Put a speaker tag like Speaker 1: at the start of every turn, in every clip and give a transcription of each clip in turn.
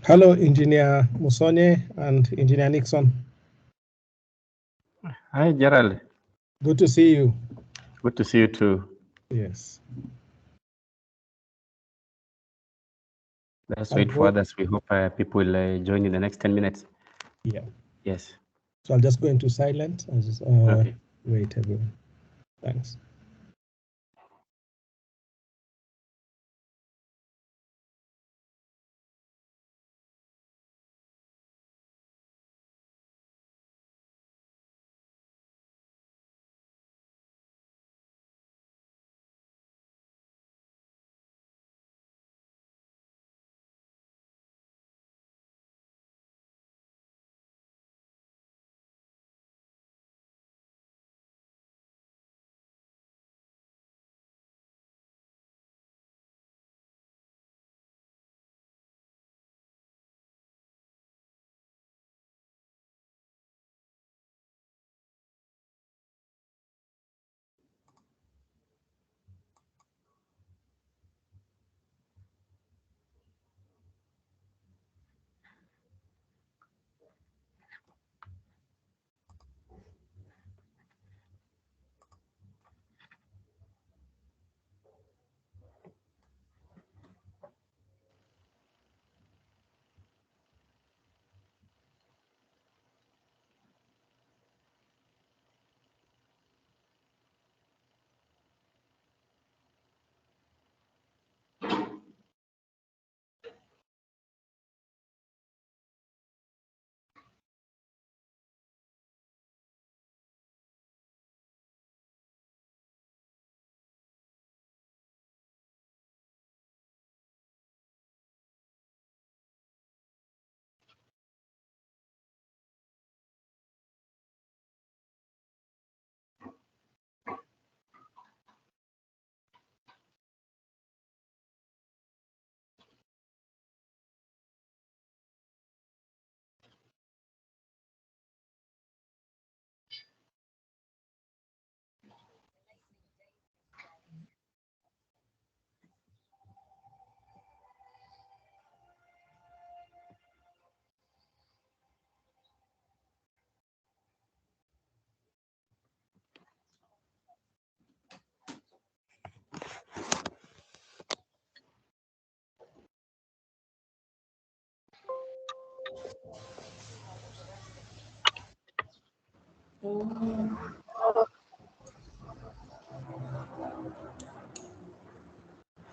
Speaker 1: Hello, Engineer Musonye and Engineer Nixon.
Speaker 2: Hi, Gerald.
Speaker 1: Good to see you.
Speaker 2: Good to see you too.
Speaker 1: Yes.
Speaker 2: Let's wait for others. We hope people will join in the next 10 minutes.
Speaker 1: Yeah.
Speaker 2: Yes.
Speaker 1: So I'll just go into silent and just
Speaker 2: Okay.
Speaker 1: wait everyone. Thanks.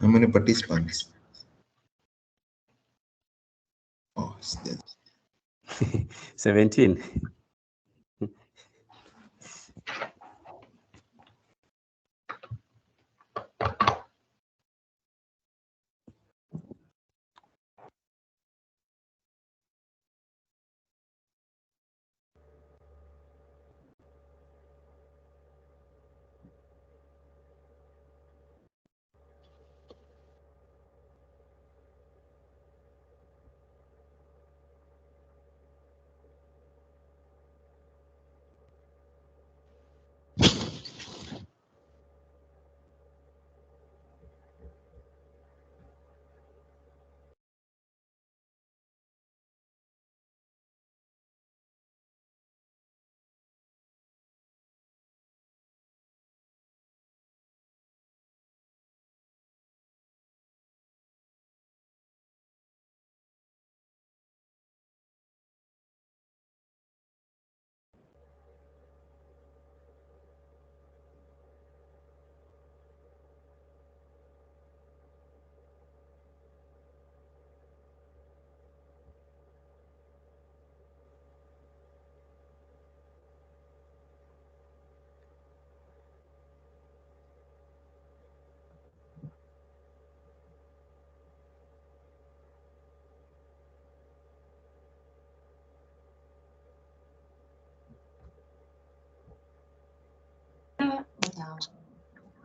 Speaker 3: How many participants? Oh, it's dead.
Speaker 2: 17.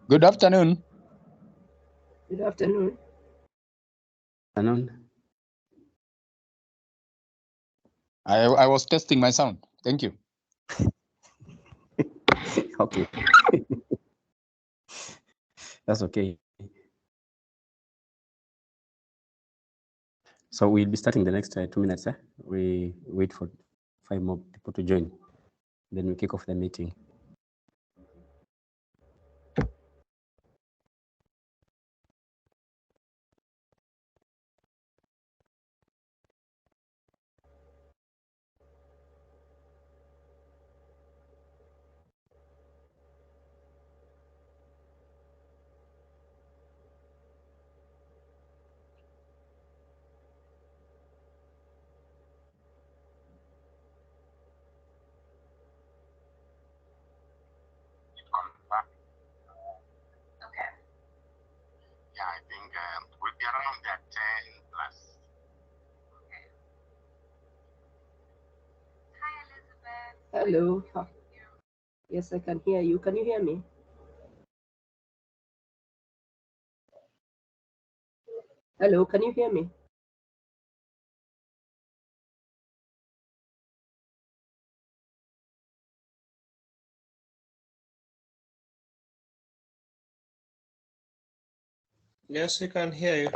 Speaker 4: Good afternoon.
Speaker 5: Good afternoon.
Speaker 2: Afternoon.
Speaker 4: I was testing my sound. Thank you.
Speaker 2: Okay. That's okay. So we'll be starting the next 2 minutes. We wait for 5 more people to join. Then we kick off the meeting.
Speaker 6: Yeah, I think we'll be around at 10 plus.
Speaker 5: Hi, Elizabeth. Hello. Yes, I can hear you. Can you hear me? Hello, can you hear me?
Speaker 1: Yes, we can hear you.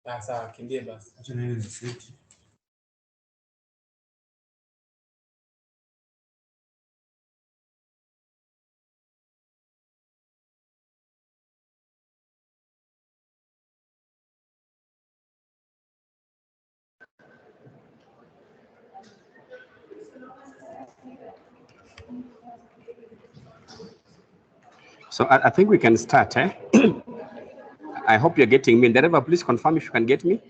Speaker 7: Sasa kimbie basi.
Speaker 2: So I think we can start. I hope you're getting me. Dereva, please confirm if you can get me.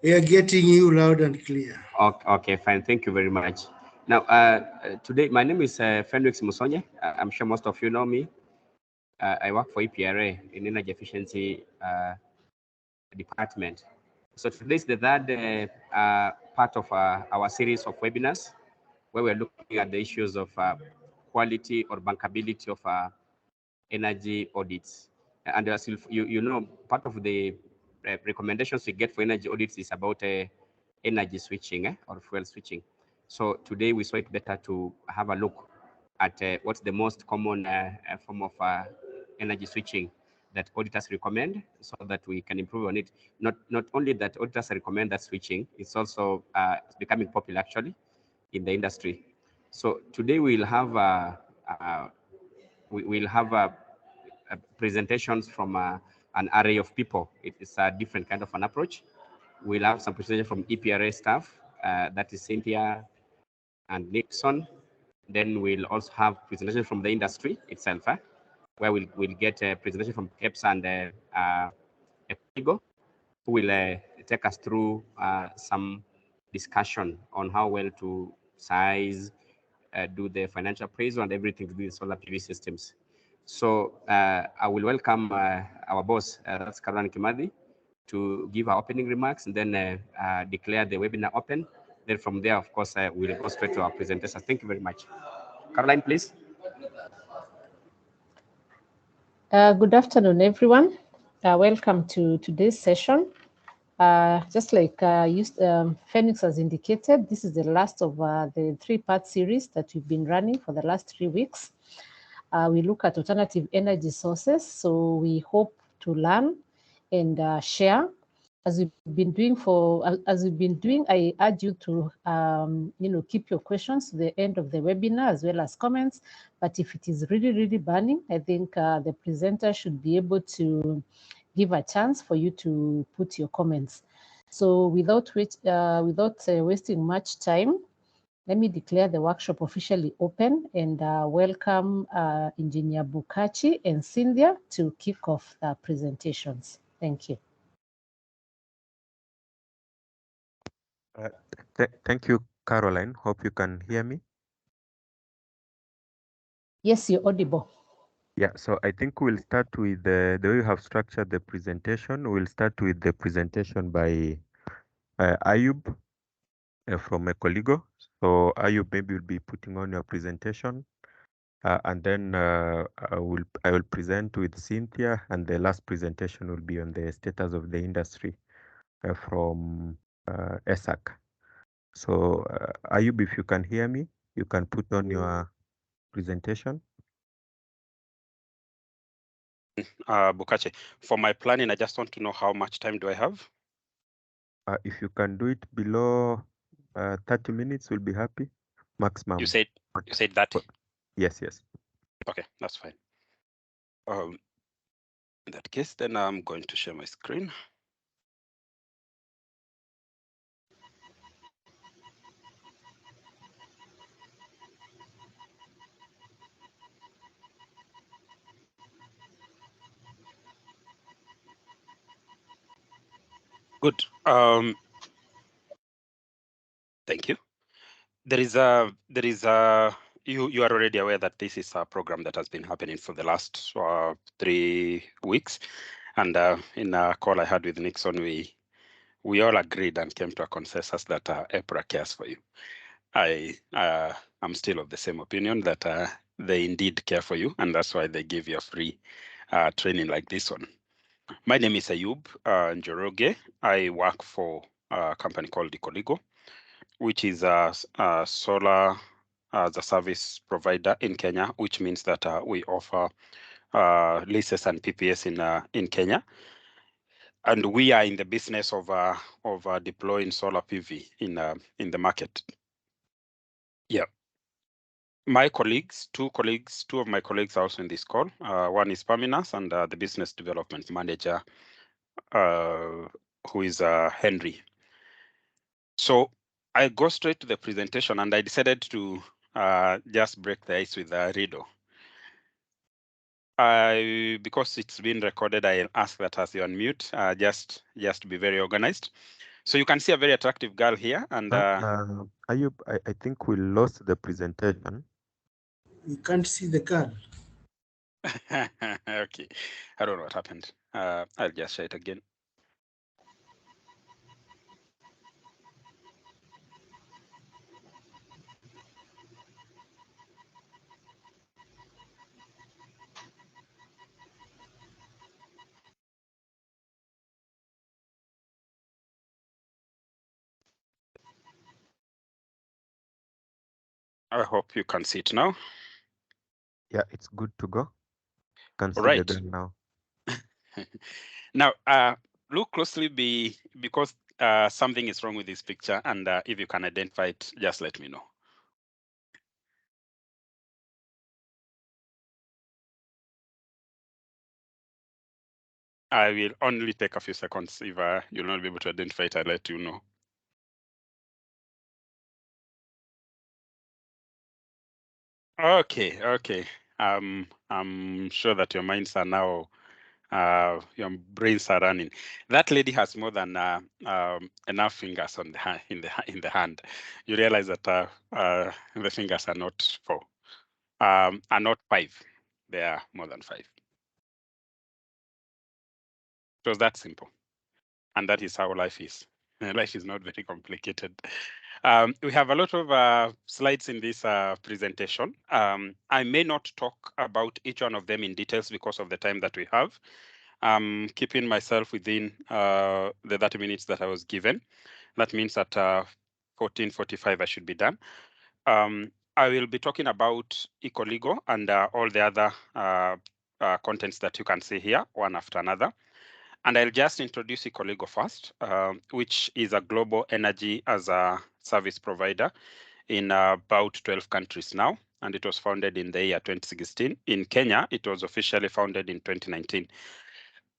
Speaker 8: We are getting you loud and clear.
Speaker 2: Okay, fine. Thank you very much. Now, today, my name is Felix Musonye. I'm sure most of you know me. I work for EPRA in Energy Efficiency Department. So today is the third part of our series of webinars, where we're looking at the issues of quality or bankability of energy audits. And as you know, part of the recommendations we get for energy audits is about energy switching or fuel switching. So today we saw it better to have a look at what's the most common form of energy switching that auditors recommend, so that we can improve on it. Not only that auditors recommend that switching, it's also becoming popular actually in the industry. So today we'll have presentations from an array of people. It is a different kind of an approach. We'll have some presentation from EPRA staff, that is Cynthia and Nixon. Then we'll also have presentation from the industry itself, where we'll get a presentation from 𝐏𝐻𝐵 and 𝐂𝐞𝐫𝐢𝐿, who will take us through some discussion on how well to size, do the financial appraisal and everything to do with solar PV systems. So I will welcome our boss, that's Caroline Kimathi, to give our opening remarks and then declare the webinar open. Then from there, of course, we'll go straight to our presenters. Thank you very much. Caroline, please.
Speaker 7: Good afternoon, everyone. Welcome to today's session. Just like Phoenix has indicated, this is the last of the three-part series that we've been running for the last 3 weeks. We look at alternative energy sources, so we hope to learn and share. As we've been doing, I urge you to keep your questions to the end of the webinar as well as comments. But if it is really, really burning, I think the presenter should be able to give a chance for you to put your comments. So without wasting much time, let me declare the workshop officially open and welcome Engineer Bukachi and Cynthia to kick off the presentations. Thank you.
Speaker 9: Thank you, Caroline. Hope you can hear me.
Speaker 7: Yes, you're audible.
Speaker 9: Yeah, so I think we'll start with the way we have structured the presentation. We'll start with the presentation by Ayub from 𝐏𝐿𝐫𝐲. So Ayub, maybe you'll be putting on your presentation, and then I will present with Cynthia, and the last presentation will be on the status of the industry from 𝐿𝐶𝐸. So Ayub, if you can hear me, you can put on your presentation.
Speaker 10: Bukachi, for my planning, I just want to know how much time do I have?
Speaker 9: If you can do it below 30 minutes, we'll be happy. Maximum.
Speaker 10: You said 30?
Speaker 9: Yes, yes.
Speaker 10: Okay, that's fine. In that case, then I'm going to share my screen. Good. Thank you. You are already aware that this is a program that has been happening for the last 3 weeks, and in a call I had with Nixon, we all agreed and came to a consensus that EPRA cares for you. I'm still of the same opinion that they indeed care for you, and that's why they give you a free training like this one. My name is Ayub Njoroge. I work for a company called 𝐒𝐞𝐫𝐢𝐭, which is a solar as a service provider in Kenya, which means that we offer leases and PPAs in Kenya. And we are in the business of deploying solar PV in the market. Yeah. My colleagues, two of my colleagues are also in this call. One is Paminas and the business development manager, who is Henry. So I go straight to the presentation, and I decided to just break the ice with a riddle. Because it's been recorded, I'll ask that as you unmute, just to be very organized. So you can see a very attractive girl here, and
Speaker 9: Ayub, I think we lost the presentation.
Speaker 8: We can't see the girl.
Speaker 10: Okay, I don't know what happened. I'll just share it again. I hope you can see it now.
Speaker 9: Yeah, it's good to go. Can see
Speaker 10: Right.
Speaker 9: the girl now.
Speaker 10: Now, look closely because something is wrong with this picture, and if you can identify it, just let me know. I will only take a few seconds. If you'll not be able to identify it, I'll let you know. Okay. I'm sure that your minds are now, your brains are running. That lady has more than enough fingers on the in the hand. You realize that the fingers are not 4, are not 5. They are more than 5. So that's simple, and that is how life is. Life is not very complicated. We have a lot of slides in this presentation. I may not talk about each one of them in details because of the time that we have. I'm keeping myself within the 30 minutes that I was given. That means at 14:45 I should be done. I will be talking about 𝐤𝐸𝐸 and all the other contents that you can see here, one after another. And I'll just introduce 𝐤𝐸𝐸 first, which is a global energy as a service provider in about 12 countries now. And it was founded in the year 2016. In Kenya, it was officially founded in 2019.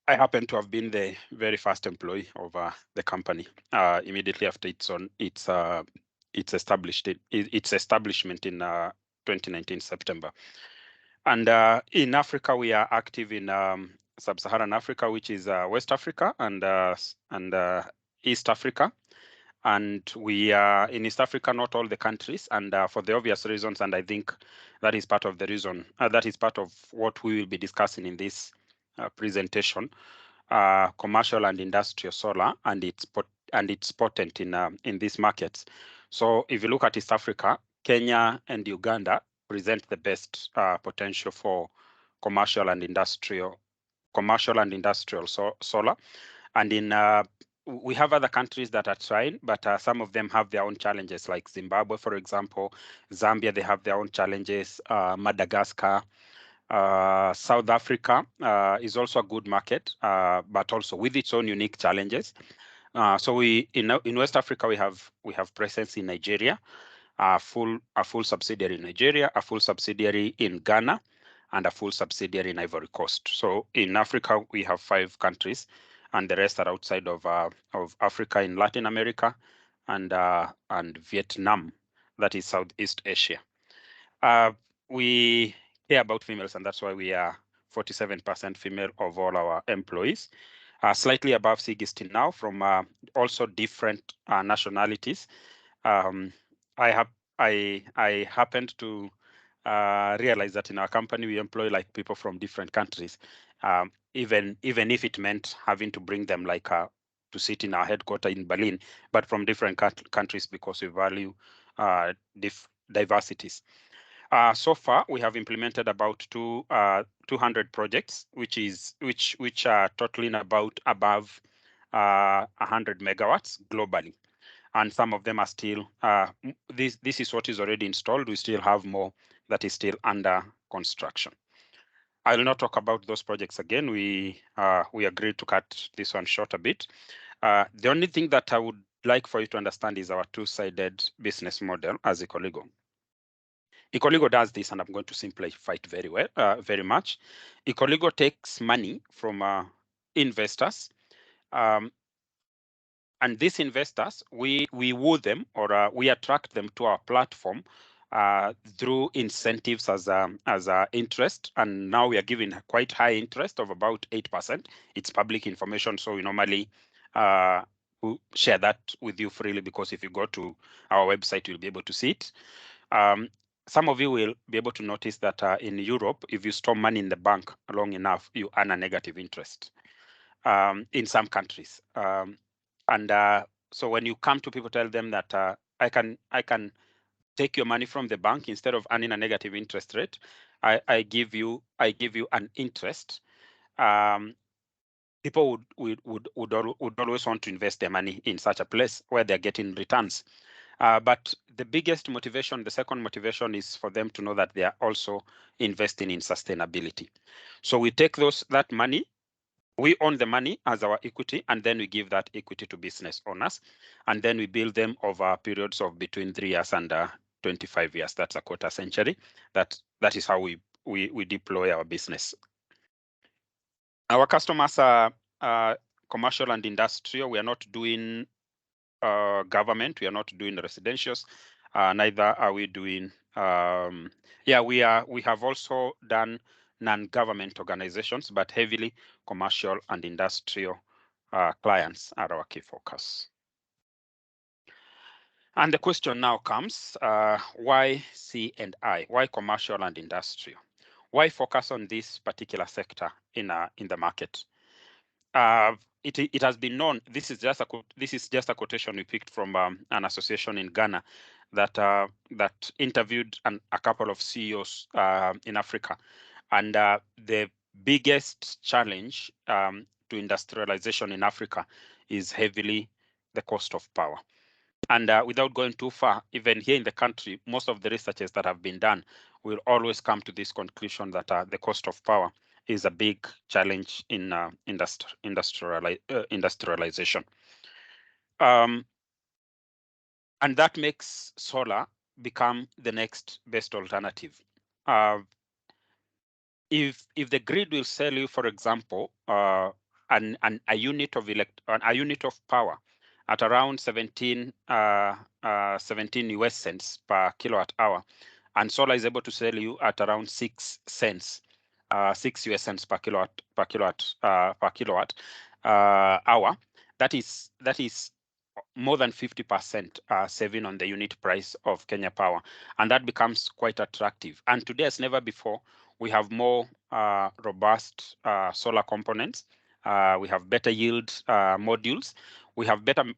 Speaker 10: I happen to have been the very first employee of the company immediately after its establishment in 2019 September. And in Africa, we are active in Sub-Saharan Africa, which is West Africa and East Africa. And we are in East Africa, not all the countries, and for the obvious reasons. And I think that is part of the reason. That is part of what we will be discussing in this presentation. Commercial and industrial solar, and it's potent in these markets. So if you look at East Africa, Kenya and Uganda present the best potential for commercial and industrial solar. And in we have other countries that are trying, but some of them have their own challenges, like Zimbabwe, for example. Zambia, they have their own challenges. Madagascar. South Africa is also a good market, but also with its own unique challenges. So we in West Africa we have presence in Nigeria, a full subsidiary in Nigeria, a full subsidiary in Ghana, and a full subsidiary in Ivory Coast. So in Africa we have 5 countries, and the rest are outside of Africa in Latin America and Vietnam, that is Southeast Asia. We care about females, and that's why we are 47% female of all our employees. Slightly above 60 now from also different nationalities. I happened to realize that in our company we employ like people from different countries, even if it meant having to bring them like to sit in our headquarters in Berlin, but from different countries because we value diversities. So far, we have implemented about 200 projects, which are totaling about above 100 megawatts globally, and some of them are still. This is what is already installed. We still have more that is still under construction. I will not talk about those projects again. We agreed to cut this one short a bit. The only thing that I would like for you to understand is our two-sided business model as 𝐤𝐸𝐸. 𝐤𝐸𝐸 does this, and I'm going to simplify it very much. 𝐤𝐸𝐸 takes money from investors, and these investors, we woo them, or we attract them to our platform through incentives as interest, and now we are giving quite high interest of about 8%. It's public information, so we normally we'll share that with you freely, because if you go to our website, you'll be able to see it. Some of you will be able to notice that in Europe, if you store money in the bank long enough, you earn a negative interest in some countries. So when you come to people, tell them that I can take your money from the bank instead of earning a negative interest rate. I give you an interest. People would always want to invest their money in such a place where they're getting returns. But the biggest motivation, the second motivation, is for them to know that they are also investing in sustainability. So we take that money, we own the money as our equity, and then we give that equity to business owners, and then we build them over periods of between 3 years and 25 years. That's a quarter century. That is how we deploy our business. Our customers are commercial and industrial. We are not doing government. We are not doing residentials. Neither are we doing. We have also done non-government organizations, but heavily commercial and industrial clients are our key focus. And the question now comes: why C&I? Why commercial and industrial? Why focus on this particular sector in the market? it has been known. This is just a quotation we picked from an association in Ghana that interviewed a couple of CEOs in Africa, and the biggest challenge to industrialization in Africa is heavily the cost of power. And without going too far, even here in the country, most of the researches that have been done will always come to this conclusion that the cost of power is a big challenge in industrialization. And that makes solar become the next best alternative. If the grid will sell you, for example, a unit of power at around 17 US cents per kilowatt hour, and solar is able to sell you at around 6 cents, 6 US cents per kilowatt hour, that is more than 50% saving on the unit price of Kenya Power, and that becomes quite attractive. And today, as never before, we have more robust solar components. We have better yield modules. We have better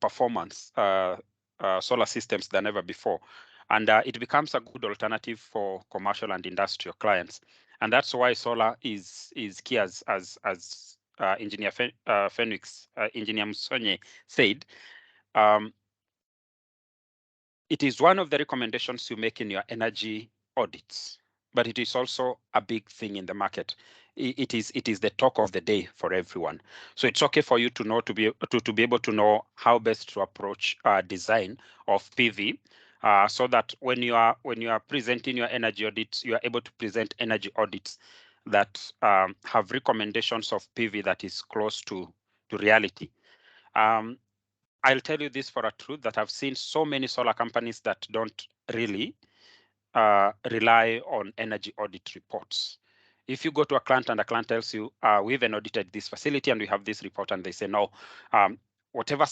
Speaker 10: performance solar systems than ever before, and it becomes a good alternative for commercial and industrial clients. And that's why solar is key, as Engineer Phoenix, Engineer Musonye said. It is one of the recommendations you make in your energy audits, but it is also a big thing in the market. It is the talk of the day for everyone. So it's okay for you to know to be able to know how best to approach design of PV, so that when you are presenting your energy audits, you are able to present energy audits that have recommendations of PV that is close to reality. I'll tell you this for a truth, that I've seen so many solar companies that don't really rely on energy audit reports. If you go to a client and a client tells you, we even audited this facility and we have this report, and they say, no, whatever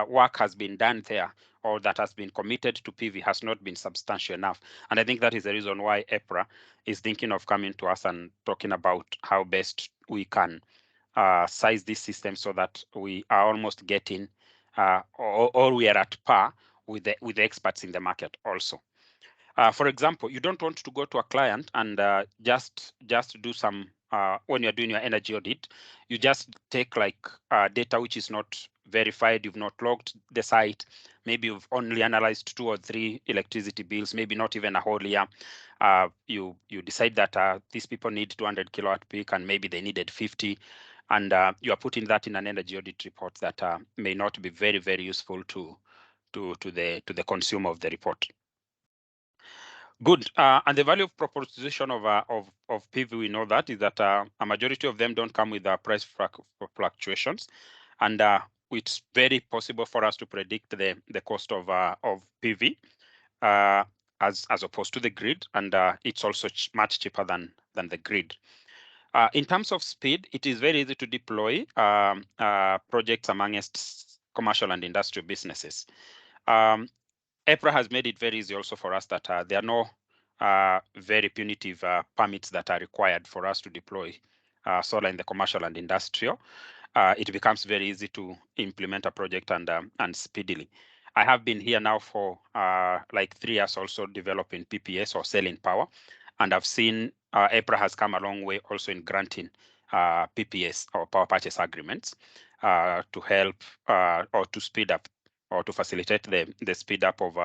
Speaker 10: work has been done there or that has been committed to PV has not been substantial enough. And I think that is the reason why EPRA is thinking of coming to us and talking about how best we can size this system so that we are almost getting or we are at par with the experts in the market also. For example, you don't want to go to a client and just do some, when you're doing your energy audit, you just take like data which is not verified, you've not logged the site, maybe you've only analyzed 2 or 3 electricity bills, maybe not even a whole year. You decide that these people need 200 kilowatt peak and maybe they needed 50. And you are putting that in an energy audit report that may not be very, very useful to the consumer of the report. Good. And the value proposition of PV, we know that is that a majority of them don't come with price fluctuations, and it's very possible for us to predict the cost of PV as opposed to the grid, and it's also much cheaper than the grid. In terms of speed, it is very easy to deploy projects amongst commercial and industrial businesses. EPRA has made it very easy also for us that there are no very punitive permits that are required for us to deploy solar in the commercial and industrial. It becomes very easy to implement a project and speedily. I have been here now for like 3 years also developing PPS or selling power, and I've seen EPRA has come a long way also in granting PPS or power purchase agreements to help or to speed up or to facilitate the speed up of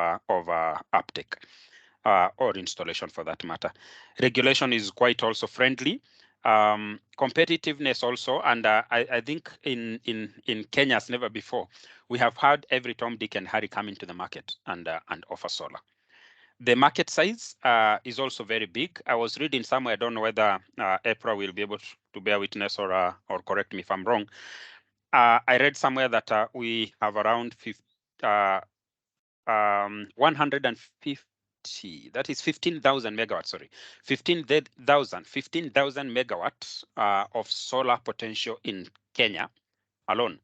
Speaker 10: uptake or installation for that matter. Regulation is quite also friendly. Competitiveness also, and I think in Kenya as never before, we have had every Tom, Dick, and Harry come into the market and offer solar. The market size is also very big. I was reading somewhere, I don't know whether EPRA will be able to bear witness or correct me if I'm wrong. I read somewhere that we have around 150, that is 15,000 megawatts, sorry, 15,000 megawatts of solar potential in Kenya alone.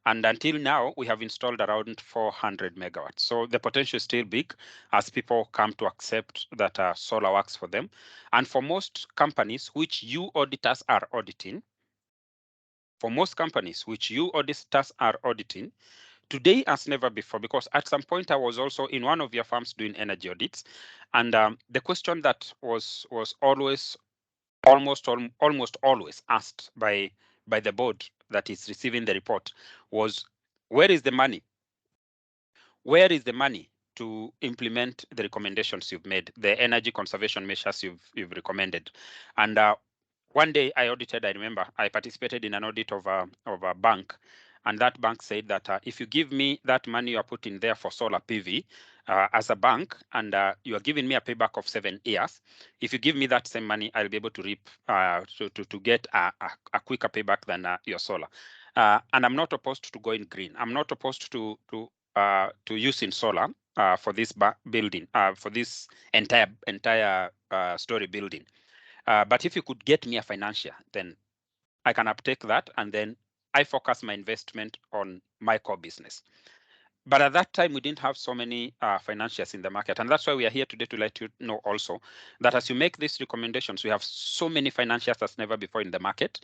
Speaker 10: And until now, we have installed around 400 megawatts. So the potential is still big as people come to accept that solar works for them. And for most companies, which you auditors are auditing, today as never before, because at some point I was also in one of your firms doing energy audits, and the question that was always, almost always asked by the board that is receiving the report was, where is the money? Where is the money to implement the recommendations you've made, the energy conservation measures you've recommended? And one day I audited, I remember, I participated in an audit of a bank, and that bank said that if you give me that money you are putting there for solar PV as a bank, and you are giving me a payback of 7 years, if you give me that same money, I'll be able to reap to get a quicker payback than your solar. And I'm not opposed to going green. I'm not opposed to using solar for this building, for this entire story building. But if you could get me a financier, then I can uptake that, and then I focus my investment on my core business. But at that time, we didn't have so many financiers in the market. And that's why we are here today to let you know also that as you make these recommendations, we have so many financiers as never before in the market,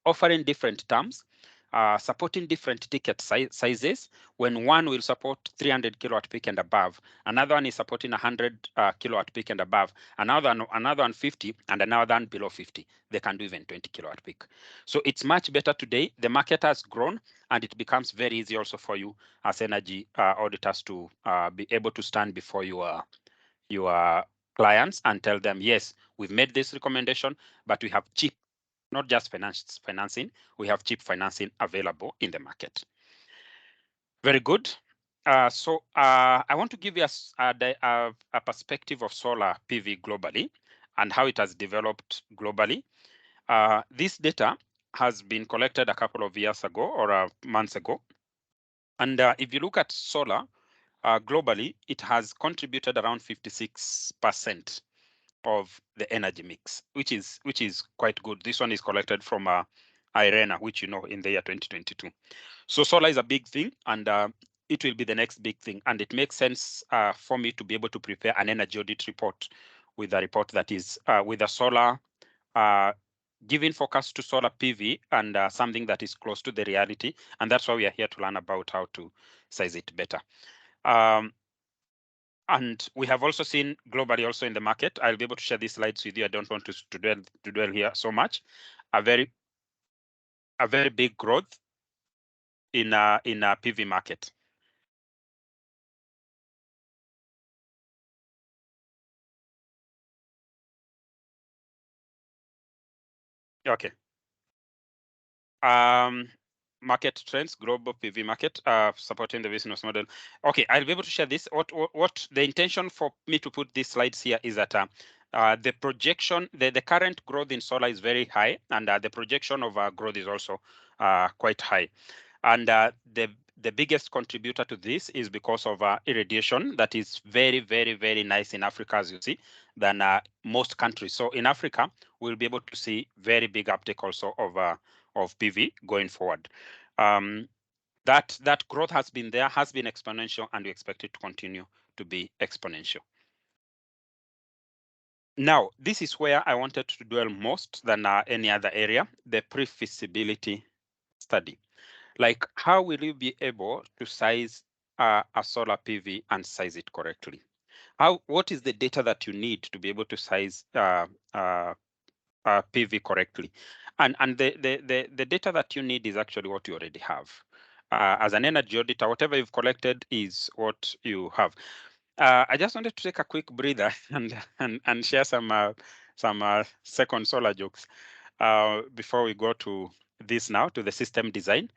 Speaker 10: offering different terms, supporting different ticket sizes. When one will support 300 kilowatt peak and above, another one is supporting 100 kilowatt peak and above, another one 50, and another one below 50. They can do even 20 kilowatt peak. So it's much better today. The market has grown, and it becomes very easy also for you as energy auditors to be able to stand before your clients and tell them, yes, we've made this recommendation, but we have cheap, not just financing, we have cheap financing available in the market. Very good. So I want to give you a perspective of solar PV globally and how it has developed globally. This data has been collected a couple of years ago or months ago. And if you look at solar globally, it has contributed around 56% of the energy mix, which is quite good. This one is collected from IRENA, which you know in the year 2022. So solar is a big thing, and it will be the next big thing. And it makes sense for me to be able to prepare an energy audit report with a report that is with a solar, giving focus to solar PV and something that is close to the reality. And that's why we are here to learn about how to size it better. And we have also seen globally also in the market, I'll be able to share these slides with you. I don't want to dwell here so much. A very big growth in a PV market. Okay. Market trends, global PV market, supporting the business model. Okay, I'll be able to share this. What the intention for me to put these slides here is that the projection, the current growth in solar is very high, and the projection of growth is also quite high. And the biggest contributor to this is because of irradiation that is very, very, very nice in Africa, as you see, than most countries. So in Africa, we'll be able to see very big uptake also of PV going forward. That growth has been there, has been exponential, and we expect it to continue to be exponential. Now, this is where I wanted to dwell most than any other area, the pre-feasibility study. Like, how will you be able to size a solar PV and size it correctly? What is the data that you need to be able to size PV correctly? And the data that you need is actually what you already have. As an energy auditor, whatever you've collected is what you have. I just wanted to take a quick breather and share some second solar jokes before we go to this now, to the system design.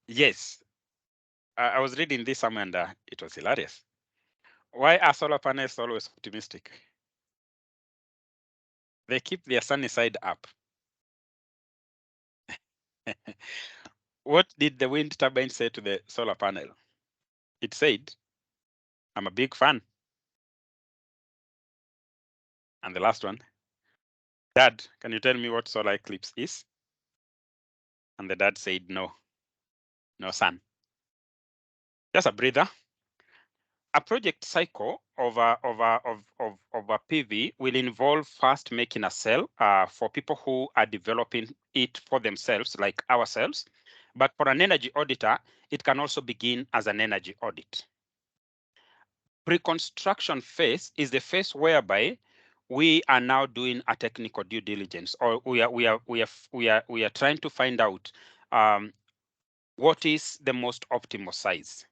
Speaker 10: Yes, I was reading this somewhere and it was hilarious. Why are solar panels always optimistic? They keep their sunny side up. What did the wind turbine say to the solar panel? It said, I'm a big fan. And the last one, Dad, can you tell me what solar eclipse is? And the dad said, no, son. Just a breather. A project cycle of a PV will involve first making a cell for people who are developing it for themselves, like ourselves. But for an energy auditor, it can also begin as an energy audit. Pre-construction phase is the phase whereby we are now doing a technical due diligence, or we are trying to find out what is the most optimal size.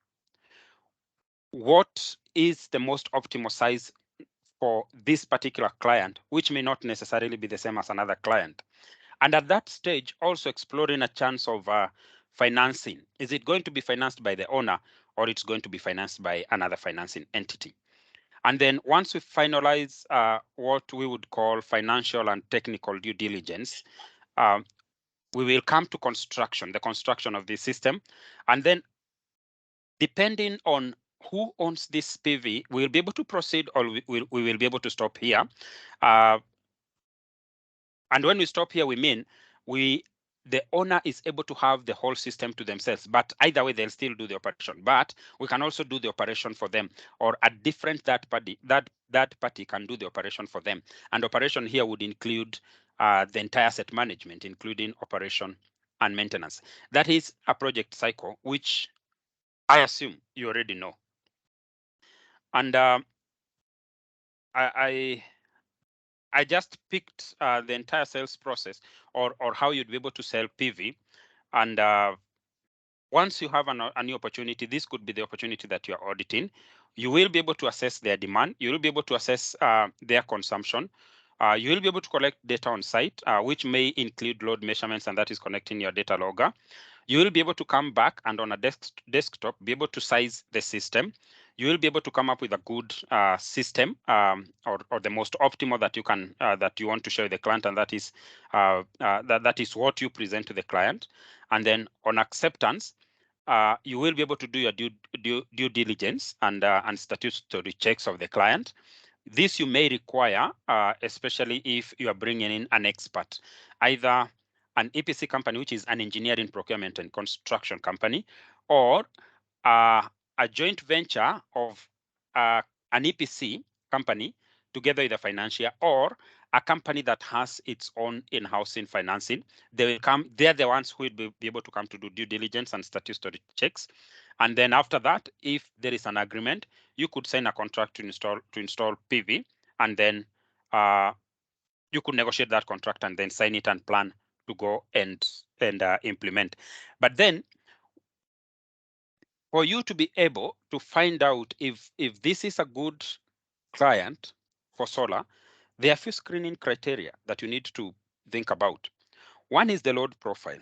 Speaker 10: What is the most optimal size for this particular client, which may not necessarily be the same as another client. And at that stage, also exploring a chance of financing. Is it going to be financed by the owner, or it's going to be financed by another financing entity? And then once we finalize what we would call financial and technical due diligence, we will come to construction, the construction of this system. And then depending on who owns this PV, we'll be able to proceed, or we will be able to stop here. And when we stop here, we mean the owner is able to have the whole system to themselves, but either way, they'll still do the operation. But we can also do the operation for them, or a different third party, that party can do the operation for them. And operation here would include the entire asset management, including operation and maintenance. That is a project cycle, which I assume you already know. And I just picked the entire sales process, or how you'd be able to sell PV. And once you have a new opportunity, this could be the opportunity that you're auditing. You will be able to assess their demand. You will be able to assess their consumption. You will be able to collect data on site, which may include load measurements, and that is connecting your data logger. You will be able to come back and on a desktop be able to size the system. You will be able to come up with a good system, or the most optimal that you can that you want to show the client, and that is that is what you present to the client. And then on acceptance, you will be able to do your due diligence and statutory checks of the client. This you may require, especially if you are bringing in an expert, either an EPC company, which is an engineering, procurement, and construction company, or a joint venture of an EPC company together with a financier, or a company that has its own in-house financing. They will come. They're the ones who will be able to come to do due diligence and statutory checks. And then after that, if there is an agreement, you could sign a contract to install PV, and then you could negotiate that contract and then sign it and plan to go and implement. But then, for you to be able to find out if this is a good client for solar, there are a few screening criteria that you need to think about. One is the load profile.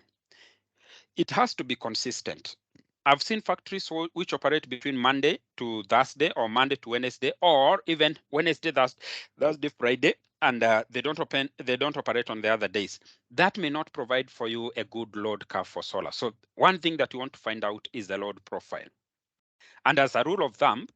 Speaker 10: It has to be consistent. I've seen factories which operate between Monday to Thursday, or Monday to Wednesday, or even Wednesday, Thursday, Friday, and they don't operate on the other days. That may not provide for you a good load curve for solar. So one thing that you want to find out is the load profile. And as a rule of thumb,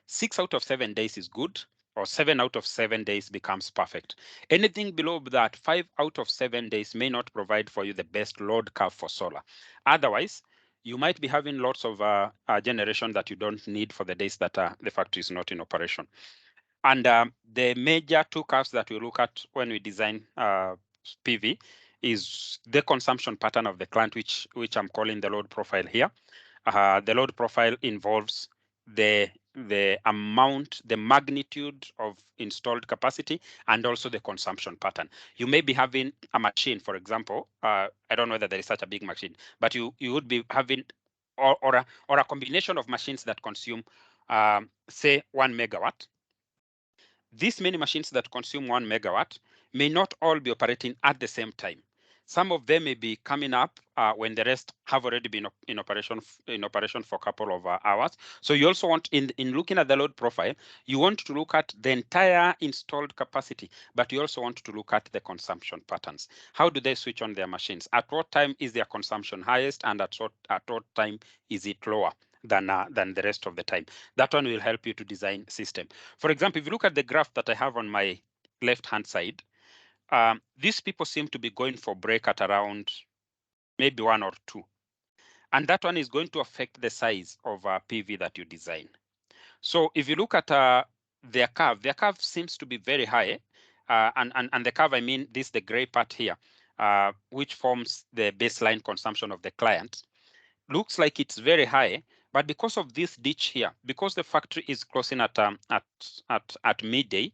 Speaker 10: 6 out of 7 days is good, or 7 out of 7 days becomes perfect. Anything below that, 5 out of 7 days may not provide for you the best load curve for solar. Otherwise, you might be having lots of generation that you don't need for the days that the factory is not in operation. And the major two curves that we look at when we design PV is the consumption pattern of the client, which I'm calling the load profile here. The load profile involves the amount, the magnitude of installed capacity, and also the consumption pattern. You may be having a machine, for example. I don't know whether there is such a big machine, but you would be having or a combination of machines that consume, say, 1 megawatt. These many machines that consume 1 megawatt may not all be operating at the same time. Some of them may be coming up when the rest have already been in operation for a couple of hours. So you also want, in looking at the load profile, you want to look at the entire installed capacity, but you also want to look at the consumption patterns. How do they switch on their machines? At what time is their consumption highest, and at what time is it lower than the rest of the time? That one will help you to design system. For example, if you look at the graph that I have on my left-hand side, these people seem to be going for break at around maybe 1 or 2. And that one is going to affect the size of PV that you design. So if you look at their curve seems to be very high. And the curve, I mean, this the gray part here, which forms the baseline consumption of the client. Looks like it's very high, but because of this ditch here, because the factory is closing at midday,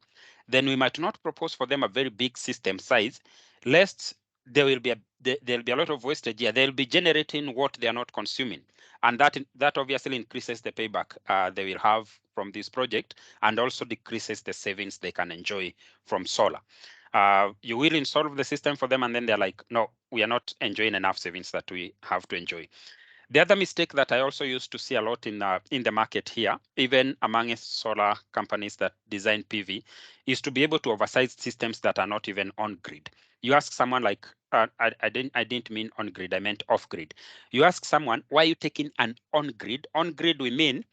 Speaker 10: then we might not propose for them a very big system size, lest there'll be a lot of wastage here. They'll be generating what they are not consuming, and that obviously increases the payback they will have from this project, and also decreases the savings they can enjoy from solar. You will install the system for them, and then they're like, no, we are not enjoying enough savings that we have to enjoy. The other mistake that I also used to see a lot in the market here, even among solar companies that design PV, is to be able to oversize systems that are not even on grid. You ask someone like, I didn't mean on grid, I meant off grid. You ask someone, why are you taking an on grid? On grid, we mean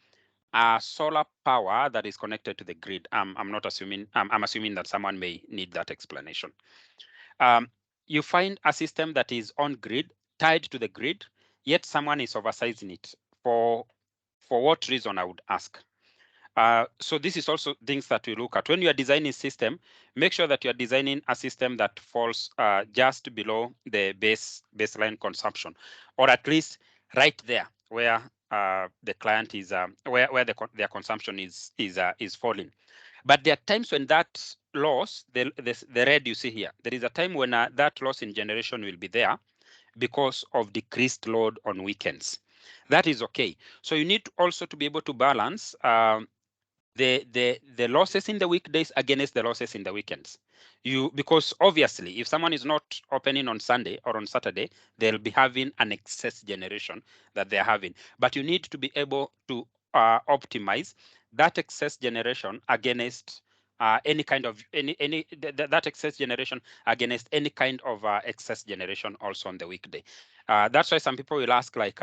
Speaker 10: solar power that is connected to the grid. I'm assuming that someone may need that explanation. You find a system that is on grid, tied to the grid, yet someone is oversizing it. For what reason, I would ask. So this is also things that we look at. When you are designing a system, make sure that you are designing a system that falls just below the baseline consumption, or at least right there where the client is, where their consumption is falling. But there are times when that loss, the red you see here, there is a time when that loss in generation will be there because of decreased load on weekends. That is okay. So you need also to be able to balance the losses in the weekdays against the losses in the weekends. Because obviously, if someone is not opening on Sunday or on Saturday, they'll be having an excess generation that they're having. But you need to be able to optimize that excess generation against any kind of that excess generation against any kind of excess generation also on the weekday. That's why some people will ask, like,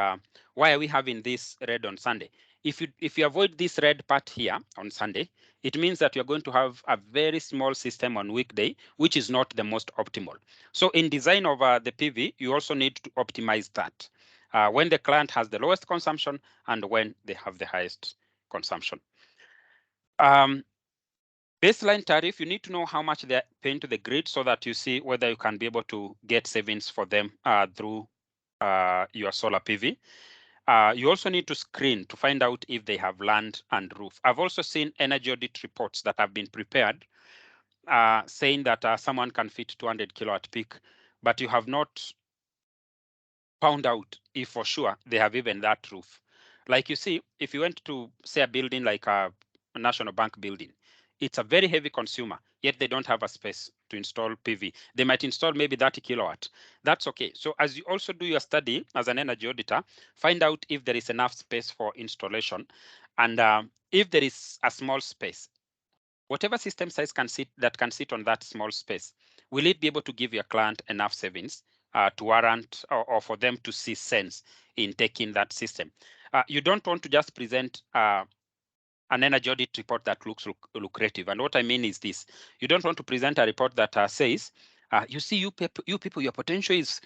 Speaker 10: why are we having this red on Sunday? If you avoid this red part here on Sunday, it means that you're going to have a very small system on weekday, which is not the most optimal. So in design of the PV, you also need to optimize that when the client has the lowest consumption and when they have the highest consumption. Baseline tariff, you need to know how much they're paying to the grid so that you see whether you can be able to get savings for them through your solar PV. You also need to screen to find out if they have land and roof. I've also seen energy audit reports that have been prepared saying that someone can fit 200 kilowatt peak, but you have not found out if for sure they have even that roof. Like you see, if you went to, say, a building like a National Bank building, it's a very heavy consumer, yet they don't have a space to install PV. They might install maybe 30 kilowatt. That's okay. So as you also do your study as an energy auditor, find out if there is enough space for installation. And if there is a small space, whatever system size can sit on that small space, will it be able to give your client enough savings to warrant or for them to see sense in taking that system? You don't want to just present an energy audit report that looks lucrative. And what I mean is this: you don't want to present a report that says, you see, you people, your potential is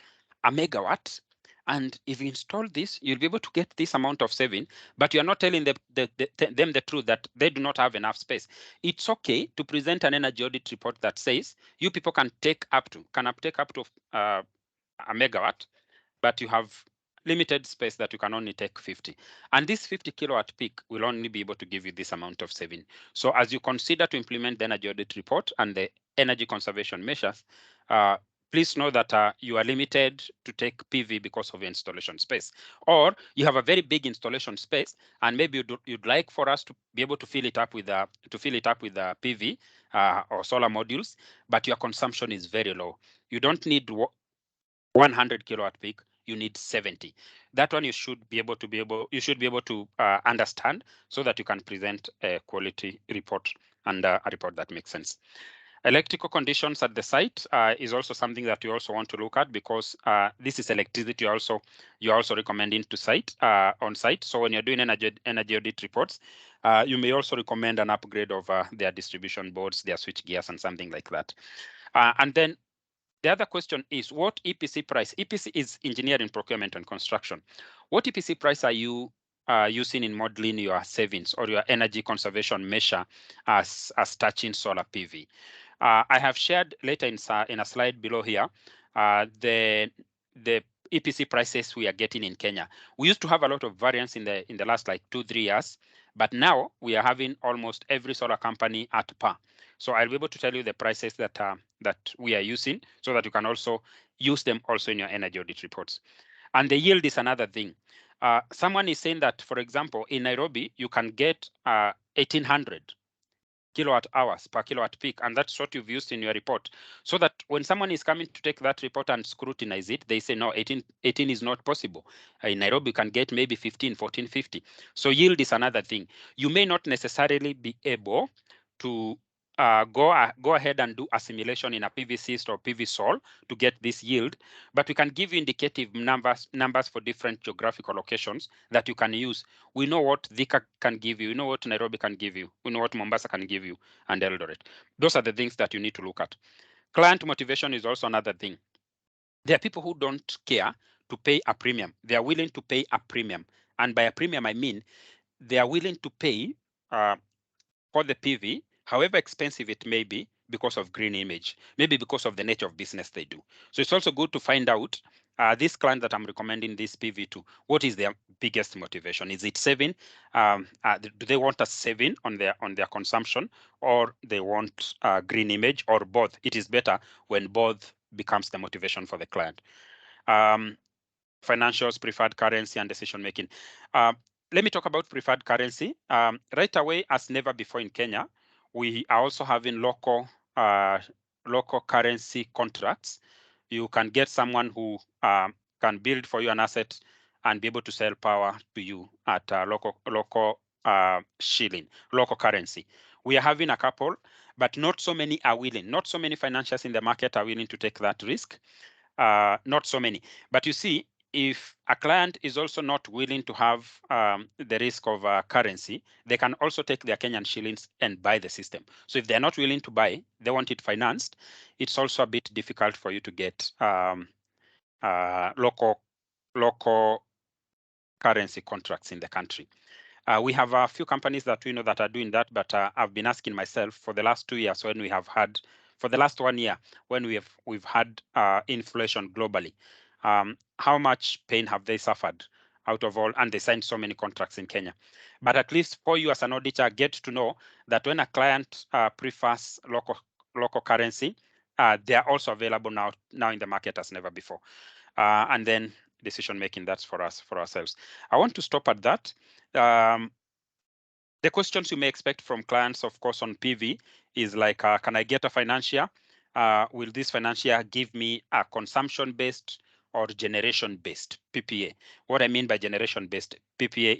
Speaker 10: 1 megawatt. And if you install this, you'll be able to get this amount of saving, but you're not telling them the truth that they do not have enough space. It's okay to present an energy audit report that says you people can take up to 1 megawatt, but you have limited space that you can only take 50. And this 50 kilowatt peak will only be able to give you this amount of saving. So as you consider to implement the energy audit report and the energy conservation measures, please know that you are limited to take PV because of installation space. Or you have a very big installation space, and maybe you'd like for us to be able to fill it up with PV or solar modules, but your consumption is very low. You don't need 100 kilowatt peak, you need 70. That one you should be able to understand so that you can present a quality report and a report that makes sense. Electrical conditions at the site is also something that you also want to look at, because this is electricity you're also recommending to site on site. So when you're doing energy audit reports, you may also recommend an upgrade of their distribution boards, their switch gears, and something like that. And then the other question is, what EPC price? EPC is engineering, procurement, and construction. What EPC price are you using in modeling your savings or your energy conservation measure as touching solar PV? I have shared later in a slide below here the EPC prices we are getting in Kenya. We used to have a lot of variance in the last like 2-3 years, but now we are having almost every solar company at par. So I'll be able to tell you the prices that we are using, so that you can also use them also in your energy audit reports. And the yield is another thing. Someone is saying that, for example, in Nairobi, you can get 1,800 kilowatt hours per kilowatt peak, and that's what you've used in your report. So that when someone is coming to take that report and scrutinize it, they say, no, 18 is not possible. In Nairobi, you can get maybe 15, 14, 50. So yield is another thing. You may not necessarily be able to go ahead and do assimilation in a PV-CIST or PV-SOL to get this yield, but we can give you indicative numbers for different geographical locations that you can use. We know what Thika can give you, we know what Nairobi can give you, we know what Mombasa can give you, and Eldoret. Those are the things that you need to look at. Client motivation is also another thing. There are people who don't care to pay a premium. They are willing to pay a premium. And by a premium, I mean they are willing to pay for the PV, however expensive it may be, because of green image, maybe because of the nature of business they do. So it's also good to find out this client that I'm recommending this PV to, what is their biggest motivation? Is it saving? Do they want a saving on their consumption, or they want green image, or both? It is better when both becomes the motivation for the client. Financials, preferred currency, and decision making. Let me talk about preferred currency. Right away, as never before in Kenya, we are also having local currency contracts. You can get someone who can build for you an asset and be able to sell power to you at local shilling, local currency. We are having a couple, but not so many are willing. Not so many financials in the market are willing to take that risk. Not so many. But you see, if a client is also not willing to have the risk of currency, they can also take their Kenyan shillings and buy the system. So if they're not willing to buy, they want it financed, it's also a bit difficult for you to get local currency contracts in the country. We have a few companies that we know that are doing that, but I've been asking myself for the last 2 years when we have had, for the last 1 year, when we've had inflation globally, how much pain have they suffered out of all, and they signed so many contracts in Kenya. But at least for you as an auditor, get to know that when a client prefers local currency, they are also available now in the market as never before. And then decision making, that's for us, for ourselves. I want to stop at that. The questions you may expect from clients, of course, on PV is like, can I get a financier? Will this financier give me a consumption-based or generation-based PPA? What I mean by generation-based PPA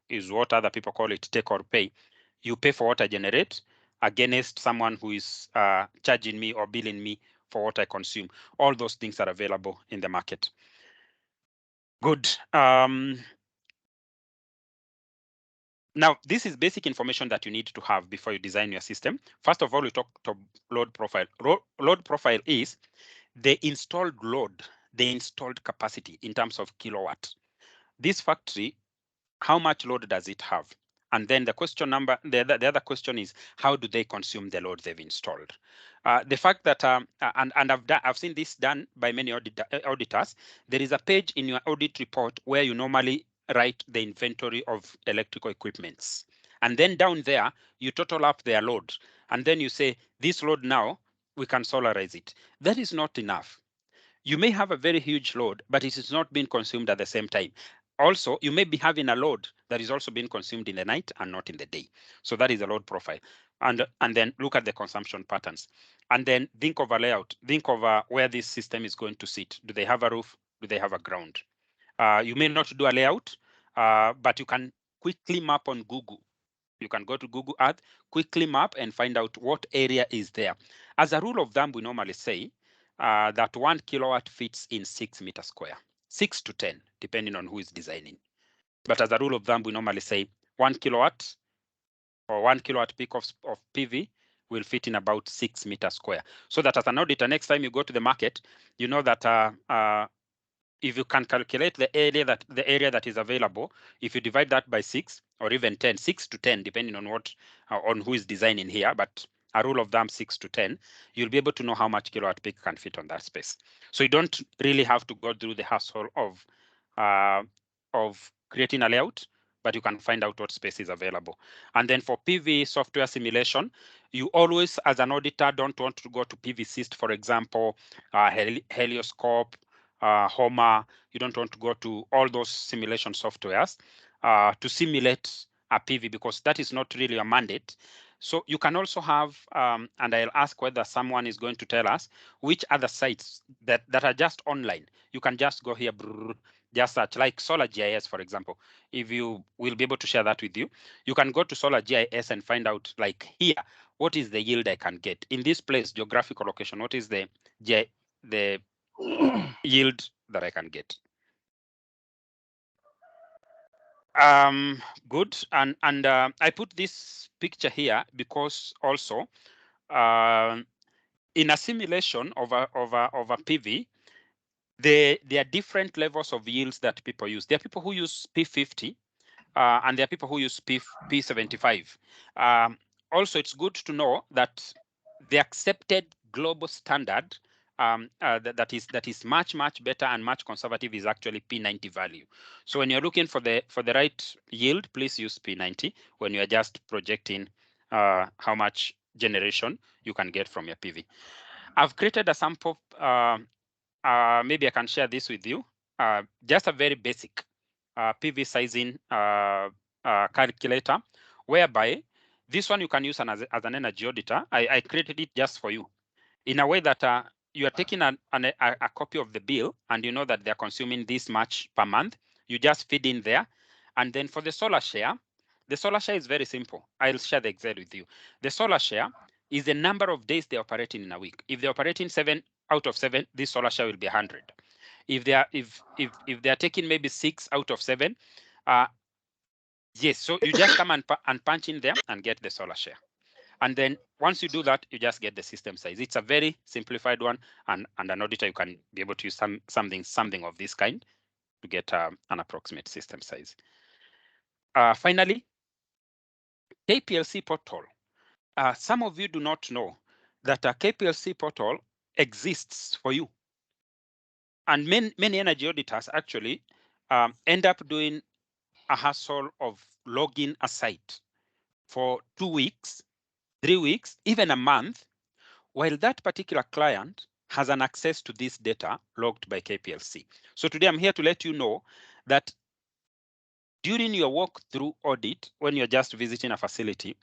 Speaker 10: is what other people call it take or pay. You pay for what I generate against someone who is charging me or billing me for what I consume. All those things are available in the market. Good. Now, this is basic information that you need to have before you design your system. First of all, we talk to load profile. Load profile is the installed load, the installed capacity in terms of kilowatt. This factory, how much load does it have? And then the question number, the other question is, how do they consume the load they've installed? The fact that, and I've seen this done by many auditors, there is a page in your audit report where you normally write the inventory of electrical equipments. And then down there, you total up their load. And then you say, this load now, we can solarize it. That is not enough. You may have a very huge load, but it is not being consumed at the same time. Also, you may be having a load that is also being consumed in the night and not in the day. So that is a load profile. And then look at the consumption patterns. And then think of a layout. Think of where this system is going to sit. Do they have a roof? Do they have a ground? You may not do a layout, but you can quickly map on Google. You can go to Google Earth, quickly map and find out what area is there. As a rule of thumb, we normally say that 1 kilowatt fits in 6 meters square, 6 to 10, depending on who is designing. But as a rule of thumb, we normally say 1 kilowatt or 1 kilowatt peak of PV will fit in about 6 meters square. So that as an auditor, next time you go to the market, you know that if you can calculate the area that is available, if you divide that by 6 or even 10, 6 to 10, depending on what on who is designing here, but a rule of thumb 6 to 10, you'll be able to know how much kilowatt peak can fit on that space. So you don't really have to go through the hassle of creating a layout, but you can find out what space is available. And then for PV software simulation, you always, as an auditor, don't want to go to PVSYST, for example, Helioscope, Homer. You don't want to go to all those simulation softwares to simulate a PV, because that is not really a mandate. So you can also have, and I'll ask whether someone is going to tell us which other sites that are just online. You can just go here, just search, like Solar GIS, for example. If you will be able to share that with you, you can go to Solar GIS and find out, like here, what is the yield I can get in this place, geographical location. What is the yield that I can get? Good. And I put this picture here because also in a simulation of a PV, there are different levels of yields that people use. There are people who use P50 and there are people who use P75. Also, it's good to know that the accepted global standard that is much better and much conservative is actually P90 value. So when you're looking for the right yield, please use P90 when you are just projecting how much generation you can get from your PV. I've created a sample. Maybe I can share this with you. Just a very basic PV sizing calculator, whereby this one you can use as an energy auditor. I created it just for you in a way that you are taking a copy of the bill and you know that they're consuming this much per month. You just feed in there. And then for the solar share is very simple. I'll share the Excel with you. The solar share is the number of days they're operating in a week. If they're operating 7 out of 7, this solar share will be 100. If they are taking maybe 6 out of 7, yes, so you just come and punch in there and get the solar share. And then once you do that, you just get the system size. It's a very simplified one, and an auditor, you can be able to use something of this kind to get an approximate system size. Finally, 𝐾PLC portal. Some of you do not know that a 𝐾PLC portal exists for you. And many energy auditors actually end up doing a hassle of logging a site for 2 weeks, 3 weeks, even a month, while that particular client has an access to this data logged by 𝐾PLC. So today I'm here to let you know that during your walk-through audit, when you're just visiting a facility,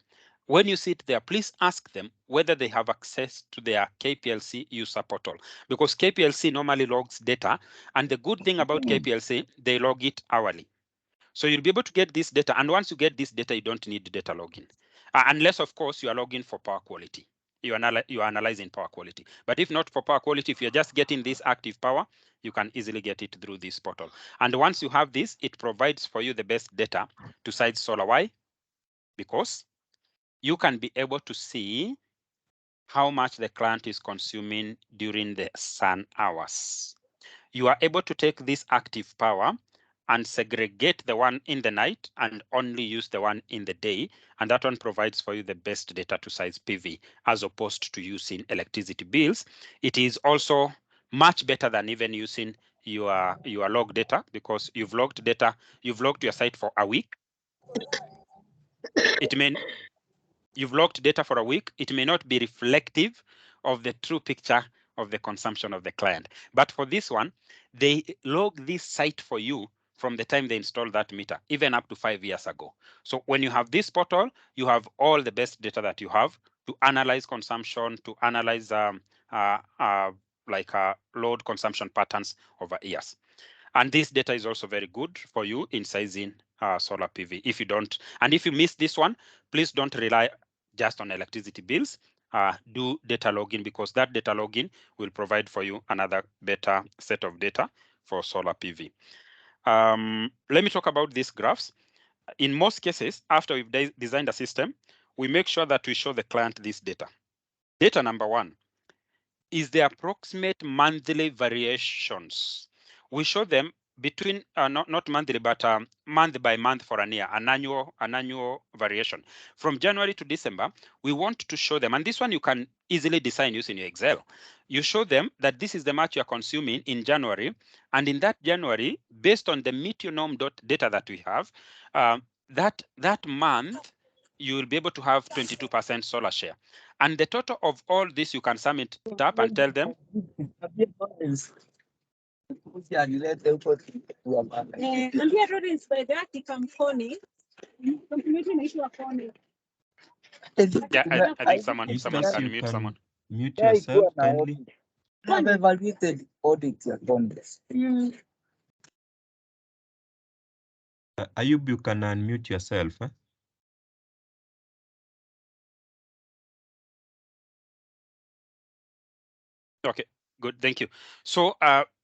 Speaker 10: when you sit there, please ask them whether they have access to their 𝐾PLC user portal, because 𝐾PLC normally logs data. And the good thing about 𝐾PLC, they log it hourly. So you'll be able to get this data. And once you get this data, you don't need data logging, unless, of course, you are logging for power quality. You are analyzing power quality. But if not for power quality, if you're just getting this active power, you can easily get it through this portal. And once you have this, it provides for you the best data to size solar. Why? Because you can be able to see how much the client is consuming during the sun hours. You are able to take this active power and segregate the one in the night and only use the one in the day. And that one provides for you the best data to size PV, as opposed to using electricity bills. It is also much better than even using your log data, because you've logged your site for a week. You've logged data for a week. It may not be reflective of the true picture of the consumption of the client. But for this one, they log this site for you from the time they installed that meter, even up to 5 years ago. So when you have this portal, you have all the best data that you have to analyze consumption, to analyze load consumption patterns over years. And this data is also very good for you in sizing solar PV. If you miss this one, please don't rely just on electricity bills. Do data logging, because that data logging will provide for you another better set of data for solar PV. Let me talk about these graphs. In most cases, after we've designed a system, we make sure that we show the client this data. Data number 1 is the approximate monthly variations. We show them between not monthly, but month by month for an year, an annual variation. From January to December, we want to show them, and this one you can easily design using your Excel. You show them that this is the much you are consuming in January, and in that January, based on the meteonorm data that we have, that month you will be able to have 22% solar share. And the total of all this, you can sum it up and tell them. Yeah, I think someone can mute someone.
Speaker 9: Mute yourself kindly.
Speaker 11: I've evaluated audit attendance.
Speaker 9: Ayub, you can unmute yourself.
Speaker 10: Okay, good, thank you. So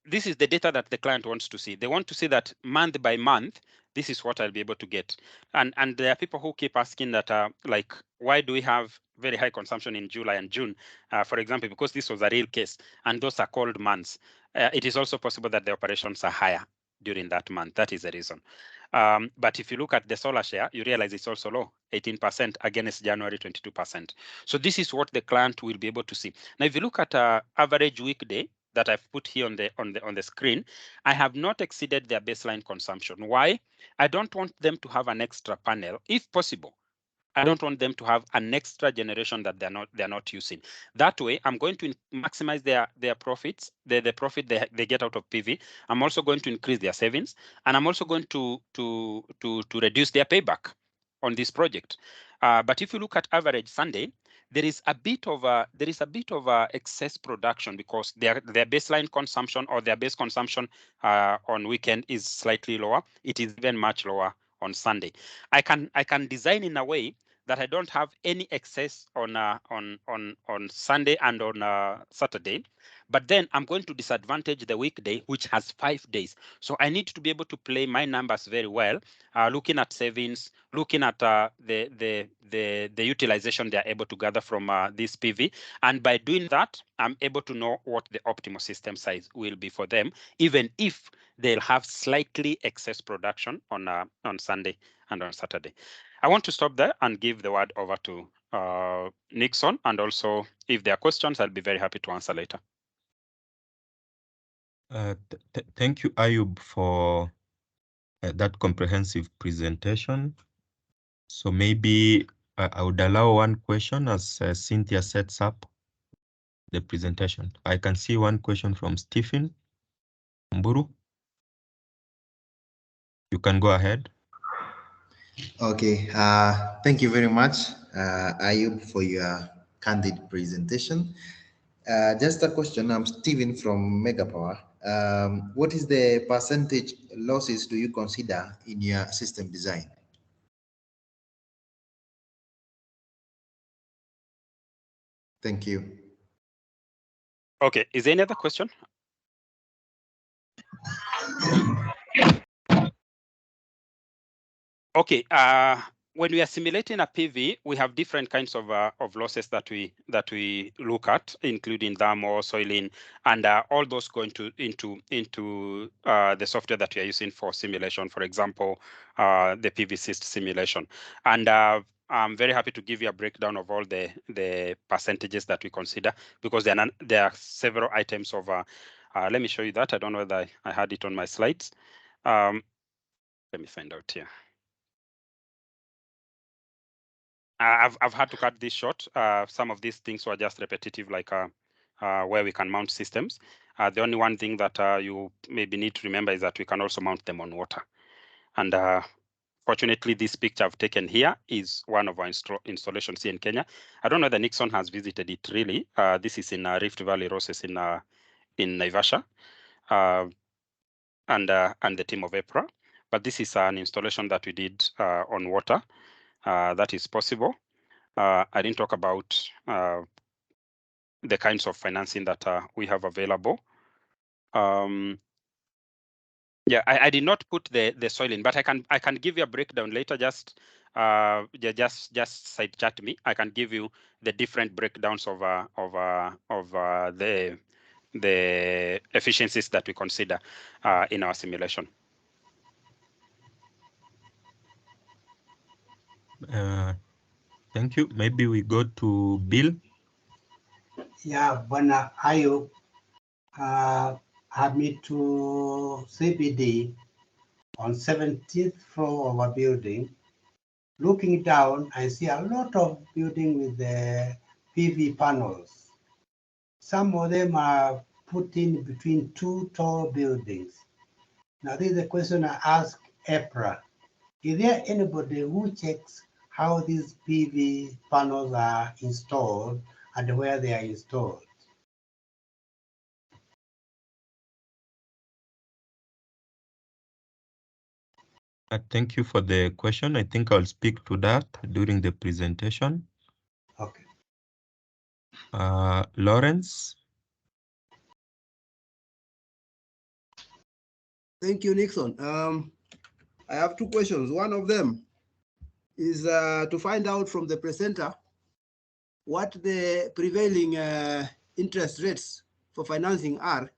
Speaker 10: this is the data that the client wants to see. They want to see that month by month, this is what I'll be able to get. And there are people who keep asking that, like, why do we have very high consumption in July and June? For example, because this was a real case, and those are cold months. It is also possible that the operations are higher during that month. That is the reason. But if you look at the solar share, you realize it's also low, 18% against January 22%. So this is what the client will be able to see. Now, if you look at average weekday that I've put here on the screen, I have not exceeded their baseline consumption. Why? I don't want them to have an extra panel, if possible. I don't want them to have an extra generation that they're not using. That way, I'm going to maximize their profits, the profit they get out of PV. I'm also going to increase their savings, and I'm also going to reduce their payback on this project. But if you look at average Sunday, there is a bit of excess production because their baseline consumption or their base consumption on weekend is slightly lower. It is even much lower on Sunday. I can design in a way that I don't have any excess on Sunday and on Saturday, but then I'm going to disadvantage the weekday, which has 5 days. So I need to be able to play my numbers very well, looking at savings, looking at the utilization they are able to gather from this PV, and by doing that, I'm able to know what the optimal system size will be for them, even if they'll have slightly excess production on Sunday and on Saturday. I want to stop there and give the word over to Nixon, and also if there are questions, I'll be very happy to answer later.
Speaker 9: Thank you, Ayub, for that comprehensive presentation. So maybe I would allow one question as Cynthia sets up the presentation. I can see one question from Stephen Mburu. You can go ahead.
Speaker 3: Okay, thank you very much, Ayub, for your candid presentation. Just a question, I'm Stephen from Megapower. What is the percentage losses do you consider in your system design? Thank you.
Speaker 10: Okay, is there any other question? Okay, when we are simulating a PV, we have different kinds of losses that we look at, including thermal, soiling, and all those go into the software that we are using for simulation. For example, the PV-SYST simulation. And I'm very happy to give you a breakdown of all the percentages that we consider, because there are several items of. Let me show you that. I don't know whether I had it on my slides. Let me find out here. I've had to cut this short. Some of these things were just repetitive, like where we can mount systems. The only one thing that you maybe need to remember is that we can also mount them on water. And fortunately, this picture I've taken here is one of our installations here in Kenya. I don't know that Nixon has visited it really. This is in Rift Valley Roses in Naivasha, and the team of EPRA. But this is an installation that we did on water. That is possible. I didn't talk about the kinds of financing that we have available. Yeah, I did not put the soil in, but I can give you a breakdown later. Just side chat me. I can give you the different breakdowns of the efficiencies that we consider in our simulation.
Speaker 9: Thank you. Maybe we go to Bill.
Speaker 8: Yeah, Bwana Ayub had me to CBD on 17th floor of a building. Looking down, I see a lot of building with the PV panels. Some of them are put in between two tall buildings. Now, this is a question I ask EPRA. Is there anybody who checks how these PV panels are installed and where they are installed?
Speaker 9: Thank you for the question. I think I'll speak to that during the presentation.
Speaker 8: Okay.
Speaker 9: Lawrence.
Speaker 12: Thank you, Nixon. I have two questions. One of them is to find out from the presenter what the prevailing interest rates for financing are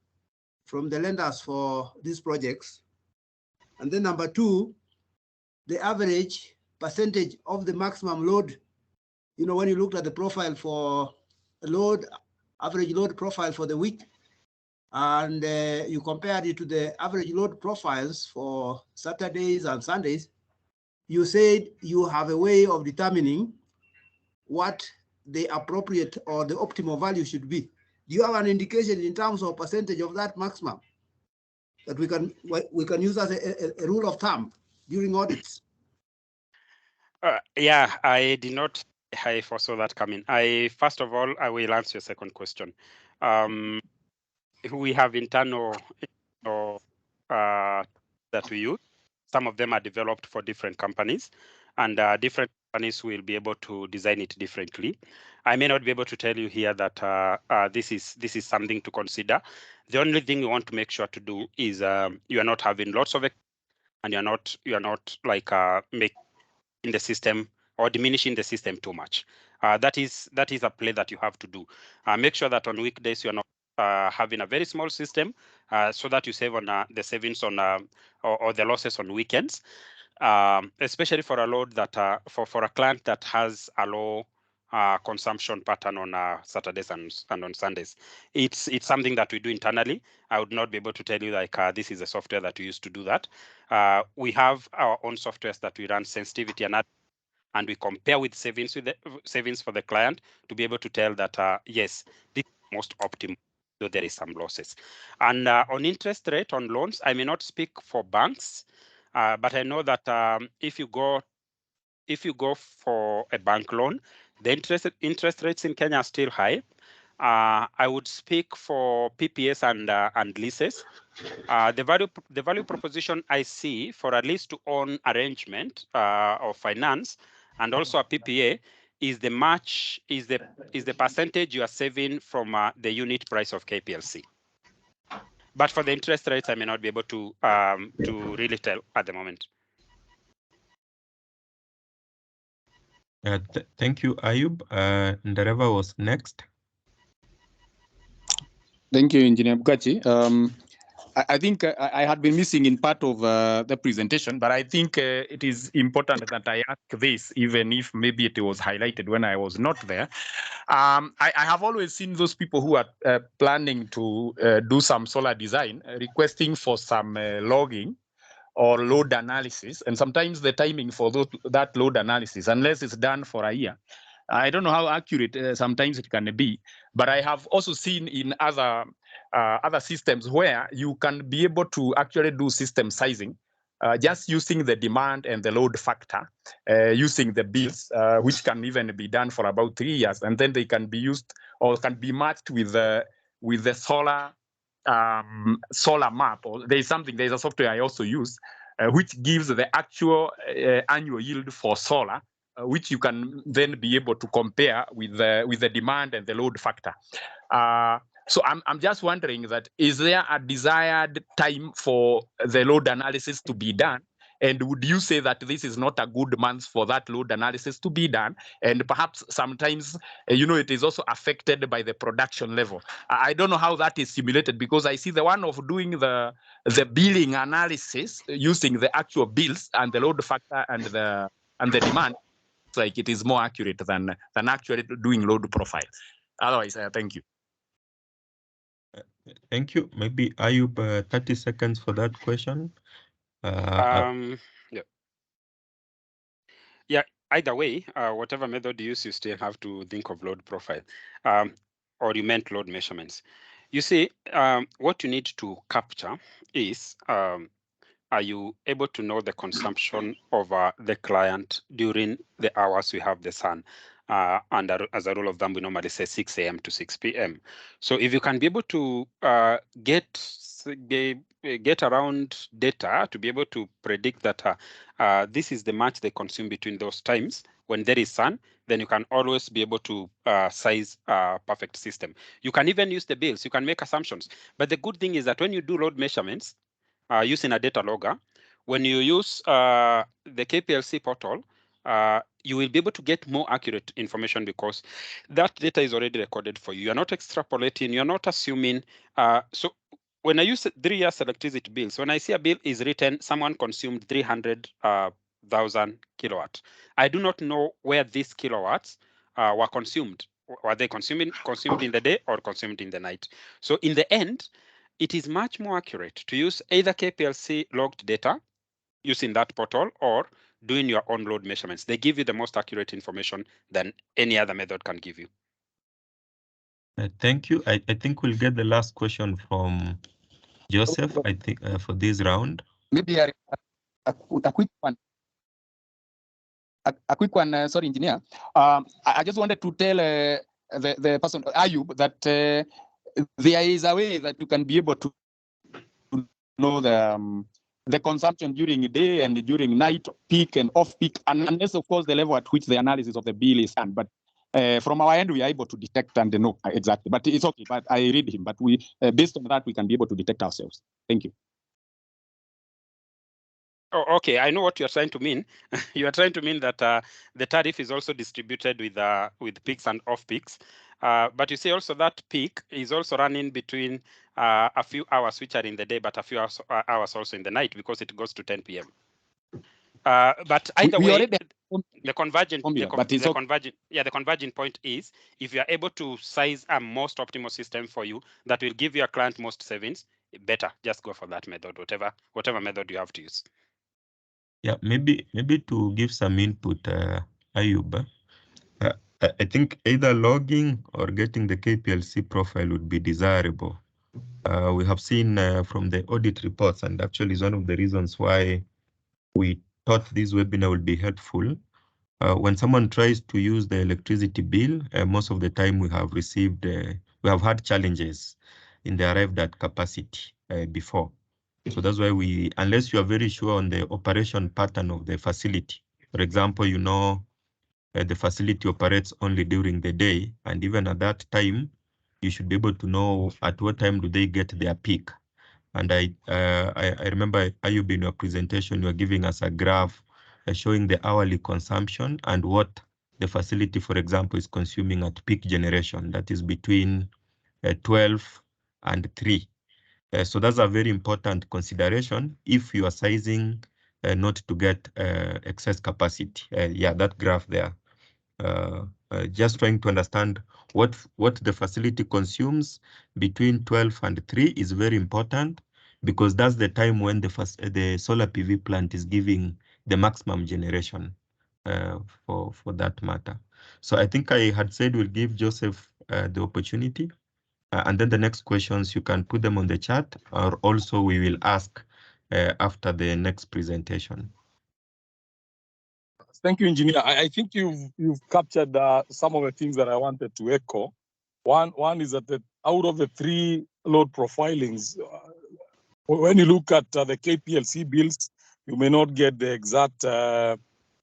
Speaker 12: from the lenders for these projects. And then number two, the average percentage of the maximum load. You know, when you looked at the profile for load, average load profile for the week, and you compared it to the average load profiles for Saturdays and Sundays, you said you have a way of determining what the appropriate or the optimal value should be. Do you have an indication in terms of percentage of that maximum that we can use as a rule of thumb during audits?
Speaker 10: Yeah, I did not. I foresaw that coming. First of all, I will answer your second question. We have internal that we use. Some of them are developed for different companies, and different companies will be able to design it differently. I may not be able to tell you here that this is something to consider. The only thing we want to make sure to do is you are not having lots of it, and you are not like making the system or diminishing the system too much. That is a play that you have to do. Make sure that on weekdays you're not having a very small system, so that you save on the savings on or the losses on weekends, especially for a load that for a client that has a low consumption pattern on Saturdays and on Sundays. It's something that we do internally. I would not be able to tell you like this is a software that we use to do that. We have our own softwares that we run sensitivity and we compare with savings for the client to be able to tell that yes, this is most optimal, though there is some losses. And on interest rate on loans, I may not speak for banks, but I know that if you go for a bank loan, the interest rates in Kenya are still high. I would speak for PPAs and leases. The value proposition I see for a lease to own arrangement of finance and also a PPA is the percentage you are saving from the unit price of KPLC. But for the interest rates, I may not be able to really tell at the moment.
Speaker 9: Thank you, Ayub. Ndereva was next.
Speaker 4: Thank you, Engineer Bukachi. I think I had been missing in part of the presentation, but I think it is important that I ask this, even if maybe it was highlighted when I was not there. I have always seen those people who are planning to do some solar design, requesting for some logging or load analysis, and sometimes the timing for that load analysis, unless it's done for a year, I don't know how accurate sometimes it can be, but I have also seen in other systems where you can be able to actually do system sizing, just using the demand and the load factor, using the bills, which can even be done for about 3 years, and then they can be used or can be matched with the solar map. Or there's a software I also use, which gives the actual annual yield for solar, which you can then be able to compare with the demand and the load factor. So I'm just wondering that, is there a desired time for the load analysis to be done? And would you say that this is not a good month for that load analysis to be done? And perhaps sometimes, it is also affected by the production level. I don't know how that is simulated, because I see the one of doing the billing analysis using the actual bills and the load factor and the demand. It's like it is more accurate than actually doing load profile. Otherwise, thank you.
Speaker 9: Thank you. Maybe Ayub, 30 seconds for that question.
Speaker 10: Yeah. Either way, whatever method you use, you still have to think of load profile, or you meant load measurements. You see, what you need to capture is, are you able to know the consumption of the client during the hours we have the sun? And as a rule of thumb, we normally say 6 a.m. to 6 p.m. So if you can be able to get around data to be able to predict that this is the much they consume between those times when there is sun, then you can always be able to size a perfect system. You can even use the bills. You can make assumptions. But the good thing is that when you do load measurements, using a data logger, when you use the KPLC portal, you will be able to get more accurate information because that data is already recorded for you. You're not extrapolating, you're not assuming. So when I use 3 years electricity bills, when I see a bill is written, someone consumed 300,000 kilowatts. I do not know where these kilowatts were consumed. Were they consumed in the day or consumed in the night? So in the end, it is much more accurate to use either KPLC logged data using that portal or doing your own load measurements. They give you the most accurate information than any other method can give you.
Speaker 9: Thank you. I think we'll get the last question from Joseph, I think, for this round.
Speaker 4: Maybe a quick one. A quick one, sorry, engineer. I just wanted to tell the person, Ayub, that there is a way that you can be able to know the consumption during the day and during night, peak and off peak, and unless, of course, the level at which the analysis of the bill is done. But from our end, we are able to detect and know exactly. But it's okay. But I read him. But we, based on that, we can be able to detect ourselves. Thank you.
Speaker 10: Oh, okay. I know what you're trying to mean. You are trying to mean that the tariff is also distributed with peaks and off peaks. But you see also that peak is also running between a few hours which are in the day, but a few hours also in the night because it goes to 10 p.m. But either way, the convergent point is if you are able to size a most optimal system for you that will give your client most savings, better just go for that method, whatever method you have to use.
Speaker 9: Yeah, maybe to give some input, Ayub. I think either logging or getting the KPLC profile would be desirable. We have seen from the audit reports, and actually is one of the reasons why we thought this webinar would be helpful. When someone tries to use the electricity bill, most of the time we have had challenges in the arrived at capacity before. So that's why unless you are very sure on the operation pattern of the facility, for example, the facility operates only during the day, and even at that time, you should be able to know at what time do they get their peak. And I remember, Ayub, in your presentation, you were giving us a graph showing the hourly consumption and what the facility, for example, is consuming at peak generation, that is between 12 and 3. So that's a very important consideration if you are sizing not to get excess capacity. Yeah, that graph there. Just trying to understand what the facility consumes between 12 and 3 is very important, because that's the time when the solar PV plant is giving the maximum generation for that matter. So I think I had said we'll give Joseph the opportunity. And then the next questions, you can put them on the chat, or also we will ask after the next presentation.
Speaker 13: Thank you, engineer. I think you've captured some of the things that I wanted to echo. One is that out of the 3 load profilings, when you look at the KPLC bills, you may not get the exact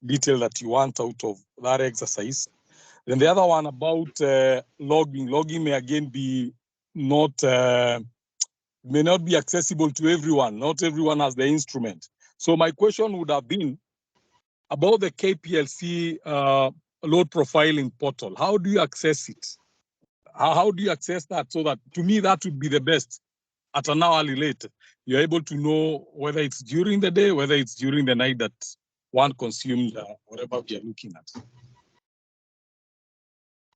Speaker 13: detail that you want out of that exercise. Then the other one about logging may again be may not be accessible to everyone. Not everyone has the instrument. So my question would have been about the KPLC load profiling portal. How do you access it? How do you access that? So that, to me, that would be the best at an hourly rate. You're able to know whether it's during the day, whether it's during the night that one consumes whatever we are looking at.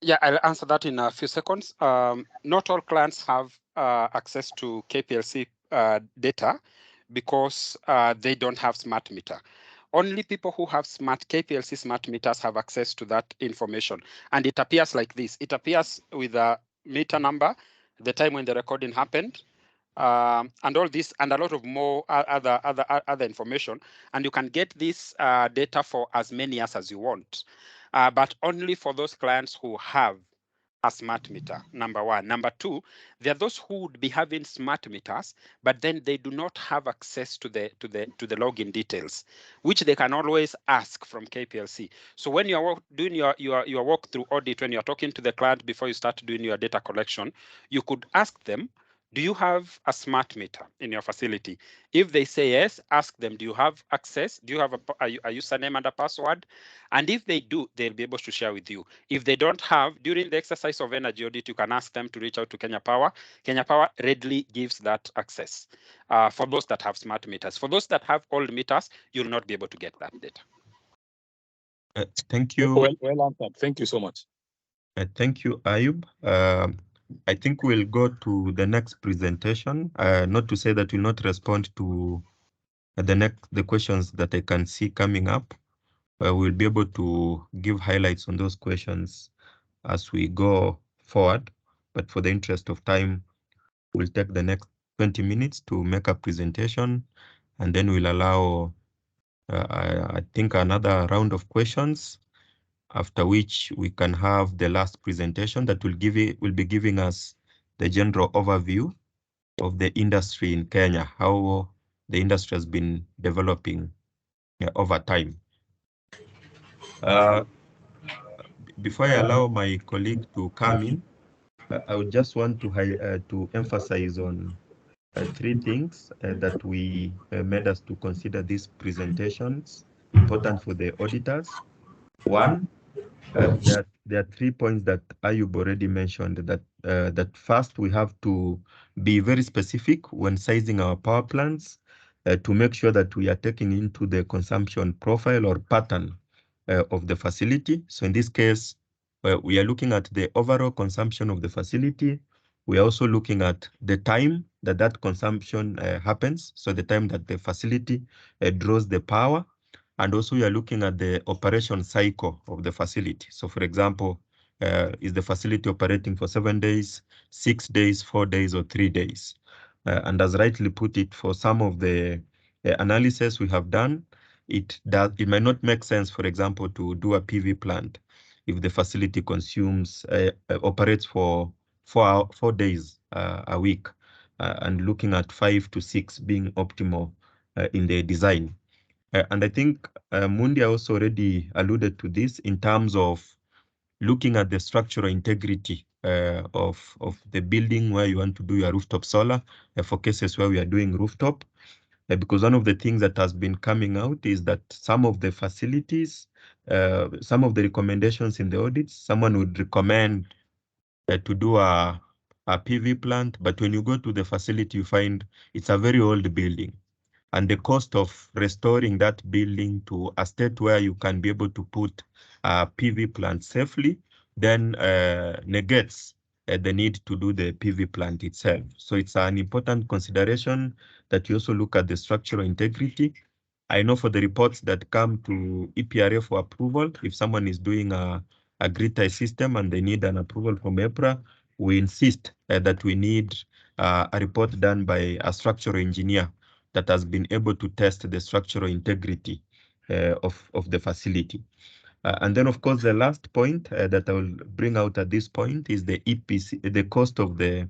Speaker 10: Yeah, I'll answer that in a few seconds. Not all clients have access to KPLC data because they don't have smart meter. Only people who have KPLC smart meters have access to that information. And it appears like this. It appears with a meter number, the time when the recording happened, and all this, and a lot of more other information. And you can get this data for as many years as you want, but only for those clients who have a smart meter, number one. Number two, there are those who would be having smart meters, but then they do not have access to the login details, which they can always ask from KPLC. So when you are doing your walkthrough audit, when you're talking to the client before you start doing your data collection, you could ask them, do you have a smart meter in your facility? If they say yes, ask them, do you have access? Do you have a username and a password? And if they do, they'll be able to share with you. If they don't have, during the exercise of energy audit, you can ask them to reach out to Kenya Power. Kenya Power readily gives that access for those that have smart meters. For those that have old meters, you'll not be able to get that data.
Speaker 9: Thank you.
Speaker 13: Well answered. Thank you so much.
Speaker 9: Thank you, Ayub. I think we'll go to the next presentation. Not to say that we'll not respond to the questions that I can see coming up. We'll be able to give highlights on those questions as we go forward. But for the interest of time, we'll take the next 20 minutes to make a presentation, and then we'll allow, I think, another round of questions, after which we can have the last presentation that will be giving us the general overview of the industry in Kenya, how the industry has been developing over time. Before I allow my colleague to come in, I would just want to emphasize on three things that we made us to consider these presentations important for the auditors. One, there are 3 points that Ayub already mentioned, that first we have to be very specific when sizing our power plants to make sure that we are taking into the consumption profile or pattern of the facility. So in this case, we are looking at the overall consumption of the facility. We are also looking at the time that consumption happens, so the time that the facility draws the power. And also we are looking at the operation cycle of the facility. So for example, is the facility operating for 7 days, 6 days, 4 days, or 3 days? And as rightly put it, for some of the analysis we have done, it might not make sense, for example, to do a PV plant if the facility operates for 4 days a week, and looking at 5 to 6 being optimal in the design. And I think Mundi also already alluded to this in terms of looking at the structural integrity of the building where you want to do your rooftop solar, for cases where we are doing rooftop. Because one of the things that has been coming out is that some of the facilities, some of the recommendations in the audits, someone would recommend to do a PV plant, but when you go to the facility, you find it's a very old building. And the cost of restoring that building to a state where you can be able to put a PV plant safely, then negates the need to do the PV plant itself. So it's an important consideration that you also look at the structural integrity. I know for the reports that come to EPRA for approval, if someone is doing a grid tie system and they need an approval from EPRA, we insist that we need a report done by a structural engineer that has been able to test the structural integrity of the facility. And then, of course, the last point that I will bring out at this point is the EPC, the cost of the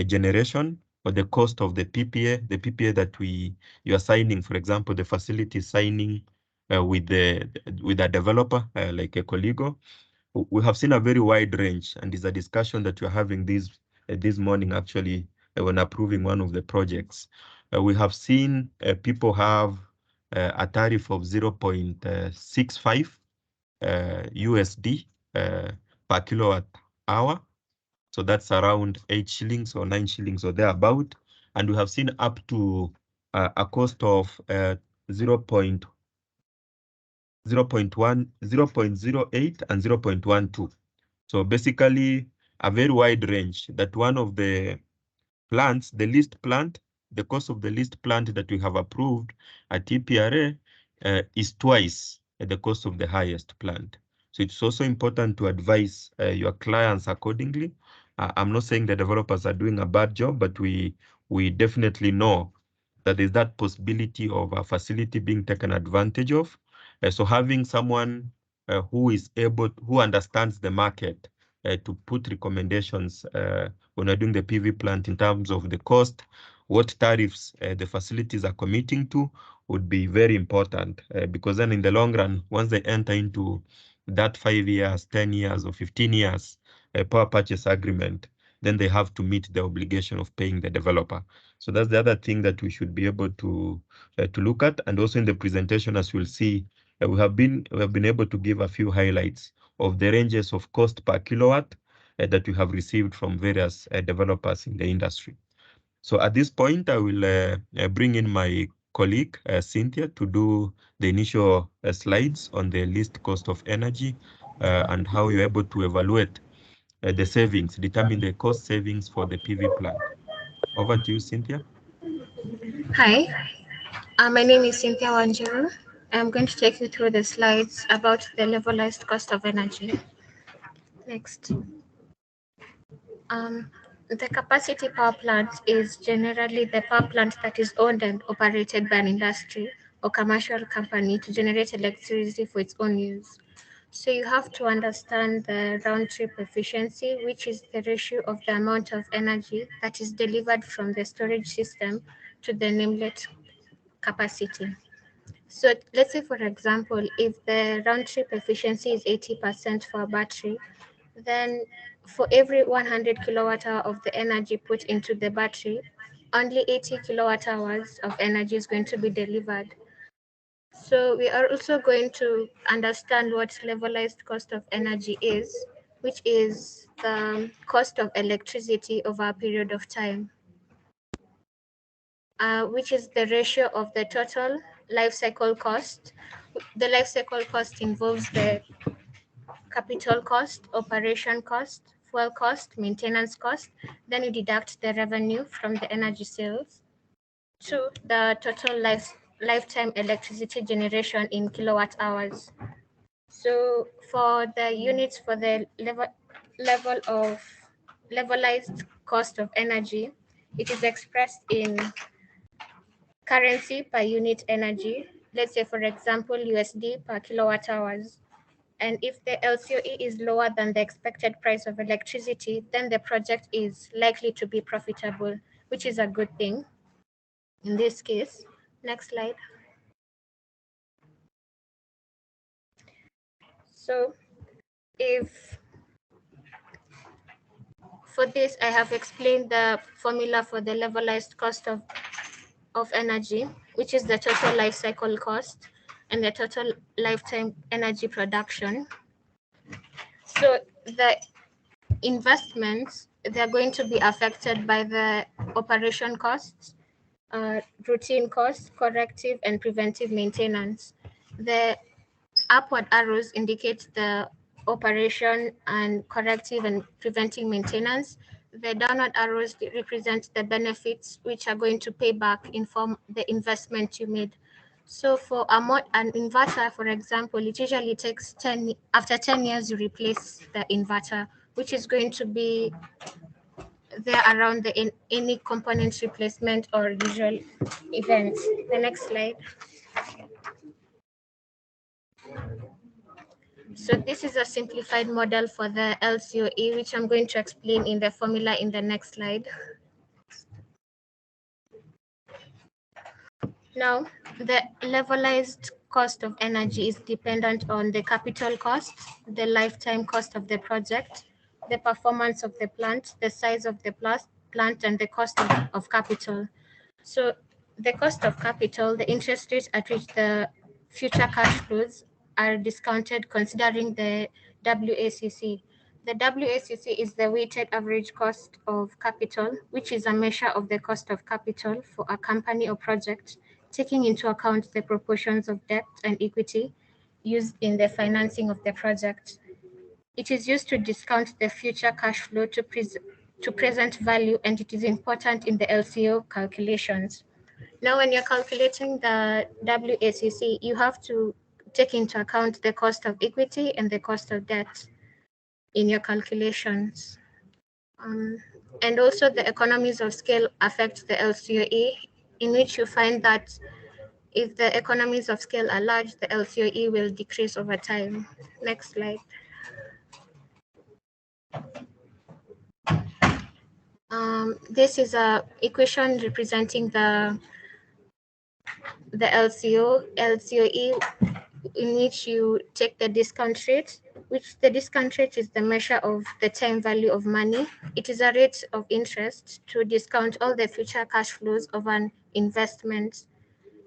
Speaker 9: generation, or the cost of the PPA that you are signing. For example, the facility is signing with a developer like 𝐶𝐞𝐫𝐢𝐿𝐼𝐞𝐫. We have seen a very wide range, and it's a discussion that we're having this this morning, actually, when approving one of the projects. We have seen people have a tariff of 0.65 USD per kilowatt hour. So that's around 8 shillings or 9 shillings or thereabout. And we have seen up to a cost of 0.08 and 0.12. So basically a very wide range. That one of the plants, the least plant, the cost of the least plant that we have approved at EPRA is twice the cost of the highest plant. So it's also important to advise your clients accordingly. I'm not saying the developers are doing a bad job, but we definitely know that there's that possibility of a facility being taken advantage of. So having someone who understands the market to put recommendations when we're doing the PV plant in terms of the cost, what tariffs the facilities are committing to would be very important, because then in the long run, once they enter into that 5 years, 10 years, or 15 years power purchase agreement, then they have to meet the obligation of paying the developer. So that's the other thing that we should be able to look at. And also in the presentation, as you'll see, we have been able to give a few highlights of the ranges of cost per kilowatt that we have received from various developers in the industry. So at this point, I will bring in my colleague, Cynthia, to do the initial slides on the least cost of energy and how you're able to evaluate the savings, determine the cost savings for the PV plant. Over to you, Cynthia.
Speaker 14: Hi, my name is Cynthia Wanjiru. I'm going to take you through the slides about the levelized cost of energy. Next. The capacity power plant is generally the power plant that is owned and operated by an industry or commercial company to generate electricity for its own use. So you have to understand the round trip efficiency, which is the ratio of the amount of energy that is delivered from the storage system to the nameplate capacity. So let's say, for example, if the round trip efficiency is 80% for a battery, then for every 100 kilowatt hour of the energy put into the battery, only 80 kilowatt hours of energy is going to be delivered. So we are also going to understand what levelized cost of energy is, which is the cost of electricity over a period of time, which is the ratio of the total life cycle cost. The life cycle cost involves the capital cost, operation cost, fuel cost, maintenance cost. Then you deduct the revenue from the energy sales to the total lifetime electricity generation in kilowatt hours. So for the units for the level of levelized cost of energy, it is expressed in currency per unit energy. Let's say, for example, USD per kilowatt hours. And if the LCOE is lower than the expected price of electricity, then the project is likely to be profitable, which is a good thing in this case. Next slide. So if for this, I have explained the formula for the levelized cost of energy, which is the total life cycle cost and the total lifetime energy production. So the investments, they're going to be affected by the operation costs, routine costs, corrective and preventive maintenance. The upward arrows indicate the operation and corrective and preventive maintenance. The downward arrows represent the benefits which are going to pay back in form the investment you made. So for an inverter, for example, it usually takes after 10 years you replace the inverter, which is going to be there around any component replacement or usual events. The next slide. So this is a simplified model for the LCOE, which I'm going to explain in the formula in the next slide. Now, the levelized cost of energy is dependent on the capital cost, the lifetime cost of the project, the performance of the plant, the size of the plant, and the cost of capital. So the cost of capital, the interest rate at which the future cash flows are discounted considering the WACC. The WACC is the weighted average cost of capital, which is a measure of the cost of capital for a company or project, taking into account the proportions of debt and equity used in the financing of the project. It is used to discount the future cash flow to present value, and it is important in the LCO calculations. Now, when you're calculating the WACC, you have to take into account the cost of equity and the cost of debt in your calculations. And also the economies of scale affect the LCOE, in which you find that if the economies of scale are large, the LCOE will decrease over time. Next slide. This is a equation representing the LCOE, in which you take the discount rate, which the discount rate is the measure of the time value of money. It is a rate of interest to discount all the future cash flows of an investment.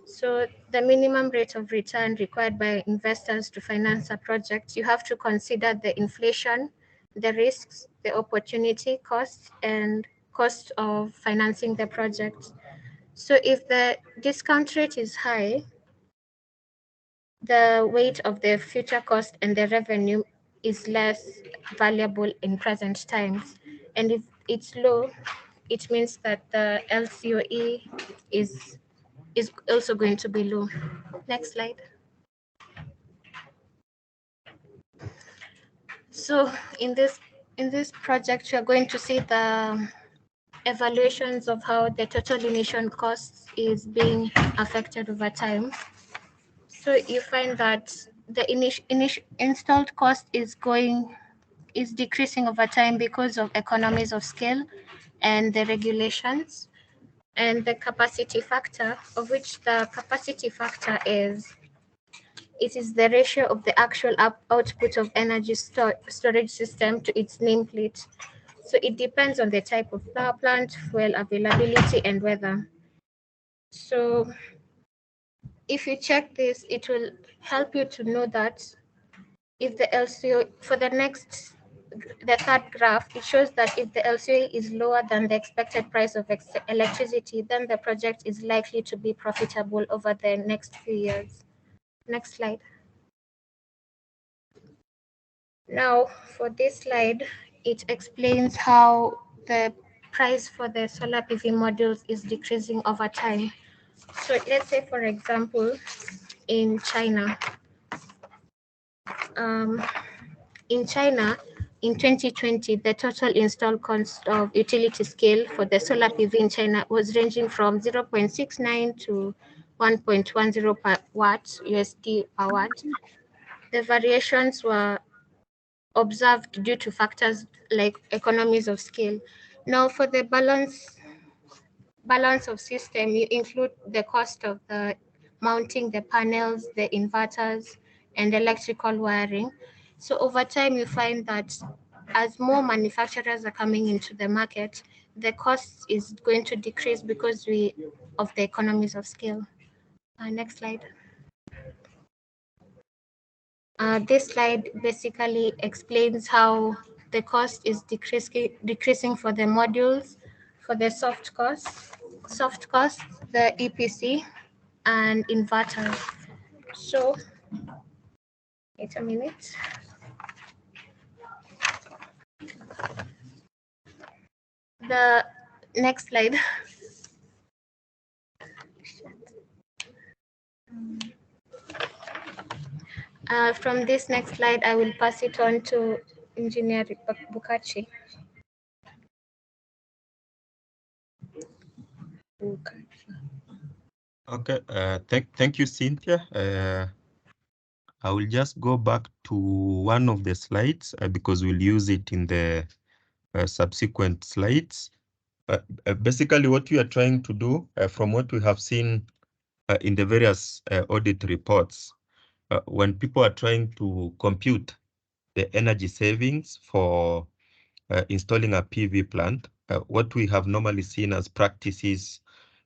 Speaker 14: So the minimum rate of return required by investors to finance a project, you have to consider the inflation, the risks, the opportunity costs, and cost of financing the project. So if the discount rate is high, the weight of the future cost and the revenue is less valuable in present times. And if it's low, it means that the LCOE is also going to be low. Next slide. So in this project, you're going to see the evaluations of how the total emission costs is being affected over time. So you find that the installed cost is decreasing over time because of economies of scale and the regulations, and the capacity factor, of which the capacity factor is the ratio of the actual output of energy storage system to its nameplate. So it depends on the type of power plant, fuel availability, and weather. So if you check this, it will help you to know that if the LCO, for the third graph, it shows that if the LCO is lower than the expected price of electricity, then the project is likely to be profitable over the next few years. Next slide. Now, for this slide, it explains how the price for the solar PV modules is decreasing over time. So let's say, for example, in China, in 2020, the total installed cost of utility scale for the solar PV in China was ranging from 0.69 to 1.10 per watt USD per watt. The variations were observed due to factors like economies of scale. Now, for the balance of system, you include the cost of the mounting the panels, the inverters, and electrical wiring. So over time, you find that as more manufacturers are coming into the market, the cost is going to decrease because of the economies of scale. Next slide. This slide basically explains how the cost is decreasing for the modules, for the soft costs, the EPC, and inverters. So, wait a minute. The next slide. From this next slide, I will pass it on to Engineer Bukachi.
Speaker 9: Okay, thank you, Cynthia. I will just go back to one of the slides because we'll use it in the subsequent slides. Basically, what we are trying to do, from what we have seen in the various audit reports, when people are trying to compute the energy savings for installing a PV plant, what we have normally seen as practices,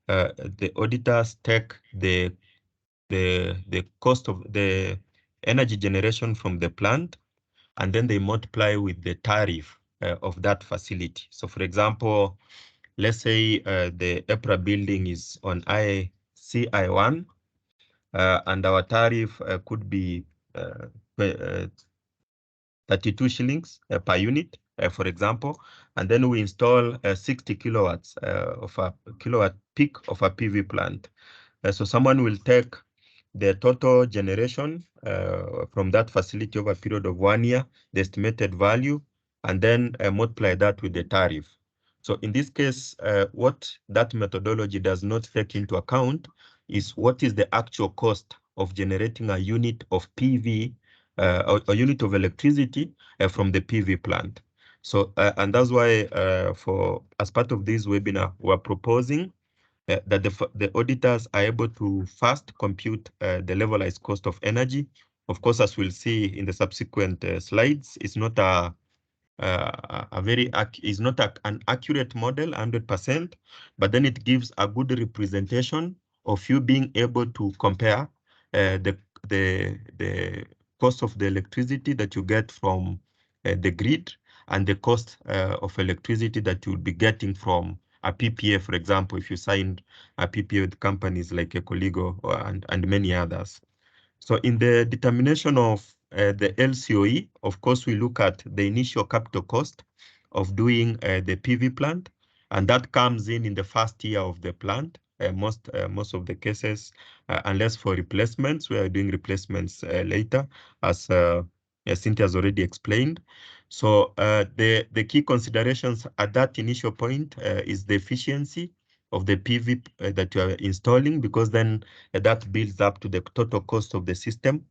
Speaker 9: the auditors take the cost of the energy generation from the plant, and then they multiply with the tariff of that facility. So for example, let's say the EPRA building is on CI1, and our tariff could be 32 shillings per unit, for example, and then we install 60 kilowatts of a kilowatt peak of a PV plant. So someone will take the total generation from that facility over a period of 1 year, the estimated value, and then multiply that with the tariff. So in this case, what that methodology does not take into account is what is the actual cost of generating a unit of PV, or a unit of electricity from the PV plant. So, and that's why as part of this webinar, we're proposing that the auditors are able to first compute the levelized cost of energy. Of course, as we'll see in the subsequent slides, it's not an accurate model 100%, but then it gives a good representation of you being able to compare the cost of the electricity that you get from the grid and the cost of electricity that you'll be getting from a PPA, for example, if you signed a PPA with companies like 𝐏𝐸𝐶𝐲 and many others. So in the determination of the LCOE, of course, we look at the initial capital cost of doing the PV plant, and that comes in the first year of the plant. Most of the cases, unless for replacements, we are doing replacements later, as Cynthia has already explained. So the key considerations at that initial point is the efficiency of the PV that you are installing, because then that builds up to the total cost of the system.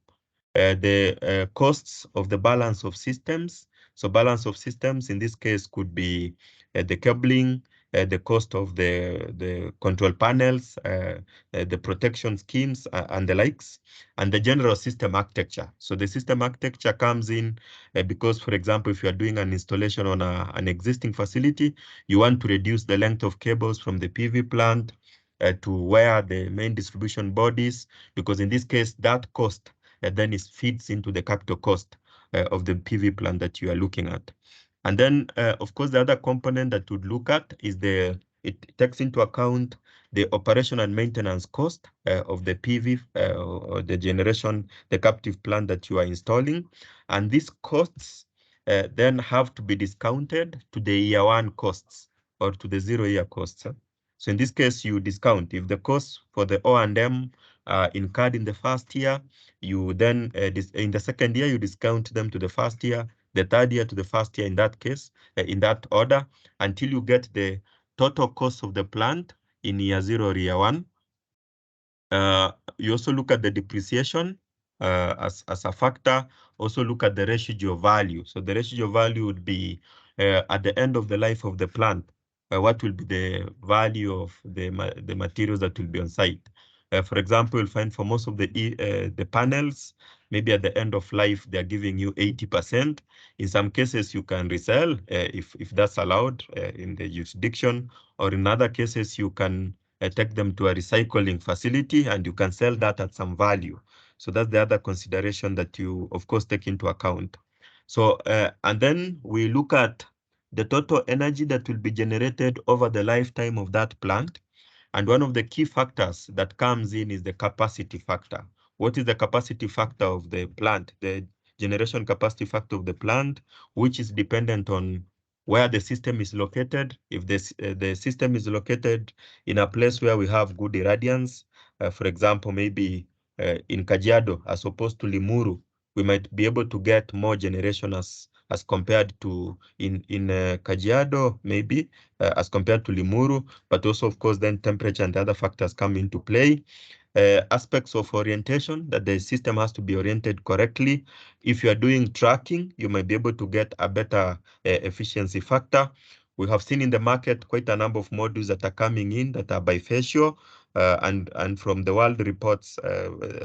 Speaker 9: The costs of the balance of systems. So balance of systems in this case could be the cabling, the cost of the control panels, the protection schemes, and the likes, and the general system architecture. So the system architecture comes in because, for example, if you are doing an installation on an existing facility, you want to reduce the length of cables from the PV plant to where the main distribution board is, because in this case, that cost then it feeds into the capital cost of the PV plant that you are looking at. And then, of course, the other component that would look at is it takes into account the operation and maintenance cost of the PV or the generation, the captive plant that you are installing. And these costs then have to be discounted to the year one costs or to the 0 year costs. So in this case, you discount if the costs for the O&M incurred in the first year, you then in the second year you discount them to the first year, the third year to the first year in that case, in that order, until you get the total cost of the plant in year 0 or year 1. You also look at the depreciation as a factor. Also look at the residual value. So the residual value would be at the end of the life of the plant. What will be the value of the materials that will be on site? For example, you'll find for most of the panels, maybe at the end of life, they're giving you 80%. In some cases, you can resell if that's allowed in the jurisdiction, or in other cases, you can take them to a recycling facility and you can sell that at some value. So that's the other consideration that you, of course, take into account. So, and then we look at the total energy that will be generated over the lifetime of that plant. And one of the key factors that comes in is the capacity factor. What is the capacity factor of the plant? The generation capacity factor of the plant, which is dependent on where the system is located. If the system is located in a place where we have good irradiance, for example, maybe in Kajiado as opposed to Limuru, we might be able to get more generation as compared to in Kajiado, maybe as compared to Limuru, but also, of course, then temperature and other factors come into play. Aspects of orientation, that the system has to be oriented correctly. If you are doing tracking, you might be able to get a better efficiency factor. We have seen in the market quite a number of modules that are coming in that are bifacial, and from the world reports,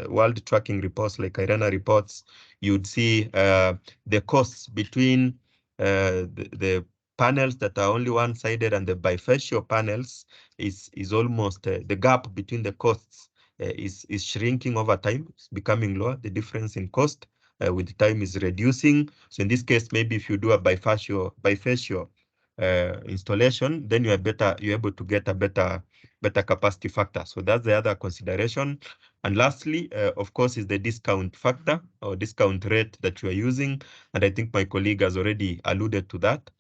Speaker 9: world tracking reports like IRENA reports, you'd see the costs between the panels that are only one-sided and the bifacial panels is almost the gap between the costs is shrinking over time. It's becoming lower. The difference in cost with time is reducing. So in this case, maybe if you do a bifacial installation, then you're able to get a better capacity factor. So that's the other consideration. And lastly, of course, is the discount factor or discount rate that you are using. And I think my colleague has already alluded to that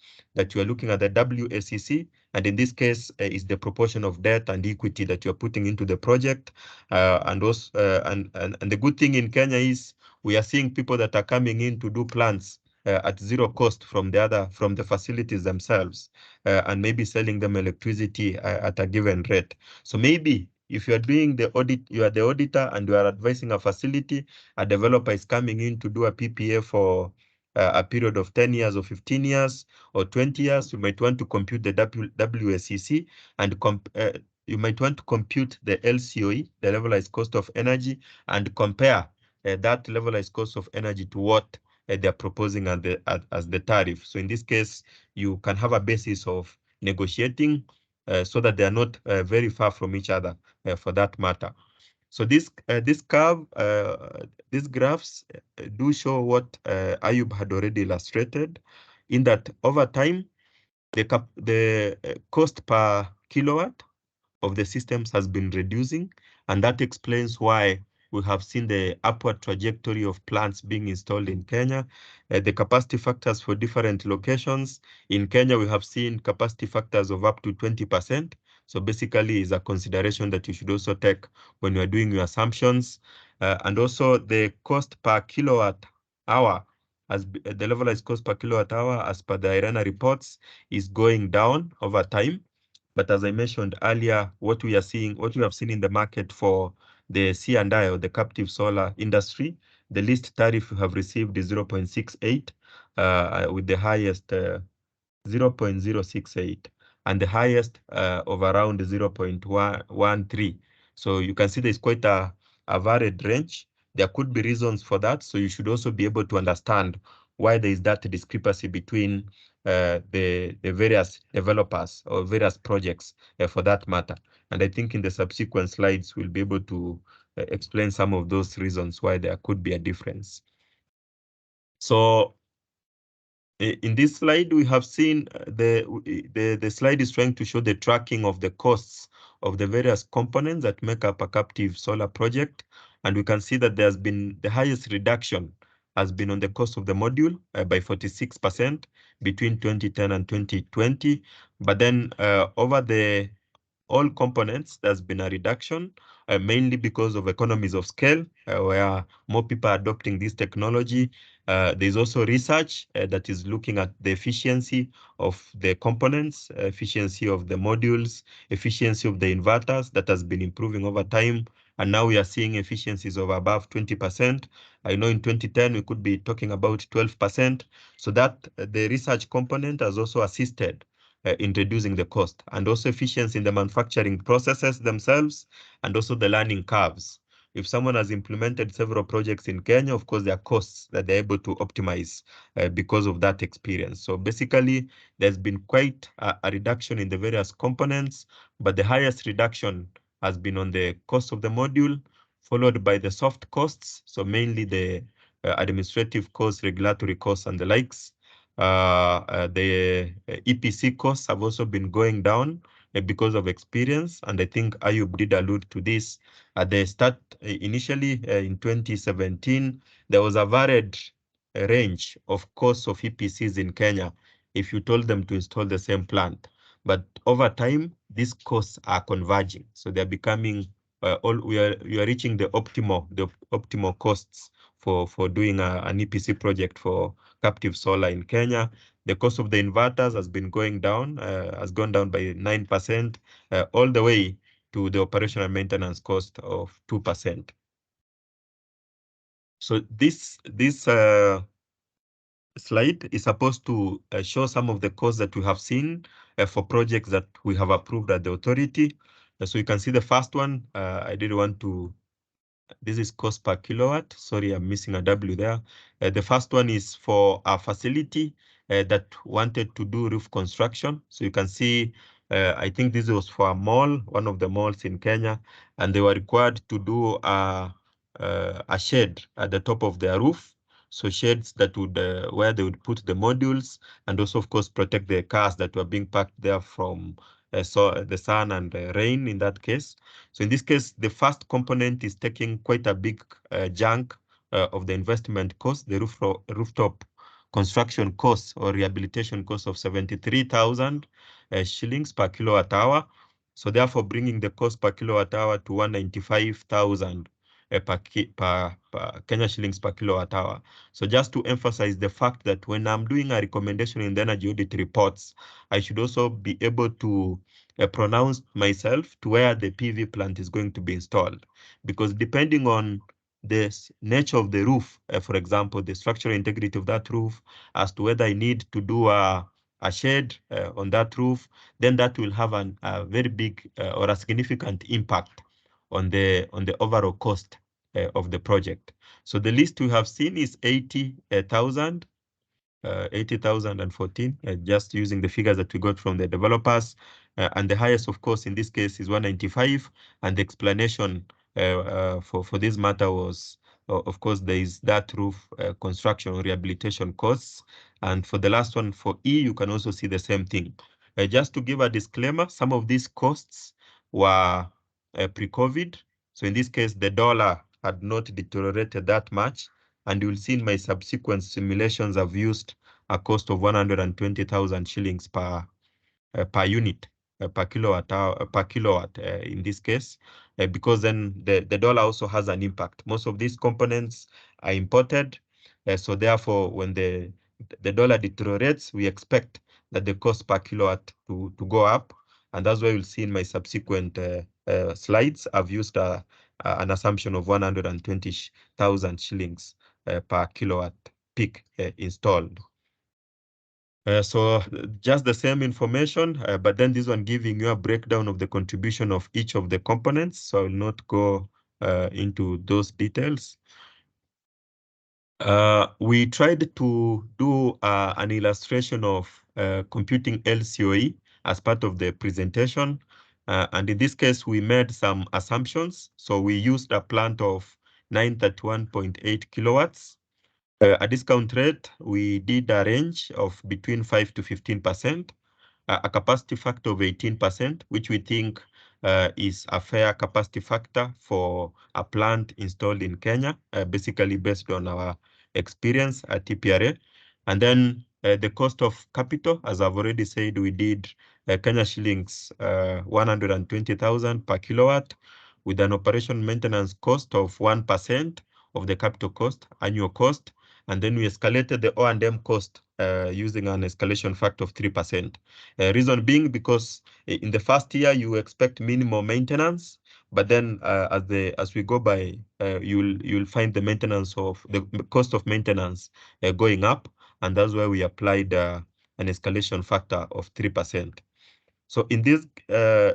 Speaker 9: you are looking at the WACC. And in this case, is the proportion of debt and equity that you're putting into the project. And the good thing in Kenya is we are seeing people that are coming in to do plans at zero cost from the facilities themselves, and maybe selling them electricity at a given rate. So maybe if you are doing the audit, you are the auditor and you are advising a facility, a developer is coming in to do a PPA for a period of 10 years or 15 years or 20 years, you might want to compute the WACC and you might want to compute the LCOE, the levelized cost of energy, and compare that levelized cost of energy to what they're proposing as the tariff. So in this case, you can have a basis of negotiating so that they are not very far from each other for that matter. So this curve, these graphs do show what Ayub had already illustrated, in that over time, the cost per kilowatt of the systems has been reducing, and that explains why we have seen the upward trajectory of plants being installed in Kenya. The capacity factors for different locations. In Kenya, we have seen capacity factors of up to 20%. So basically, is a consideration that you should also take when you are doing your assumptions. And also the cost per kilowatt hour, as the levelized cost per kilowatt hour, as per the IRENA reports, is going down over time. But as I mentioned earlier, what we have seen in the market for the C&I or the captive solar industry, the least tariff we have received is 0.68, with the highest 0.068, and the highest of around 0.13. So you can see there's quite a varied range. There could be reasons for that. So you should also be able to understand why there is that discrepancy between the various developers or various projects for that matter. And I think in the subsequent slides, we'll be able to explain some of those reasons why there could be a difference. So in this slide, we have seen the slide is trying to show the tracking of the costs of the various components that make up a captive solar project. And we can see that there's been the highest reduction has been on the cost of the module by 46% between 2010 and 2020. But then over all components, there's been a reduction, mainly because of economies of scale, where more people are adopting this technology. There's also research that is looking at the efficiency of the components, efficiency of the modules, efficiency of the inverters that has been improving over time. And now we are seeing efficiencies of above 20%. I know in 2010, we could be talking about 12%. So that the research component has also assisted in reducing the cost, and also efficiency in the manufacturing processes themselves, and also the learning curves. If someone has implemented several projects in Kenya, of course, there are costs that they're able to optimize because of that experience. So basically, there's been quite a reduction in the various components, but the highest reduction has been on the cost of the module, followed by the soft costs, so mainly the administrative costs, regulatory costs, and the likes. The EPC costs have also been going down because of experience, and I think Ayub did allude to this. At the start, initially in 2017, there was a varied range of costs of EPCs in Kenya if you told them to install the same plant. But over time, these costs are converging, so they're becoming we are reaching the optimal costs for doing an EPC project for captive solar in Kenya. The cost of the inverters has been going down, has gone down by 9%, all the way to the operational maintenance cost of 2%. So this slide is supposed to show some of the costs that we have seen for projects that we have approved at the authority. So you can see the first one. I did want to. This is cost per kilowatt. Sorry, I'm missing a W there. The first one is for a facility that wanted to do roof construction. So you can see, I think this was for a mall, one of the malls in Kenya, and they were required to do a shed at the top of their roof. So sheds that would, where they would put the modules, and also of course protect the cars that were being parked there from the sun and rain in that case. So in this case, the first component is taking quite a big chunk of the investment cost, the rooftop construction cost or rehabilitation cost of 73,000 shillings per kilowatt hour. So therefore bringing the cost per kilowatt hour to 195,000 per Kenya shillings per kilowatt hour. So just to emphasize the fact that when I'm doing a recommendation in the energy audit reports, I should also be able to pronounce myself to where the PV plant is going to be installed. Because depending on the nature of the roof, for example, the structural integrity of that roof, as to whether I need to do a shed on that roof, then that will have a very big or a significant impact on the overall cost of the project. So the list we have seen is 80,000. 80,014, just using the figures that we got from the developers. And the highest, of course, in this case is 195. And the explanation for this matter was, of course, there is that roof construction rehabilitation costs. And for the last one, for E, you can also see the same thing. Just to give a disclaimer, some of these costs were pre-COVID. So in this case, the dollar had not deteriorated that much. And you'll see in my subsequent simulations, I've used a cost of 120,000 shillings per unit, per kilowatt hour, per kilowatt in this case, because then the dollar also has an impact. Most of these components are imported. So therefore, when the dollar deteriorates, we expect that the cost per kilowatt to go up. And that's why you'll see in my subsequent slides, I've used an assumption of 120,000 shillings per kilowatt peak installed. So just the same information, but then this one giving you a breakdown of the contribution of each of the components. So I will not go into those details. We tried to do an illustration of computing LCOE as part of the presentation. And in this case, we made some assumptions. So we used a plant of 931.8 kilowatts. A discount rate, we did a range of between 5 to 15%, a capacity factor of 18%, which we think is a fair capacity factor for a plant installed in Kenya, basically based on our experience at TPRA. And then the cost of capital, as I've already said, we did Kenya shillings 120,000 per kilowatt with an operation maintenance cost of 1% of the capital cost, annual cost. And then we escalated the O&M cost using an escalation factor of 3%. Reason being because in the first year, you expect minimum maintenance, but then as we go by, you'll find the maintenance of the cost of maintenance going up, and that's why we applied an escalation factor of 3%. So in this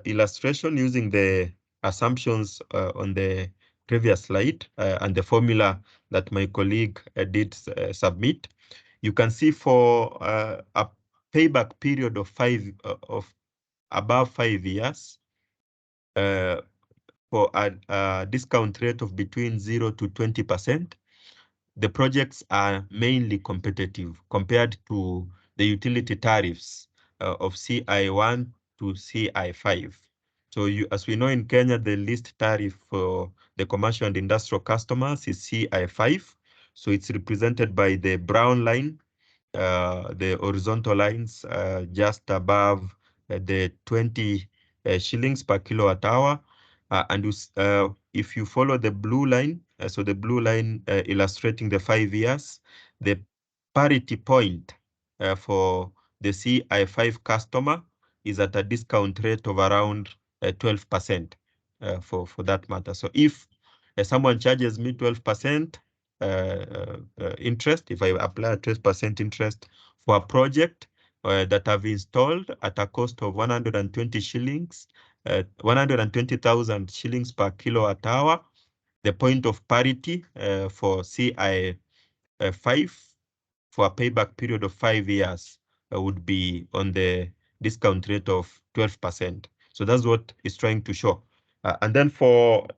Speaker 9: illustration, using the assumptions on the previous slide and the formula that my colleague did submit, you can see for a payback period of above 5 years, for a discount rate of between 0 to 20%, the projects are mainly competitive compared to the utility tariffs of CI1 to CI5. So as we know in Kenya, the list tariff for the commercial and industrial customers is CI5. So it's represented by the brown line, the horizontal lines just above the 20 shillings per kilowatt hour. And if you follow the blue line, so the blue line illustrating the 5 years, the parity point for the CI5 customer is at a discount rate of around 12% for that matter. So if someone charges me 12% interest, if I apply a 12% interest for a project that I've installed at a cost of 120 shillings, 120,000 shillings per kilowatt hour, the point of parity for CI5 for a payback period of 5 years would be on the discount rate of 12%. So that's what it's trying to show. And then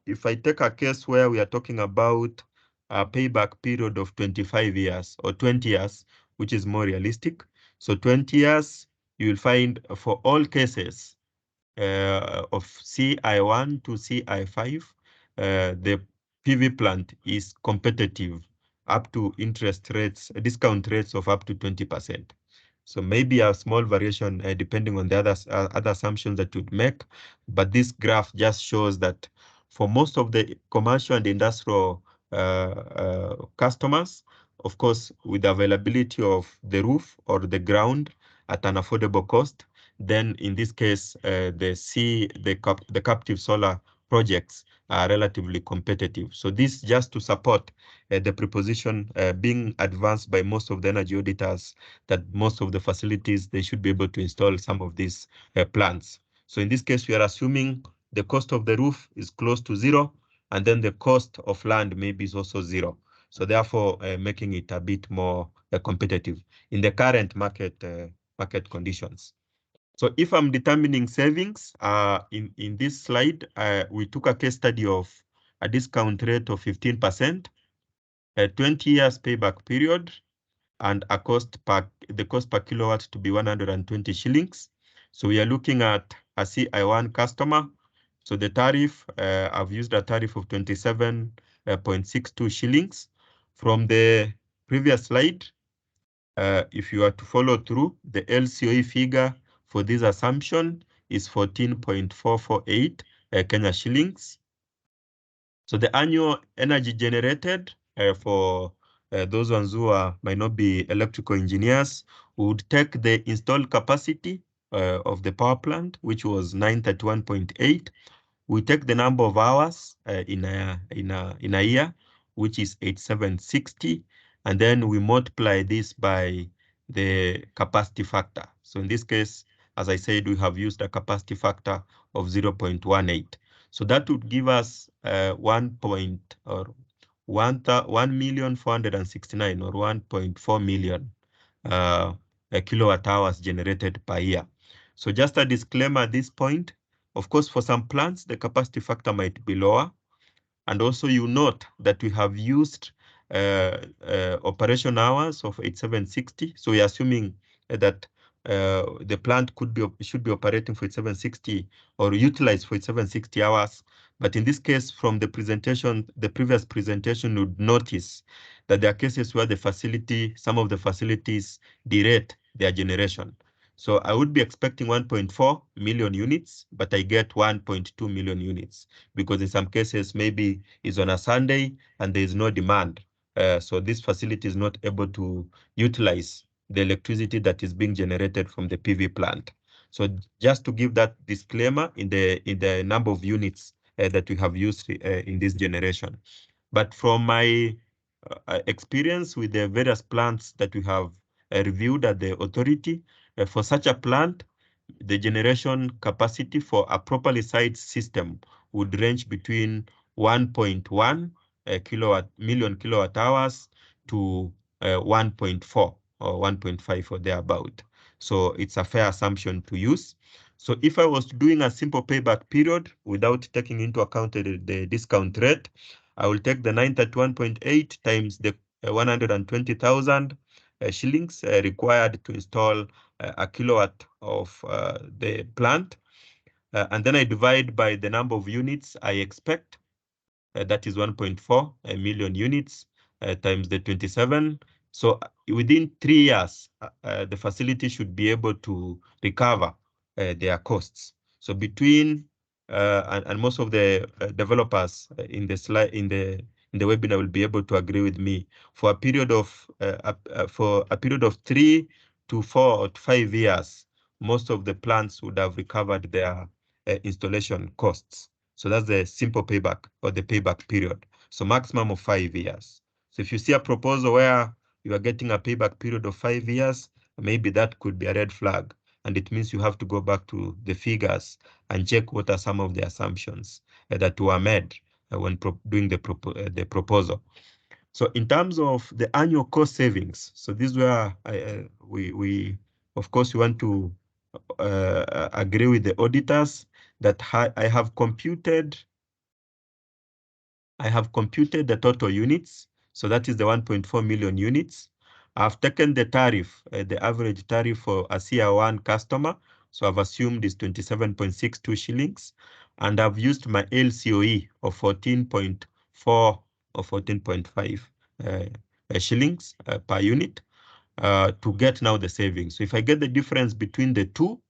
Speaker 9: if I take a case where we are talking about a payback period of 25 years or 20 years, which is more realistic. So 20 years, you will find for all cases of CI1 to CI5, the PV plant is competitive up to interest rates, discount rates of up to 20%. So maybe a small variation depending on the other assumptions that you'd make, but this graph just shows that for most of the commercial and industrial customers, of course, with the availability of the roof or the ground at an affordable cost, then in this case, the captive solar projects are relatively competitive. So this just to support the proposition being advanced by most of the energy auditors that most of the facilities, they should be able to install some of these plants. So in this case, we are assuming the cost of the roof is close to zero, and then the cost of land maybe is also zero. So therefore, making it a bit more competitive in the current market conditions. So if I'm determining savings, in this slide, we took a case study of a discount rate of 15%, a 20 years payback period, and the cost per kilowatt to be 120 shillings. So we are looking at a CI1 customer. So the tariff, I've used a tariff of 27.62 shillings. From the previous slide, if you are to follow through, the LCOE figure for this assumption is 14.448 Kenya shillings. So the annual energy generated for those ones who might not be electrical engineers would take the installed capacity of the power plant, which was 931.8. We take the number of hours in a year, which is 8760, and then we multiply this by the capacity factor. So in this case, as I said, we have used a capacity factor of 0.18. So that would give us 1,469 or 1.4 million kilowatt hours generated per year. So just a disclaimer at this point, of course, for some plants, the capacity factor might be lower. And also you note that we have used operation hours of 8760. So we're assuming that the plant should be operating for 760 or utilized for 760 hours. But in this case, from the presentation, the previous presentation, would notice that there are cases where some of the facilities derate their generation. So I would be expecting 1.4 million units, but I get 1.2 million units because in some cases, maybe it's on a Sunday and there is no demand. So this facility is not able to utilize the electricity that is being generated from the PV plant. So just to give that disclaimer in the number of units that we have used in this generation. But from my experience with the various plants that we have reviewed at the authority, for such a plant, the generation capacity for a properly sized system would range between 1.1 million kilowatt hours to 1.4 or 1.5 or thereabout. So it's a fair assumption to use. So if I was doing a simple payback period without taking into account the discount rate, I will take the 931.8 times the 120,000 shillings required to install a kilowatt of the plant. And then I divide by the number of units I expect. That is 1.4 million units times the 27. So within 3 years, the facility should be able to recover their costs. So between and most of the developers in the slide in the webinar will be able to agree with me for a period of 3 to 4 or 5 years, most of the plants would have recovered their installation costs. So that's the simple payback or the payback period. So maximum of 5 years. So if you see a proposal where you are getting a payback period of 5 years, maybe that could be a red flag. And it means you have to go back to the figures and check what are some of the assumptions that were made when doing the proposal. So in terms of the annual cost savings, so this is where we of course we want to agree with the auditors that I have computed the total units. So that is the 1.4 million units. I've taken the tariff, the average tariff for a Tier 1 customer. So I've assumed is 27.62 shillings. And I've used my LCOE of 14.4 or 14.5 shillings per unit to get now the savings. So if I get the difference between the two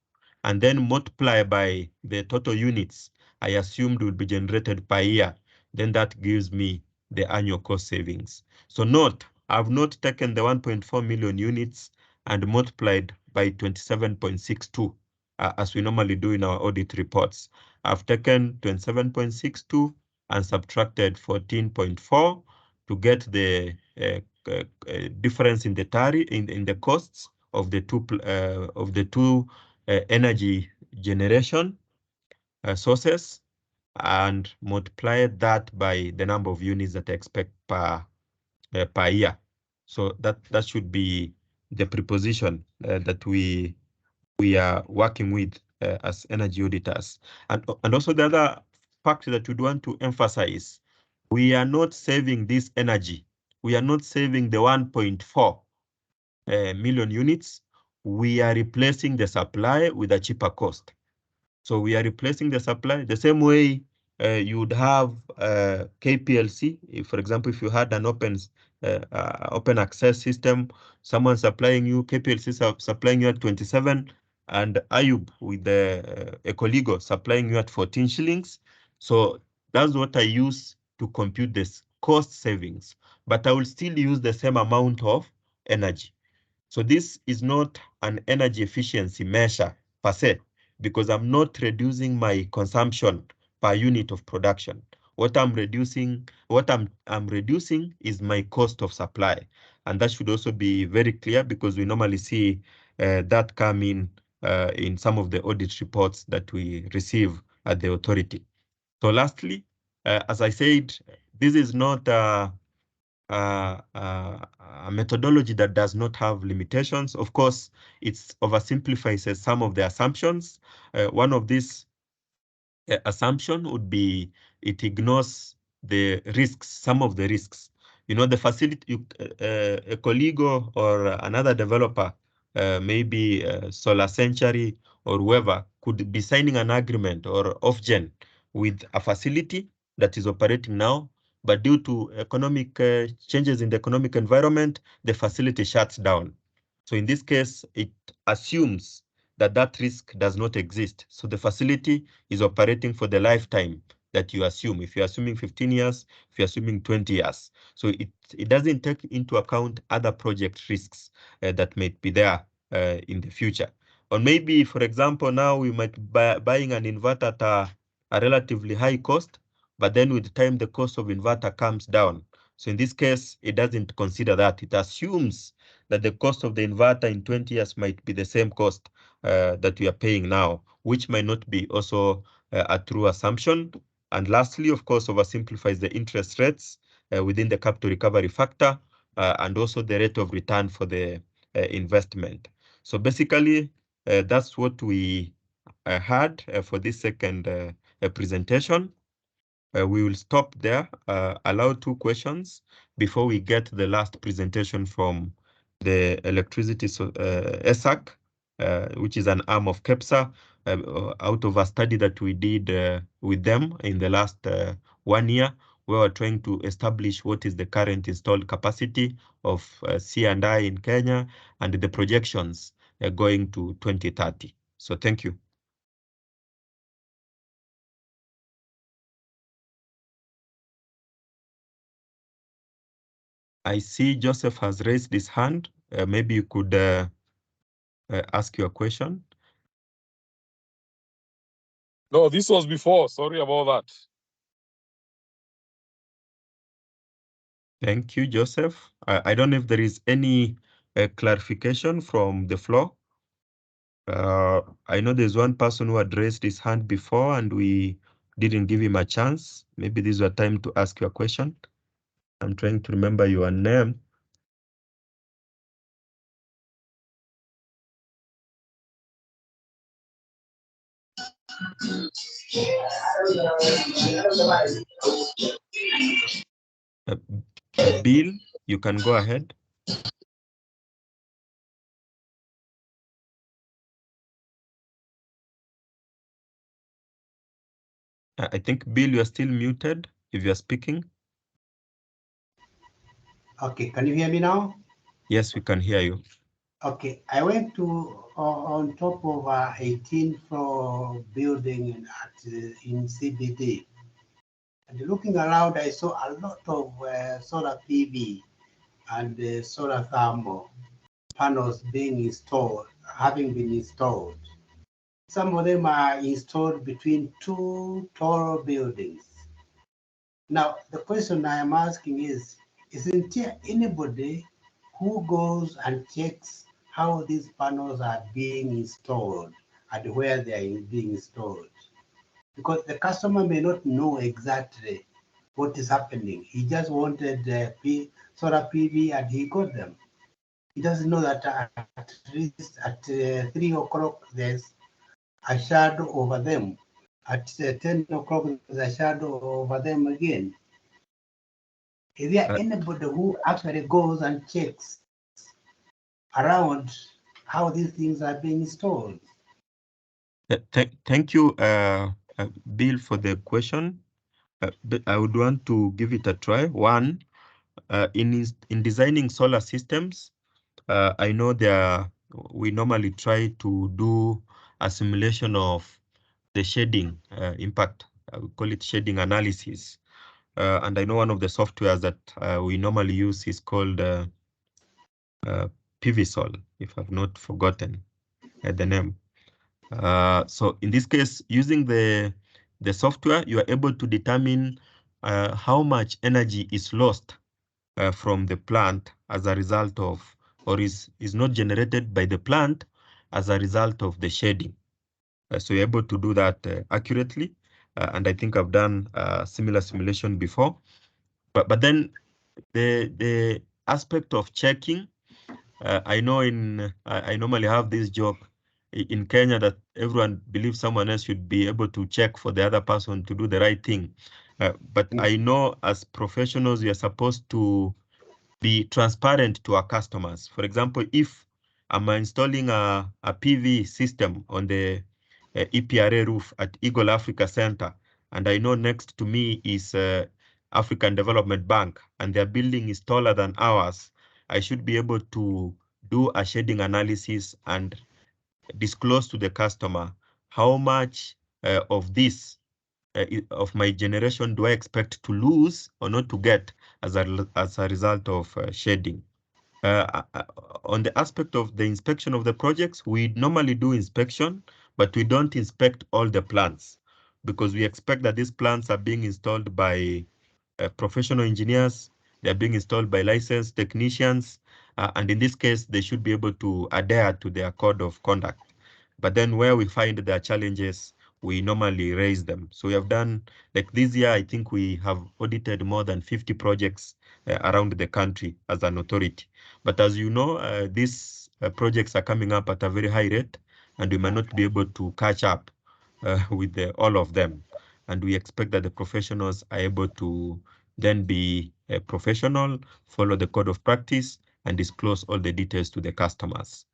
Speaker 9: and then multiply by the total units I assumed will be generated per year, then that gives me the annual cost savings. So note, I've not taken the 1.4 million units and multiplied by 27.62 as we normally do in our audit reports. I've taken 27.62 and subtracted 14.4 to get the difference in the tariff in the costs of the two energy generation sources, and multiply that by the number of units that I expect per year. So that should be the preposition that we are working with as energy auditors. And also the other fact that we'd want to emphasize, we are not saving this energy. We are not saving the 1.4 million units. We are replacing the supply with a cheaper cost. So we are replacing the supply the same way you would have KPLC. If, for example, if you had an open access system, someone supplying you, KPLC supplying you at 27, and Ayub with the 𝐏𝐸𝐴𝐞𝐫𝐢 supplying you at 14 shillings. So that's what I use to compute this cost savings, but I will still use the same amount of energy. So this is not an energy efficiency measure per se, because I'm not reducing my consumption per unit of production. What I'm reducing is my cost of supply. And that should also be very clear, because we normally see that come in some of the audit reports that we receive at the authority. So lastly, as I said, this is not a methodology that does not have limitations. Of course, it oversimplifies some of the assumptions. One of these assumption would be it ignores the risks, some of the risks. You know, the facility, a colleague or another developer, maybe Solar Century or whoever, could be signing an agreement or Ofgen with a facility that is operating now, but due to economic changes in the economic environment, the facility shuts down. So in this case, it assumes that risk does not exist. So the facility is operating for the lifetime that you assume. If you're assuming 15 years, if you're assuming 20 years. So it doesn't take into account other project risks that might be there in the future. Or maybe, for example, now we might be buying an inverter at a relatively high cost, but then with time, the cost of inverter comes down. So in this case, it doesn't consider that. It assumes that the cost of the inverter in 20 years might be the same cost that we are paying now, which might not be also a true assumption. And lastly, of course, oversimplifies the interest rates within the capital recovery factor and also the rate of return for the investment. So basically, that's what we had for this second presentation. We will stop there, allow 2 questions before we get the last presentation from the electricity ESAC, which is an arm of KEPSA, out of a study that we did with them in the last 1 year. We were trying to establish what is the current installed capacity of C&I in Kenya and the projections going to 2030. So thank you. I see Joseph has raised his hand. Maybe you could ask your question.
Speaker 13: No, this was before. Sorry about that.
Speaker 9: Thank you, Joseph. I don't know if there is any clarification from the floor. I know there's one person who had raised his hand before and we didn't give him a chance. Maybe this is a time to ask your question. I'm trying to remember your name. Bill, you can go ahead. I think, Bill, you are still muted if you are speaking.
Speaker 8: Okay, can you hear me now?
Speaker 9: Yes, we can hear you.
Speaker 8: Okay, I went to on top of 18th floor building in CBD. And looking around, I saw a lot of solar PV and solar thermal panels being installed, having been installed. Some of them are installed between two tall buildings. Now, the question I am asking is, isn't there anybody who goes and checks how these panels are being installed and where they are being installed? Because the customer may not know exactly what is happening. He just wanted solar PV and he got them. He doesn't know that at least at 3 o'clock there's a shadow over them. At 10 o'clock there's a shadow over them again. Is there anybody who actually goes and checks around how these things are being installed?
Speaker 9: Thank you, Bill, for the question. But I would want to give it a try. One, in designing solar systems, I know we normally try to do a simulation of the shading impact. We call it shading analysis. And I know one of the softwares that we normally use is called PVSol, if I've not forgotten the name. So in this case, using the software, you are able to determine how much energy is lost from the plant as a result of, or is not generated by the plant as a result of the shading. So you're able to do that accurately. And I think I've done a similar simulation before. But then the aspect of checking, I know I normally have this joke in Kenya that everyone believes someone else should be able to check for the other person to do the right thing. But I know as professionals, we are supposed to be transparent to our customers. For example, if I'm installing a PV system on the EPRA roof at Eagle Africa Center, and I know next to me is African Development Bank, and their building is taller than ours, I should be able to do a shading analysis and disclose to the customer how much of this of my generation do I expect to lose or not to get as a result of shading. On the aspect of the inspection of the projects, we normally do inspection, but we don't inspect all the plants because we expect that these plants are being installed by professional engineers, they're being installed by licensed technicians, and in this case, they should be able to adhere to their code of conduct. But then where we find there are challenges, we normally raise them. So we have done, like this year, I think we have audited more than 50 projects around the country as an authority. But as you know, these projects are coming up at a very high rate, and we might not be able to catch up with all of them. And we expect that the professionals are able to then be a professional, follow the code of practice, and disclose all the details to the customers.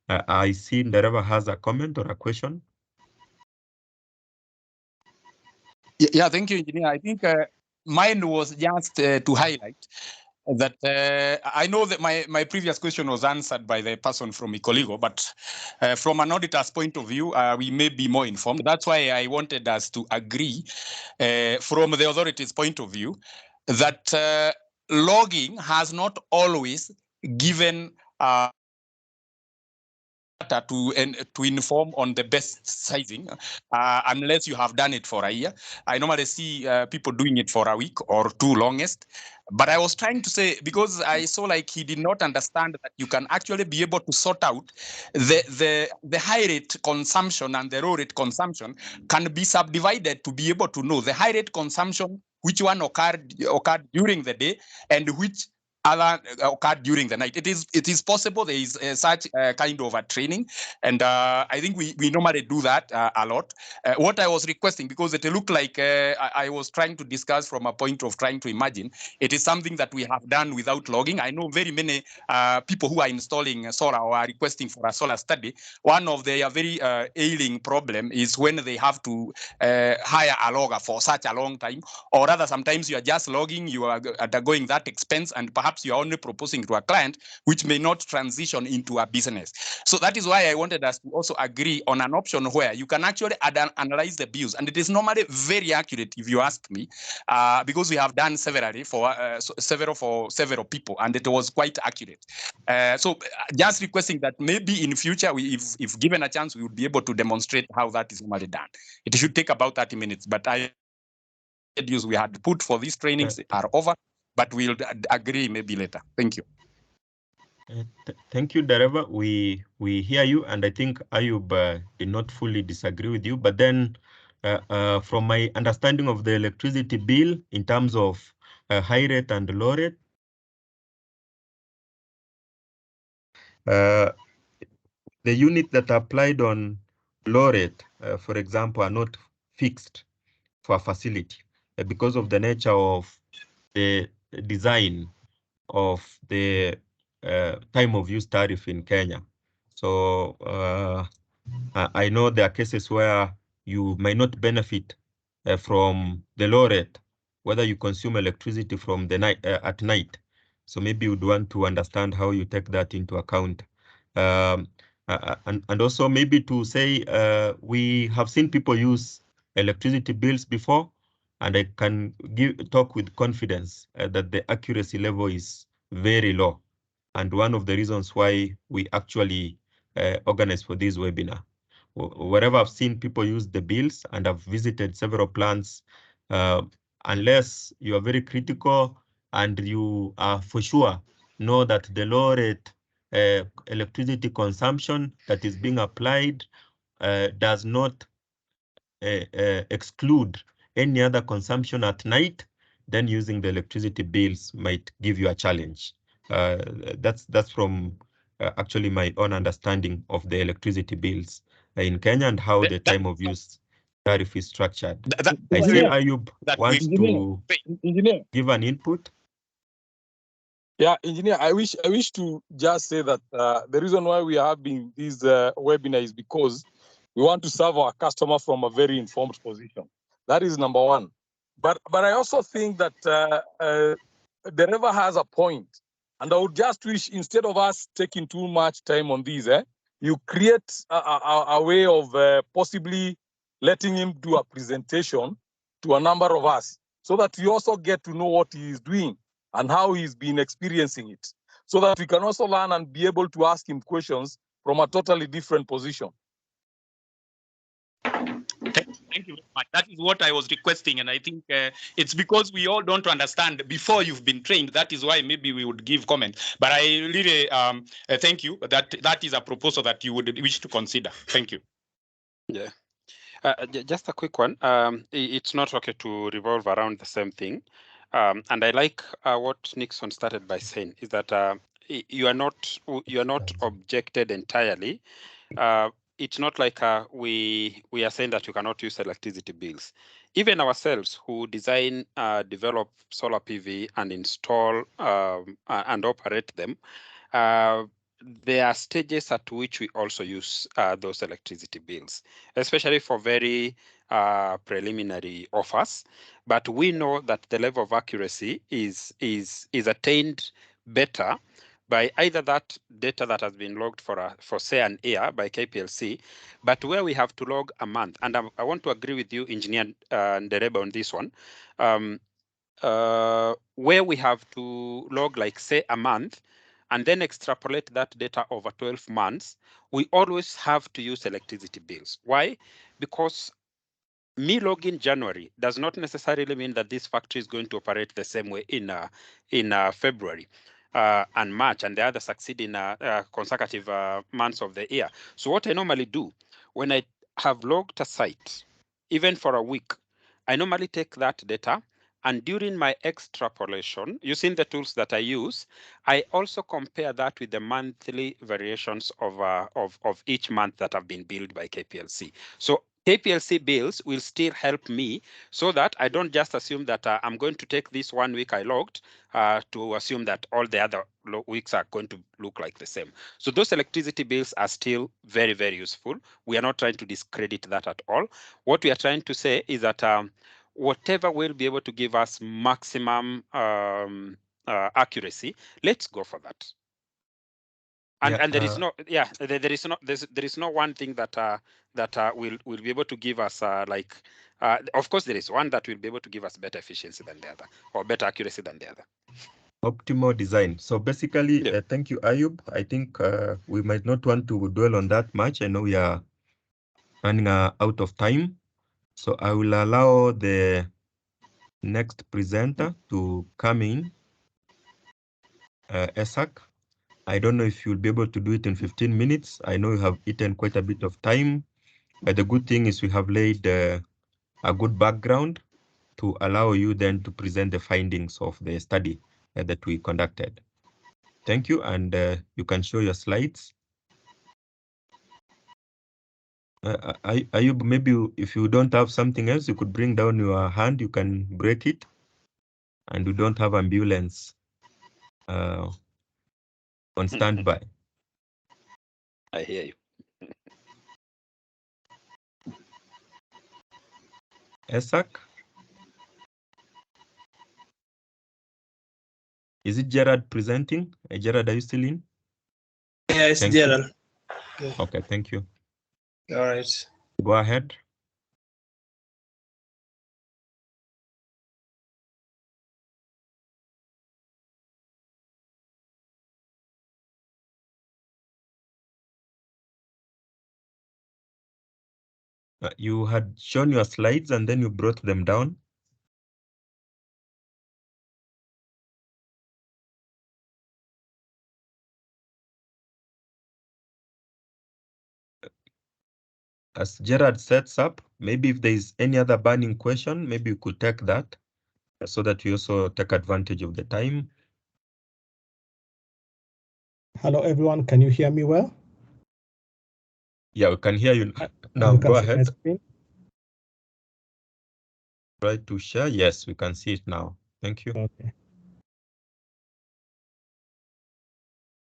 Speaker 9: I see Ndereva has a comment or a question.
Speaker 4: Yeah, thank you, Engineer. I think mine was just to highlight that I know that my previous question was answered by the person from 𝐒𝐞𝐫𝐢𝐿, but from an auditor's point of view, we may be more informed. That's why I wanted us to agree from the authority's point of view that logging has not always given to inform on the best sizing unless you have done it for a year. I normally see people doing it for a week or two longest. But I was trying to say, because I saw like he did not understand that you can actually be able to sort out the high rate consumption and the low rate consumption can be subdivided to be able to know the high rate consumption which one occurred during the day and which other occurred during the night. It is possible there is such kind of a training, and I think we normally do that a lot. What I was requesting, because it looked like I was trying to discuss from a point of trying to imagine, it is something that we have done without logging. I know very many people who are installing solar or are requesting for a solar study. One of their very ailing problem is when they have to hire a logger for such a long time, or rather sometimes you are just logging, you are undergoing that expense, and perhaps you are only proposing to a client which may not transition into a business. So that is why I wanted us to also agree on an option where you can actually analyze the bills, and it is normally very accurate if you ask me, because we have done several for several people, and it was quite accurate. So just requesting that maybe in future, if given a chance, we would be able to demonstrate how that is normally done. It should take about 30 minutes, but I we had put for these trainings are over, but we'll agree maybe later. Thank you.
Speaker 9: Thank you, Dereva. We hear you, and I think Ayub did not fully disagree with you. But then, from my understanding of the electricity bill in terms of high rate and low rate, the units that are applied on low rate, for example, are not fixed for a facility because of the nature of the design of the time of use tariff in Kenya. So I know there are cases where you may not benefit from the low rate, whether you consume electricity from the night at night. So maybe you'd want to understand how you take that into account. And also maybe to say we have seen people use electricity bills before, and I can talk with confidence that the accuracy level is very low. And one of the reasons why we actually organize for this webinar. Wherever I've seen people use the bills, and I've visited several plants, unless you are very critical and you are for sure know that the low rate electricity consumption that is being applied does not exclude any other consumption at night, then using the electricity bills might give you a challenge. That's from actually my own understanding of the electricity bills in Kenya and how the time of use tariff is structured. I see Ayub wants to give an input.
Speaker 13: Yeah, engineer, I wish to just say that the reason why we are having this webinar is because we want to serve our customer from a very informed position. That is number one. But I also think that the river has a point. And I would just wish, instead of us taking too much time on this, you create a way of possibly letting him do a presentation to a number of us, so that you also get to know what he is doing and how he's been experiencing it, so that we can also learn and be able to ask him questions from a totally different position.
Speaker 4: Thank you very much. That is what I was requesting, and I think it's because we all don't understand before you've been trained. That is why maybe we would give comments. But I really thank you. That is a proposal that you would wish to consider. Thank you.
Speaker 10: Yeah. Just a quick one. It's not okay to revolve around the same thing. And I like what Nixon started by saying is that you are not objected entirely. It's not like we are saying that you cannot use electricity bills. Even ourselves who design, develop solar PV and install and operate them, there are stages at which we also use those electricity bills, especially for very preliminary offers. But we know that the level of accuracy is attained better by either that data that has been logged for say an year by KPLC, but where we have to log a month. And I want to agree with you, Engineer Ndereba, on this one, where we have to log, like, say, a month, and then extrapolate that data over 12 months, we always have to use electricity bills. Why? Because me logging January does not necessarily mean that this factory is going to operate the same way in February and March, and the other succeeding consecutive months of the year. So what I normally do, when I have logged a site, even for a week, I normally take that data And during my extrapolation, using the tools that I use, I also compare that with the monthly variations of each month that have been billed by KPLC. So KPLC bills will still help me so that I don't just assume that I'm going to take this 1 week I logged to assume that all the other weeks are going to look like the same. So those electricity bills are still very, very useful. We are not trying to discredit that at all. What we are trying to say is that whatever will be able to give us maximum accuracy, let's go for that. And there is no there is no one thing that will be able to give us of course there is one that will be able to give us better efficiency than the other or better accuracy than the other.
Speaker 9: Optimal design. So basically, thank you, Ayub. I think we might not want to dwell on that much. I know we are running out of time. So I will allow the next presenter to come in, 𝐿𝐴𝐶𝐞. I don't know if you'll be able to do it in 15 minutes. I know you have eaten quite a bit of time, but the good thing is we have laid a good background to allow you then to present the findings of the study that we conducted. Thank you, and you can show your slides. Ayub, maybe if you don't have something else, you could bring down your hand, you can break it, and we don't have ambulance on standby.
Speaker 10: I hear you.
Speaker 9: 𝐿𝐴𝐶𝐞? Is it Gerard presenting? Gerard, are you still in?
Speaker 15: Yeah, it's Gerald.
Speaker 9: Okay, thank you.
Speaker 15: All right.
Speaker 9: Go ahead. You had shown your slides and then you brought them down. As Gerard sets up, maybe if there is any other burning question, maybe you could take that so that we also take advantage of the time.
Speaker 1: Hello, everyone. Can you hear me well?
Speaker 9: Yeah, we can hear you now. Go ahead. Try to share. Yes, we can see it now. Thank you.
Speaker 1: Okay.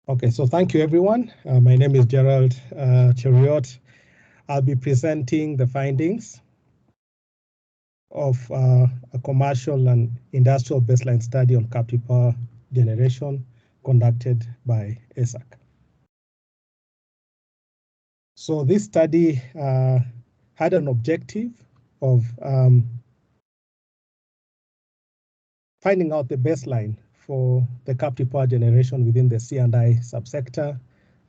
Speaker 1: Okay, so thank you, everyone. My name is Gerald Cheruiyot. I'll be presenting the findings of a commercial and industrial baseline study on captive power generation conducted by 𝐿𝐴𝐶𝐞. So this study had an objective of finding out the baseline for the captive power generation within the C&I subsector.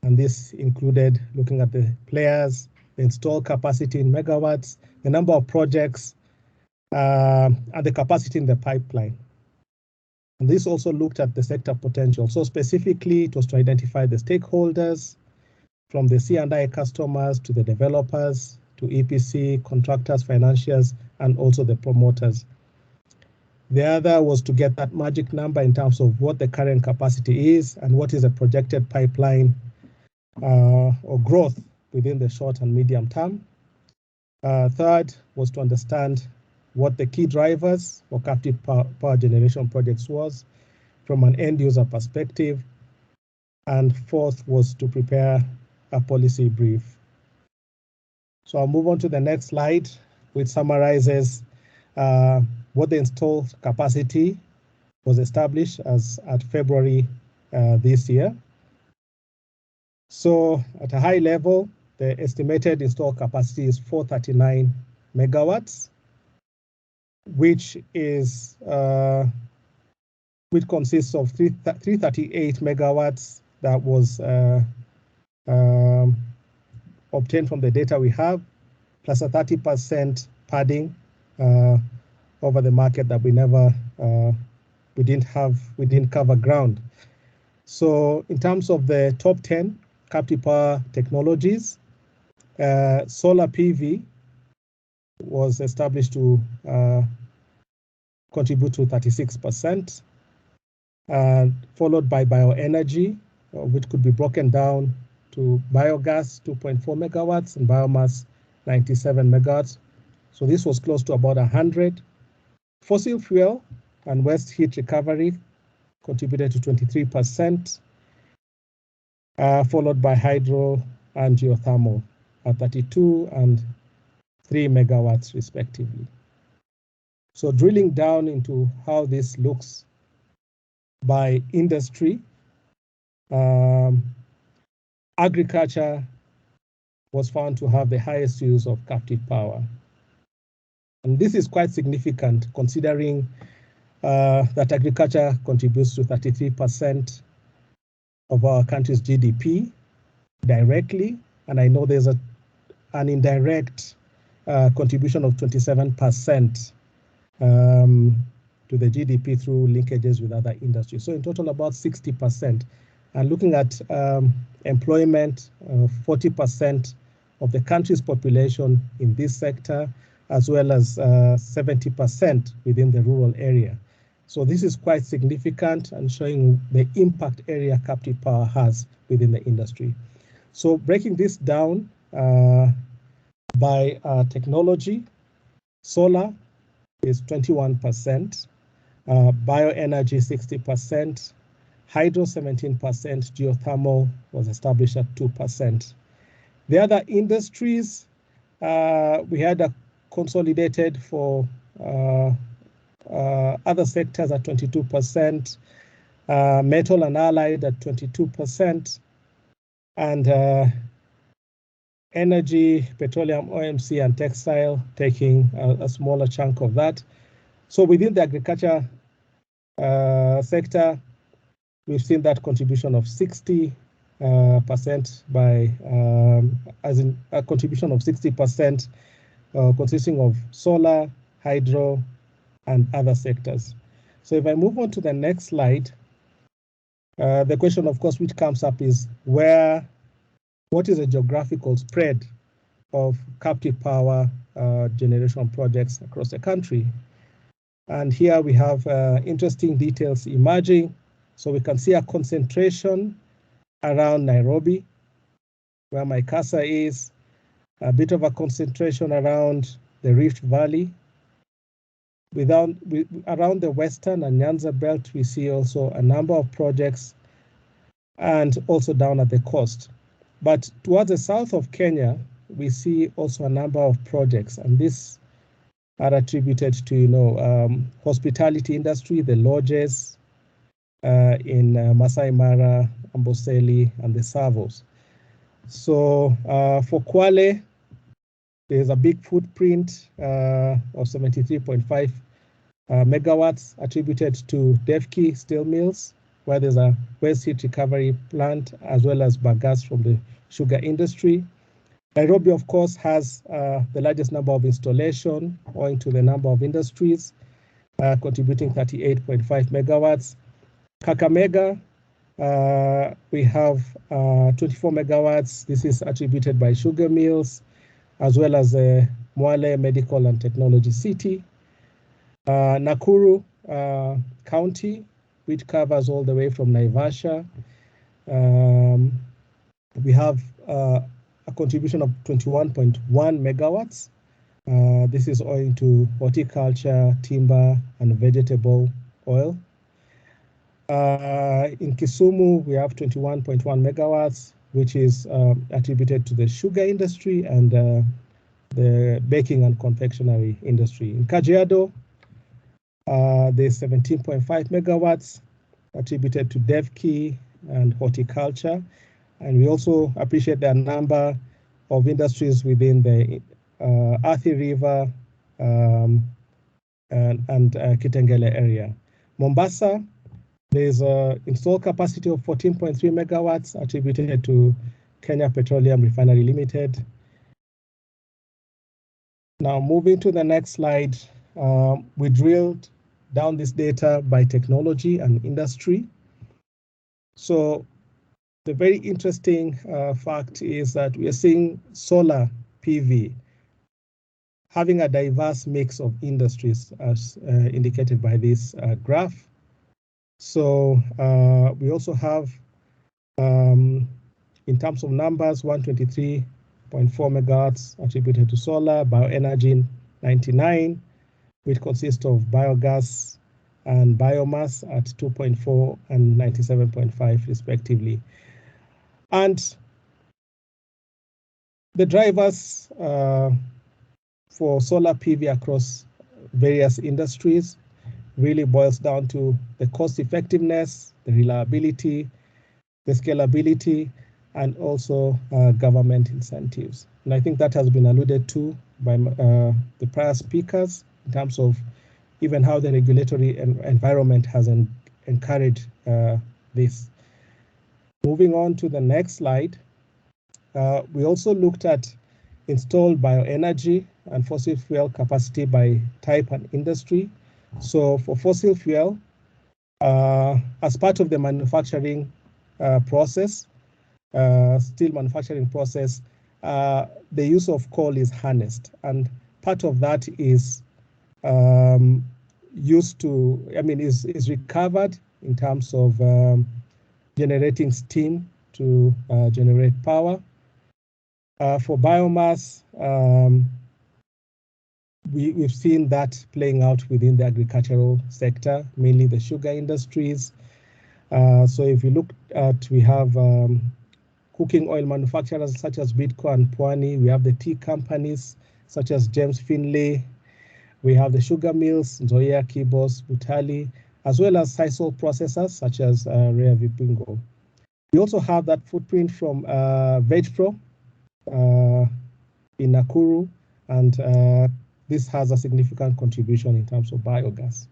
Speaker 1: And this included looking at the players, the installed capacity in megawatts, the number of projects, and the capacity in the pipeline. And this also looked at the sector potential. So specifically, it was to identify the stakeholders from the C&I customers to the developers, to EPC, contractors, financiers, and also the promoters. The other was to get that magic number in terms of what the current capacity is and what is a projected pipeline or growth within the short and medium term. Third was to understand what the key drivers for captive power generation projects was from an end user perspective. And fourth was to prepare a policy brief. So I'll move on to the next slide, which summarizes what the installed capacity was established as at February this year. So at a high level, the estimated installed capacity is 439 megawatts, which is which consists of 338 megawatts that was obtained from the data we have, plus a 30% padding over the market that we didn't cover ground. So in terms of the top 10 captive power technologies, solar PV was established to contribute to 36%, followed by bioenergy, which could be broken down to biogas, 2.4 megawatts, and biomass, 97 megawatts. So this was close to about 100. Fossil fuel and waste heat recovery contributed to 23%, followed by hydro and geothermal at 32 and 3 megawatts respectively. So drilling down into how this looks by industry, agriculture was found to have the highest use of captive power. And this is quite significant considering that agriculture contributes to 33% of our country's GDP directly. And I know there's an indirect contribution of 27% to the GDP through linkages with other industries. So in total, about 60%. And looking at employment, 40% of the country's population in this sector, as well as 70% within the rural area. So this is quite significant and showing the impact area captive power has within the industry. So breaking this down by technology, solar is 21%, bioenergy 60%, hydro 17%, geothermal was established at 2%. The other industries, we had a consolidated for other sectors at 22%, metal and allied at 22%, and energy, petroleum, OMC, and textile taking a smaller chunk of that. So within the agriculture sector, we've seen that contribution of 60% by, as in a contribution of 60% consisting of solar, hydro, and other sectors. So if I move on to the next slide, the question, of course, which comes up is what is the geographical spread of captive power generation projects across the country? And here we have interesting details emerging. So we can see a concentration around Nairobi, where my cursor is, a bit of a concentration around the Rift Valley. Around the Western and Nyanza belt, we see also a number of projects, and also down at the coast. But towards the south of Kenya, we see also a number of projects, and these are attributed to, hospitality industry, the lodges in Masai Mara, Amboseli, and the Savos. So for Kwale, there's a big footprint of 73.5 megawatts attributed to Devki steel mills, where there's a waste heat recovery plant, as well as bagasse from the sugar industry. Nairobi, of course, has the largest number of installation owing to the number of industries, contributing 38.5 megawatts. Kakamega, we have 24 megawatts. This is attributed by sugar mills, as well as the Mwale Medical and Technology City. Nakuru County, which covers all the way from Naivasha. We have a contribution of 21.1 megawatts. This is owing to horticulture, timber, and vegetable oil. In Kisumu, we have 21.1 megawatts, which is attributed to the sugar industry and the baking and confectionery industry. In Kajiado, there's 17.5 megawatts attributed to Devki and horticulture. And we also appreciate the number of industries within the Athi River and Kitengele area. Mombasa, there's an installed capacity of 14.3 megawatts attributed to Kenya Petroleum Refinery Limited. Now, moving to the next slide, we drilled down this data by technology and industry. So the very interesting fact is that we are seeing solar PV having a diverse mix of industries as indicated by this graph. So we also have, in terms of numbers, 123.4 megawatts attributed to solar, bioenergy 99, which consists of biogas and biomass at 2.4 and 97.5 respectively. And the drivers for solar PV across various industries really boils down to the cost effectiveness, the reliability, the scalability, and also government incentives. And I think that has been alluded to by the prior speakers in terms of even how the regulatory environment has encouraged this. Moving on to the next slide, we also looked at installed bioenergy and fossil fuel capacity by type and industry. So for fossil fuel, as part of the manufacturing process, steel manufacturing process, the use of coal is harnessed, and part of that is is recovered in terms of generating steam to generate power. For biomass, we've seen that playing out within the agricultural sector, mainly the sugar industries. So if you look at, we have cooking oil manufacturers such as Bidco and Pwani. We have the tea companies such as James Finlay. We have the sugar mills, Nzoia, Kibos, Butali, as well as sisal processors such as Rea Vipingo. We also have that footprint from VegPro in Nakuru, and this has a significant contribution in terms of biogas.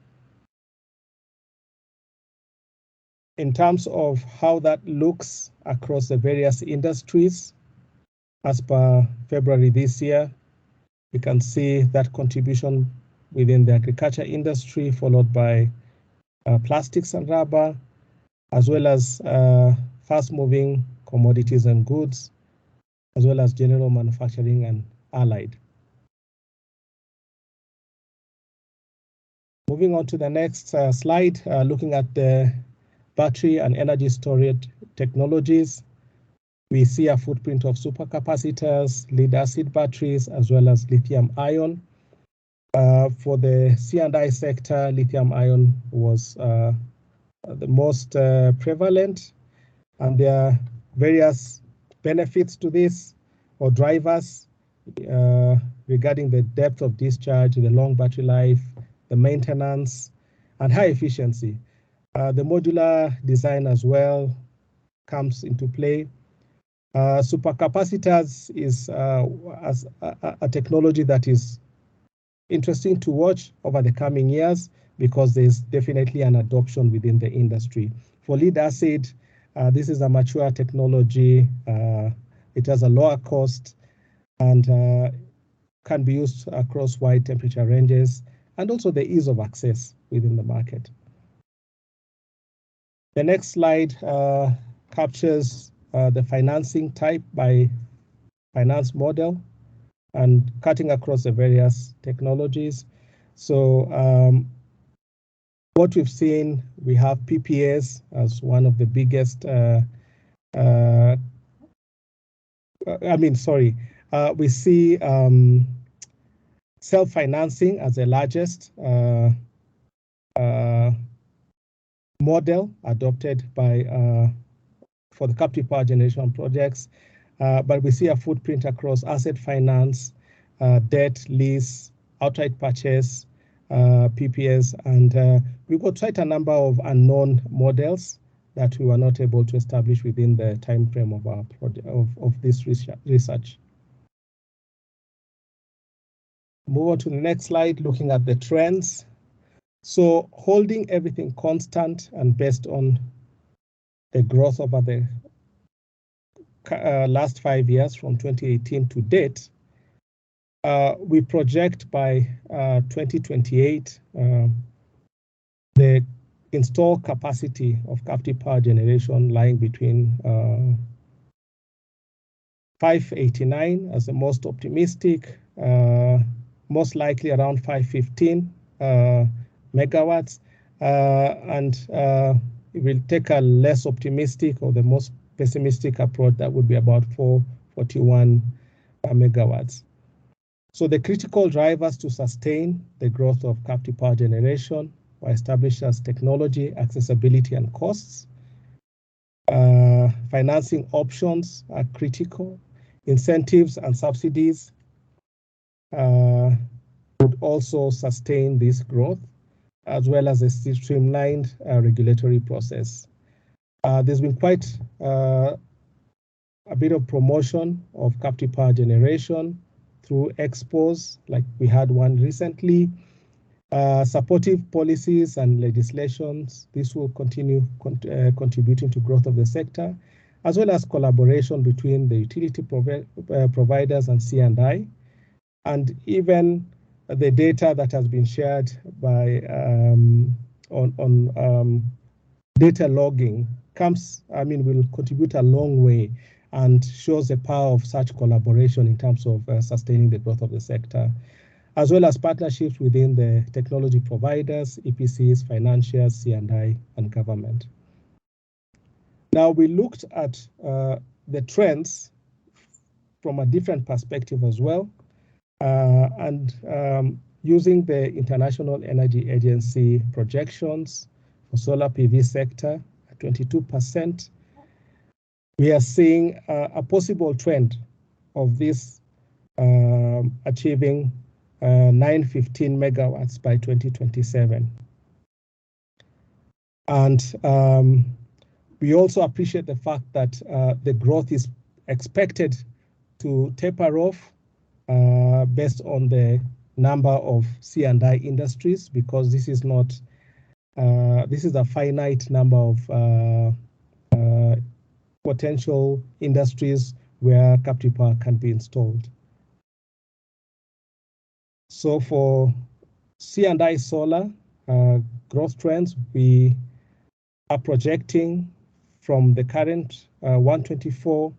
Speaker 1: In terms of how that looks across the various industries, as per February this year, we can see that contribution within the agriculture industry, followed by plastics and rubber, as well as fast-moving commodities and goods, as well as general manufacturing and allied. Moving on to the next slide, looking at the battery and energy storage technologies, we see a footprint of supercapacitors, lead-acid batteries, as well as lithium-ion. For the C&I sector, lithium-ion was the most prevalent, and there are various benefits to this, or drivers, regarding the depth of discharge, the long battery life, the maintenance, and high efficiency. The modular design as well comes into play. Supercapacitors is a technology that is interesting to watch over the coming years, because there's definitely an adoption within the industry. For lead acid, this is a mature technology. It has a lower cost and can be used across wide temperature ranges, and also the ease of access within the market. The next slide captures the financing type by finance model and cutting across the various technologies. So what we've seen, we have PPAs as one of the biggest, we see self-financing as the largest model adopted by for the captive power generation projects, but we see a footprint across asset finance, debt, lease, outright purchase, PPAs, and we've got quite a number of unknown models that we were not able to establish within the time frame of our project, of this research. Move on to the next slide, looking at the trends. So holding everything constant and based on the growth over the last 5 years from 2018 to date, we project by 2028 the installed capacity of captive power generation lying between 589 as the most optimistic, most likely around 515 megawatts, and it will take a less optimistic or the most pessimistic approach that would be about 441 megawatts. So the critical drivers to sustain the growth of captive power generation were established as technology, accessibility, and costs. Financing options are critical. Incentives and subsidies would also sustain this growth, as well as a streamlined regulatory process. There's been quite a bit of promotion of captive power generation through expos, like we had one recently. Supportive policies and legislations, this will continue contributing to growth of the sector, as well as collaboration between the utility providers and C&I, and even the data that has been shared by on data logging will contribute a long way and shows the power of such collaboration in terms of sustaining the growth of the sector, as well as partnerships within the technology providers, EPCs, financiers, C&I, and government. Now, we looked at the trends from a different perspective as well, and using the International Energy Agency projections for solar PV sector at 22%, we are seeing a possible trend of this achieving 915 megawatts by 2027. And we also appreciate the fact that the growth is expected to taper off based on the number of C&I industries, because this is not, this is a finite number of potential industries where captive power can be installed. So for C&I solar growth trends, we are projecting from the current 124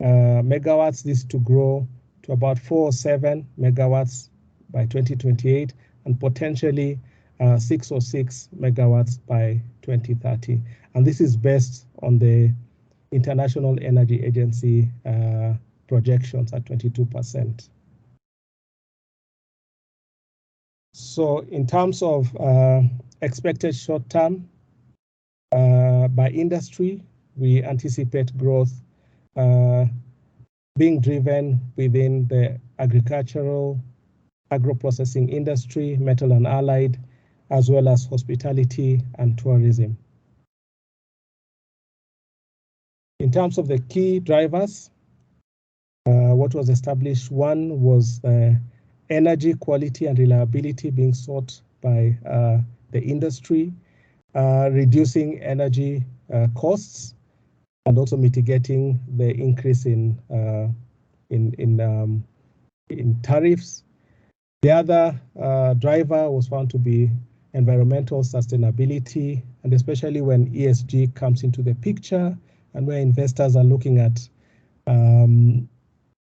Speaker 1: megawatts, this to grow to about 407 megawatts by 2028, and potentially 606 megawatts by 2030. And this is based on the International Energy Agency projections at 22%. So in terms of expected short term by industry, we anticipate growth being driven within the agricultural, agro-processing industry, metal and allied, as well as hospitality and tourism. In terms of the key drivers, what was established, one was energy quality and reliability being sought by the industry, reducing energy costs, and also mitigating the increase in tariffs. The other driver was found to be environmental sustainability, and especially when ESG comes into the picture, and where investors are looking at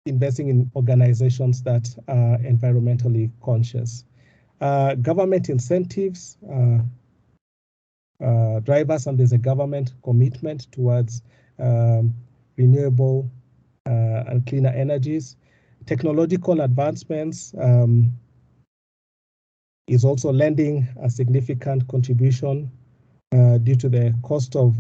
Speaker 1: investing in organizations that are environmentally conscious. Government incentives, drivers, and there's a government commitment towards renewable and cleaner energies. Technological advancements is also lending a significant contribution due to the cost of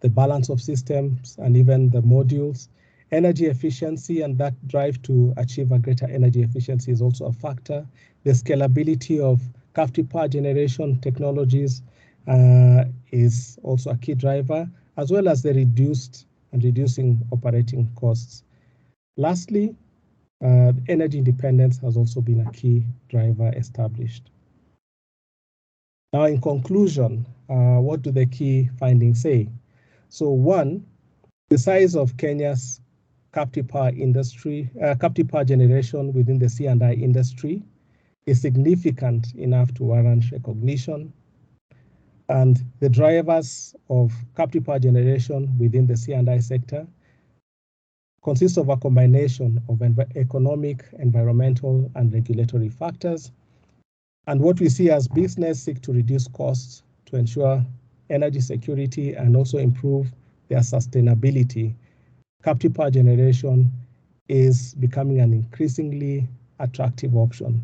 Speaker 1: the balance of systems and even the modules. Energy efficiency and that drive to achieve a greater energy efficiency is also a factor. The scalability of captive power generation technologies is also a key driver, as well as the reducing operating costs. Lastly, energy independence has also been a key driver established. Now, in conclusion, what do the key findings say? So one, the size of Kenya's captive power industry, captive power generation within the C&I industry is significant enough to warrant recognition. And the drivers of captive power generation within the C&I sector consists of a combination of economic, environmental, and regulatory factors. And what we see as business seek to reduce costs to ensure energy security and also improve their sustainability. Captive power generation is becoming an increasingly attractive option.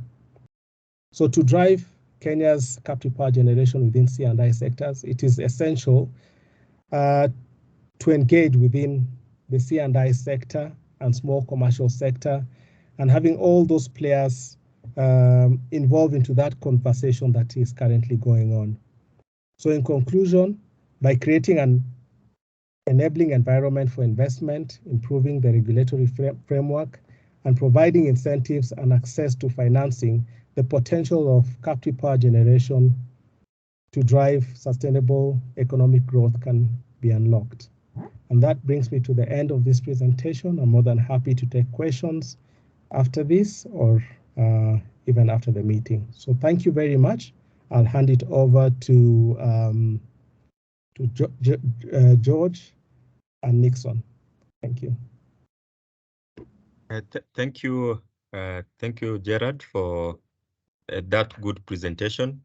Speaker 1: So to drive Kenya's captive power generation within C&I sectors, it is essential to engage within the C&I sector and small commercial sector, and having all those players involved into that conversation that is currently going on. So in conclusion, by creating an enabling environment for investment, improving the regulatory framework, and providing incentives and access to financing, the potential of captive power generation to drive sustainable economic growth can be unlocked. And that brings me to the end of this presentation. I'm more than happy to take questions after this or even after the meeting. So thank you very much. I'll hand it over to George and Nixon. Thank you.
Speaker 9: Thank you, Gerard, for that good presentation.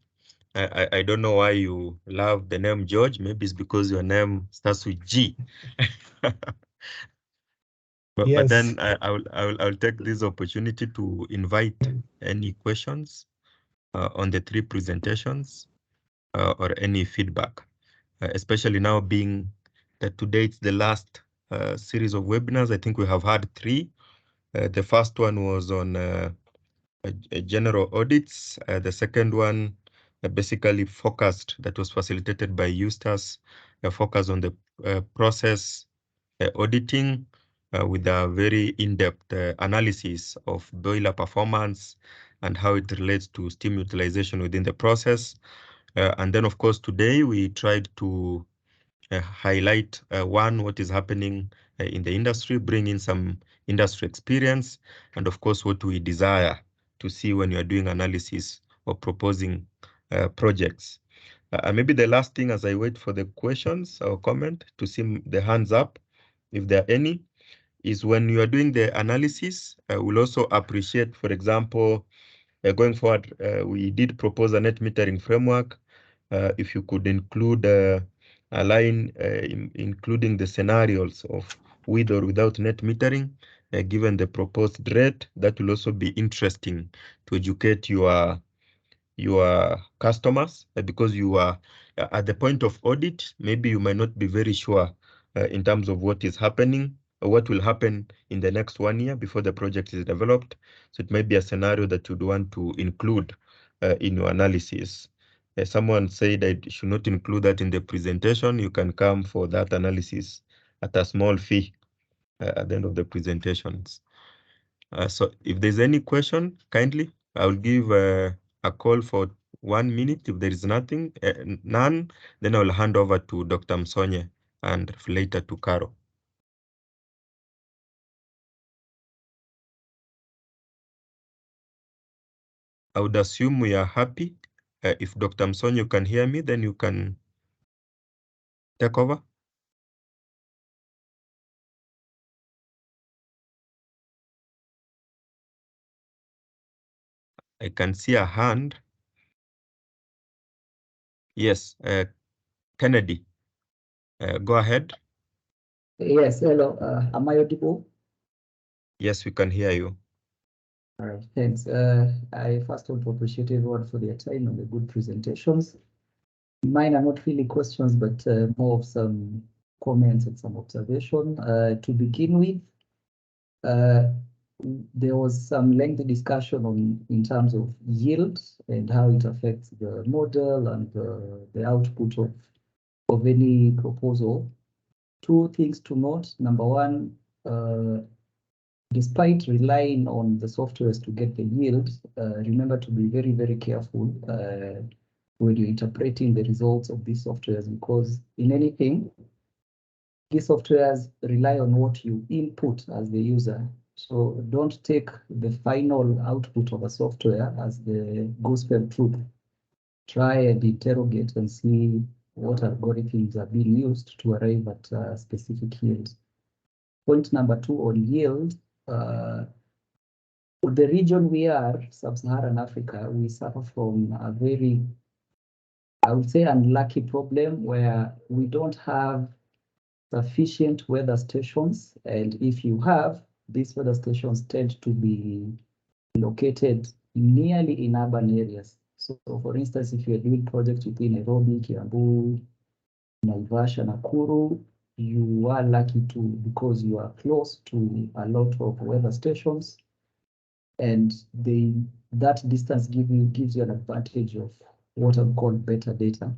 Speaker 9: I don't know why you love the name George. Maybe it's because your name starts with G. But then I'll take this opportunity to invite any questions on the three presentations or any feedback, especially now being that today it's the last series of webinars. I think we have had three. The first one was on general audits. The second one basically focused, that was facilitated by Eustace, focused on the process auditing with a very in-depth analysis of boiler performance and how it relates to steam utilization within the process. And then, of course, today we tried to highlight what is happening in the industry, bring in some industry experience, and of course, what we desire to see when you are doing analysis or proposing projects. And maybe the last thing, as I wait for the questions or comment to see the hands up, if there are any, is when you are doing the analysis, we'll also appreciate, for example, going forward, we did propose a net metering framework. If you could include a line including the scenarios of with or without net metering, given the proposed rate, that will also be interesting to educate your customers, because you are at the point of audit. Maybe you might not be very sure in terms of what is happening or what will happen in the next 1 year before the project is developed. So it might be a scenario that you'd want to include in your analysis. Someone said I should not include that in the presentation. You can come for that analysis at a small fee at the end of the presentations. So if there's any question, kindly, I'll give a call for 1 minute. If there is none, then I'll hand over to Dr. Msonye and later to Caro. I would assume we are happy. If Dr. Msonye, you can hear me, then you can take over. I can see a hand. Yes, Kennedy, go ahead.
Speaker 11: Yes, hello. Am I audible?
Speaker 9: Yes, we can hear you.
Speaker 11: All right, thanks. I first want to appreciate everyone for their time and the good presentations. Mine are not really questions, but more of some comments and some observation. To begin with, there was some lengthy discussion in terms of yield and how it affects the model and the output of any proposal. Two things to note. Number one, despite relying on the softwares to get the yield, remember to be very, very careful when you're interpreting the results of these softwares, because in anything, these softwares rely on what you input as the user. So don't take the final output of a software as the gospel truth. Try and interrogate and see what algorithms are being used to arrive at a specific yield. point number 2 on yield, the region we are, Sub-Saharan Africa, we suffer from a very, I would say, unlucky problem where we don't have sufficient weather stations. And if you have, these weather stations tend to be located nearly in urban areas. So for instance, if you're doing projects within Nairobi, Kiambu, Naivasha, Nakuru, you are lucky to, because you are close to a lot of weather stations, and that distance gives you an advantage of what I've called better data.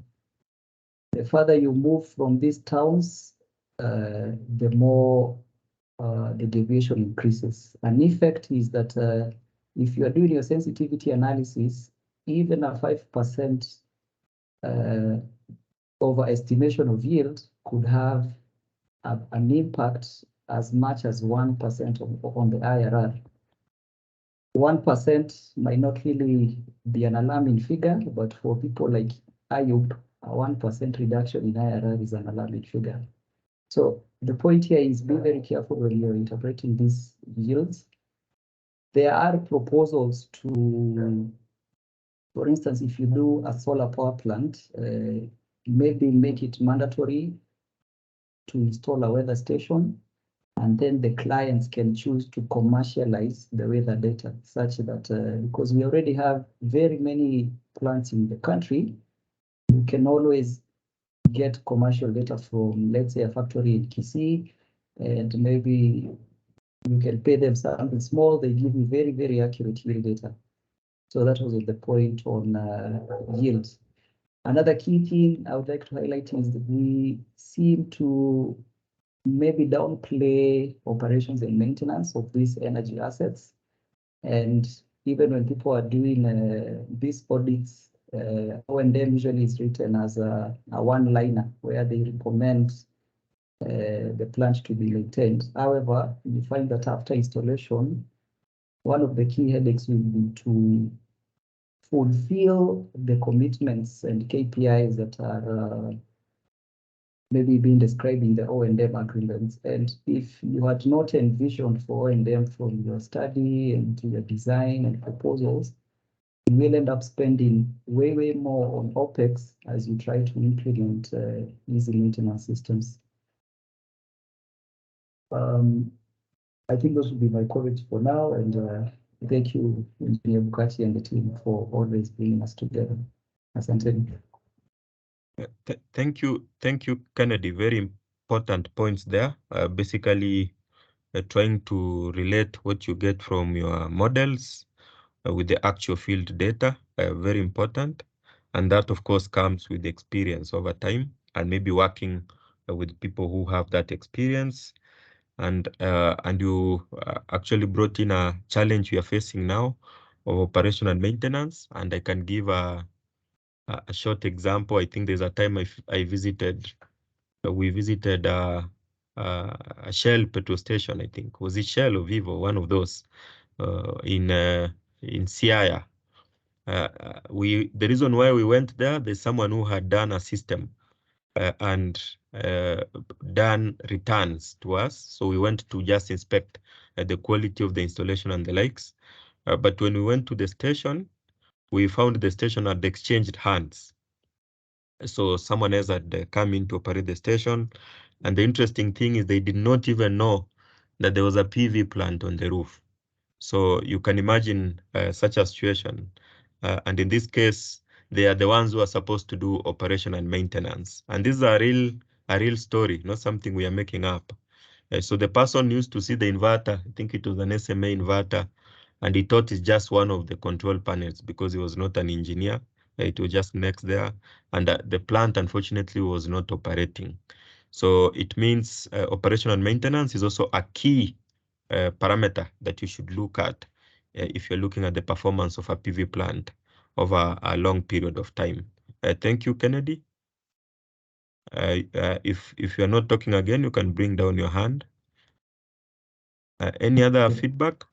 Speaker 11: The further you move from these towns, the more the deviation increases. An effect is that if you are doing your sensitivity analysis, even a 5% overestimation of yield could have an impact as much as 1% on the IRR. 1% might not really be an alarming figure, but for people like Ayub, a 1% reduction in IRR is an alarming figure. So the point here is be very careful when you're interpreting these yields. There are proposals to, for instance, if you do a solar power plant, maybe make it mandatory to install a weather station, and then the clients can choose to commercialize the weather data such that, because we already have very many plants in the country, you can always get commercial data from, let's say, a factory in Kisii, and maybe you can pay them something small, they give you very, very accurate yield data. So that was the point on yields. Another key thing I would like to highlight is that we seem to maybe downplay operations and maintenance of these energy assets. And even when people are doing these audits, O&M usually is written as a one-liner where they recommend the plant to be maintained. However, we find that after installation, one of the key headaches will be to fulfill the commitments and KPIs that are maybe being described in the O&M agreements. And if you had not envisioned for O&M from your study and your design and proposals, you will end up spending way, way more on OPEX as you try to implement easy maintenance systems. I think those would be my comments for now, and thank you, Engineer Bukati and the team, for always bringing us together. Asante.
Speaker 9: Thank you, Kennedy. Very important points there. Basically, trying to relate what you get from your models with the actual field data, very important. And that, of course, comes with experience over time and maybe working with people who have that experience. And you actually brought in a challenge we are facing now of operational maintenance. And I can give a short example. I think there's a time we visited a Shell petrol station. I think was it Shell or Vivo, one of those in Siaya. The reason why we went there, there's someone who had done a system and done returns to us. So we went to just inspect the quality of the installation and the likes. But when we went to the station, we found the station had exchanged hands. So someone else had come in to operate the station. And the interesting thing is they did not even know that there was a PV plant on the roof. So you can imagine such a situation. And in this case, they are the ones who are supposed to do operation and maintenance. And this is a real story, not something we are making up. So the person used to see the inverter, I think it was an SMA inverter, and he thought it's just one of the control panels because he was not an engineer. It was just next there. And the plant, unfortunately, was not operating. So it means operational maintenance is also a key parameter that you should look at if you're looking at the performance of a PV plant over a long period of time. Thank you, Kennedy. If you're not talking again, you can bring down your hand. Any other feedback?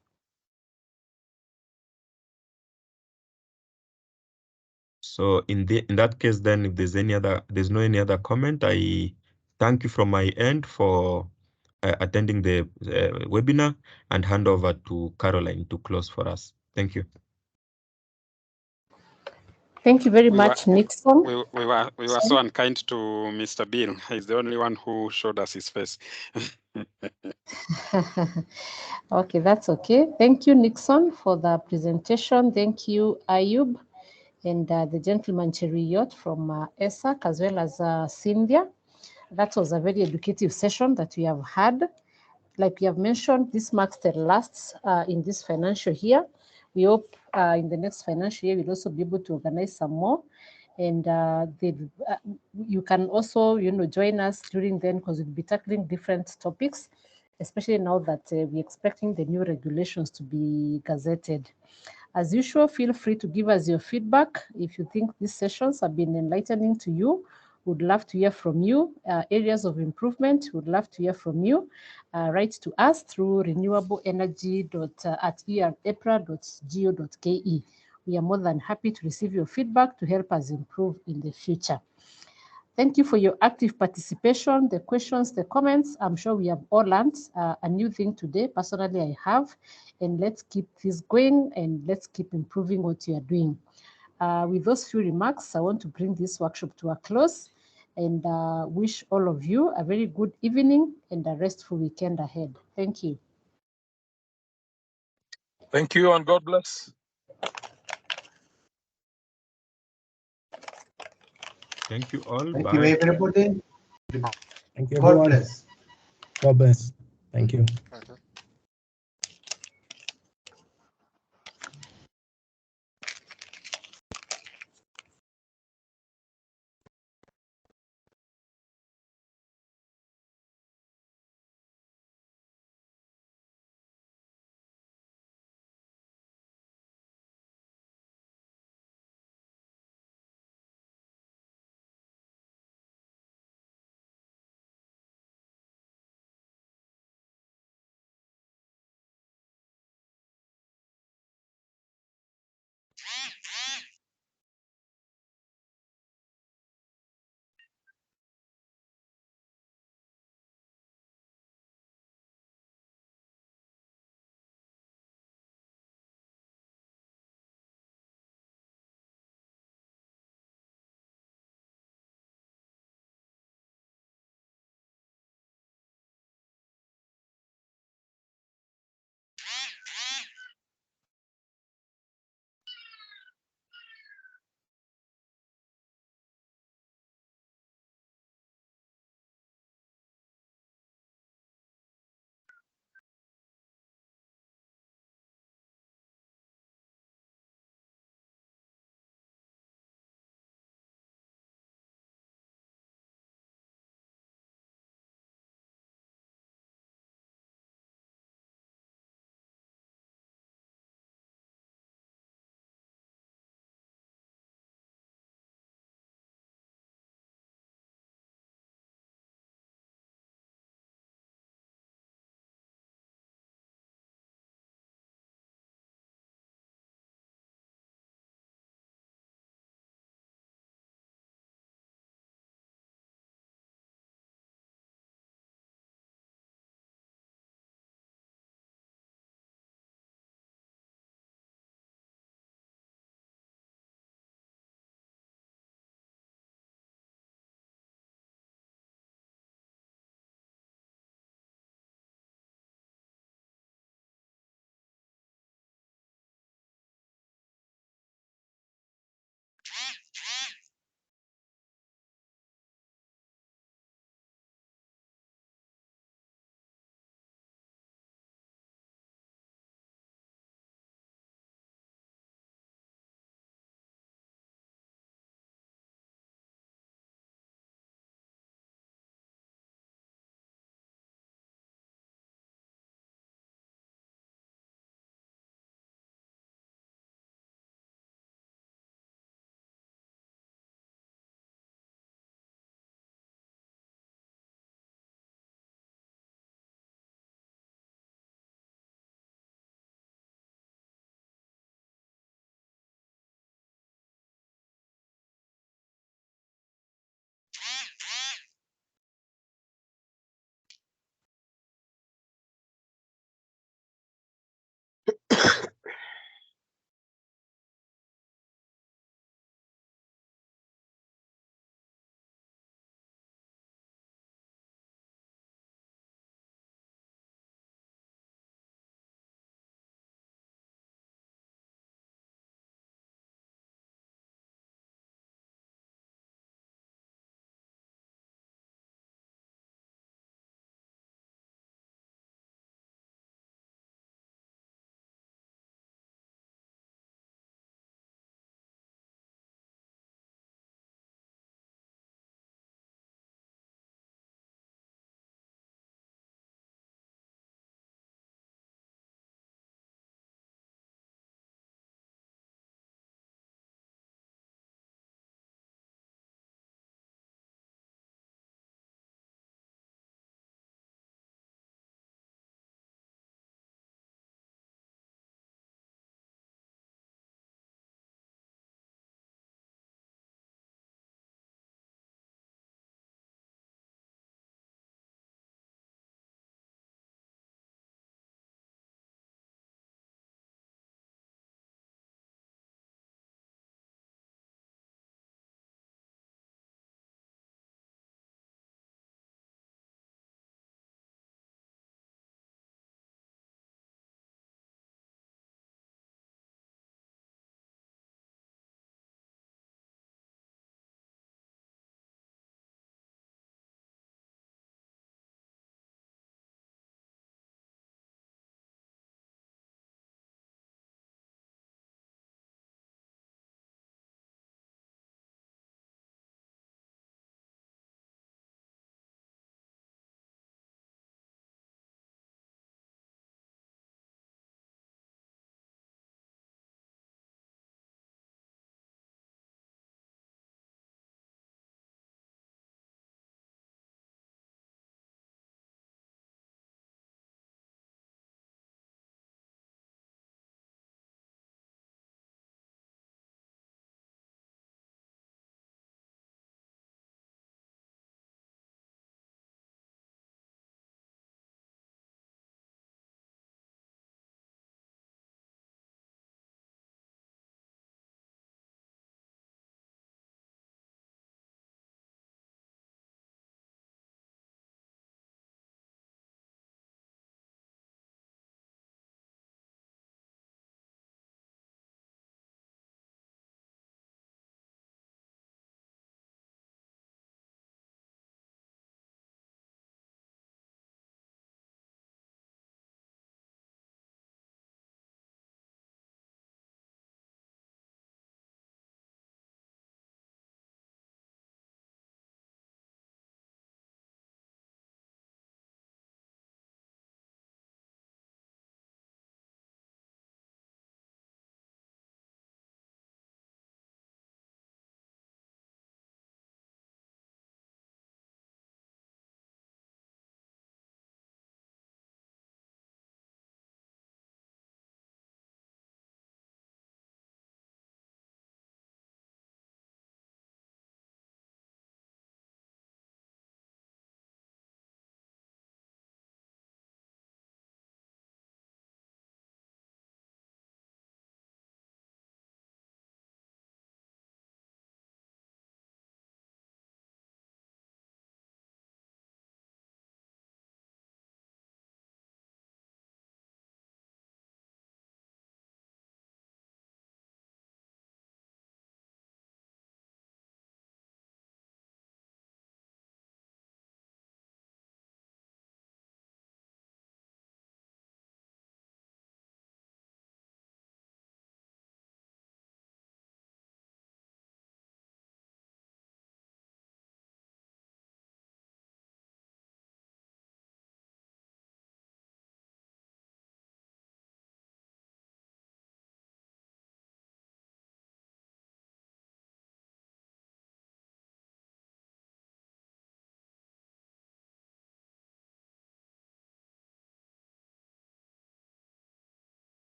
Speaker 9: So in that case, then, if there's no any other comment, I thank you from my end for attending the webinar, and hand over to Caroline to close for us. Thank you.
Speaker 7: Thank you very much, Nixon.
Speaker 10: We were so unkind to Mr. Bill. He's the only one who showed us his face.
Speaker 7: Okay, that's okay. Thank you, Nixon, for the presentation. Thank you, Ayub, and the gentleman Cheriyot from ESAC, as well as Cynthia. That was a very educative session that we have had. Like we have mentioned, this marks the last in this financial year. We hope in the next financial year, we'll also be able to organize some more. And you can also, join us during then, because we'll be tackling different topics, especially now that we're expecting the new regulations to be gazetted. As usual, feel free to give us your feedback. If you think these sessions have been enlightening to you, would love to hear from you. Areas of improvement, would love to hear from you. Write to us through renewableenergy@epra.go.ke. We are more than happy to receive your feedback to help us improve in the future. Thank you for your active participation, the questions, the comments. I'm sure we have all learned a new thing today. Personally, I have. And let's keep this going and let's keep improving what you are doing. With those few remarks, I want to bring this workshop to a close and wish all of you a very good evening and a restful weekend ahead. Thank you.
Speaker 13: Thank you and God bless.
Speaker 9: Thank you all.
Speaker 8: Thank
Speaker 9: Bye.
Speaker 8: you, everybody.
Speaker 1: Thank you,
Speaker 8: God
Speaker 1: everyone.
Speaker 8: bless.
Speaker 1: God bless. Thank you.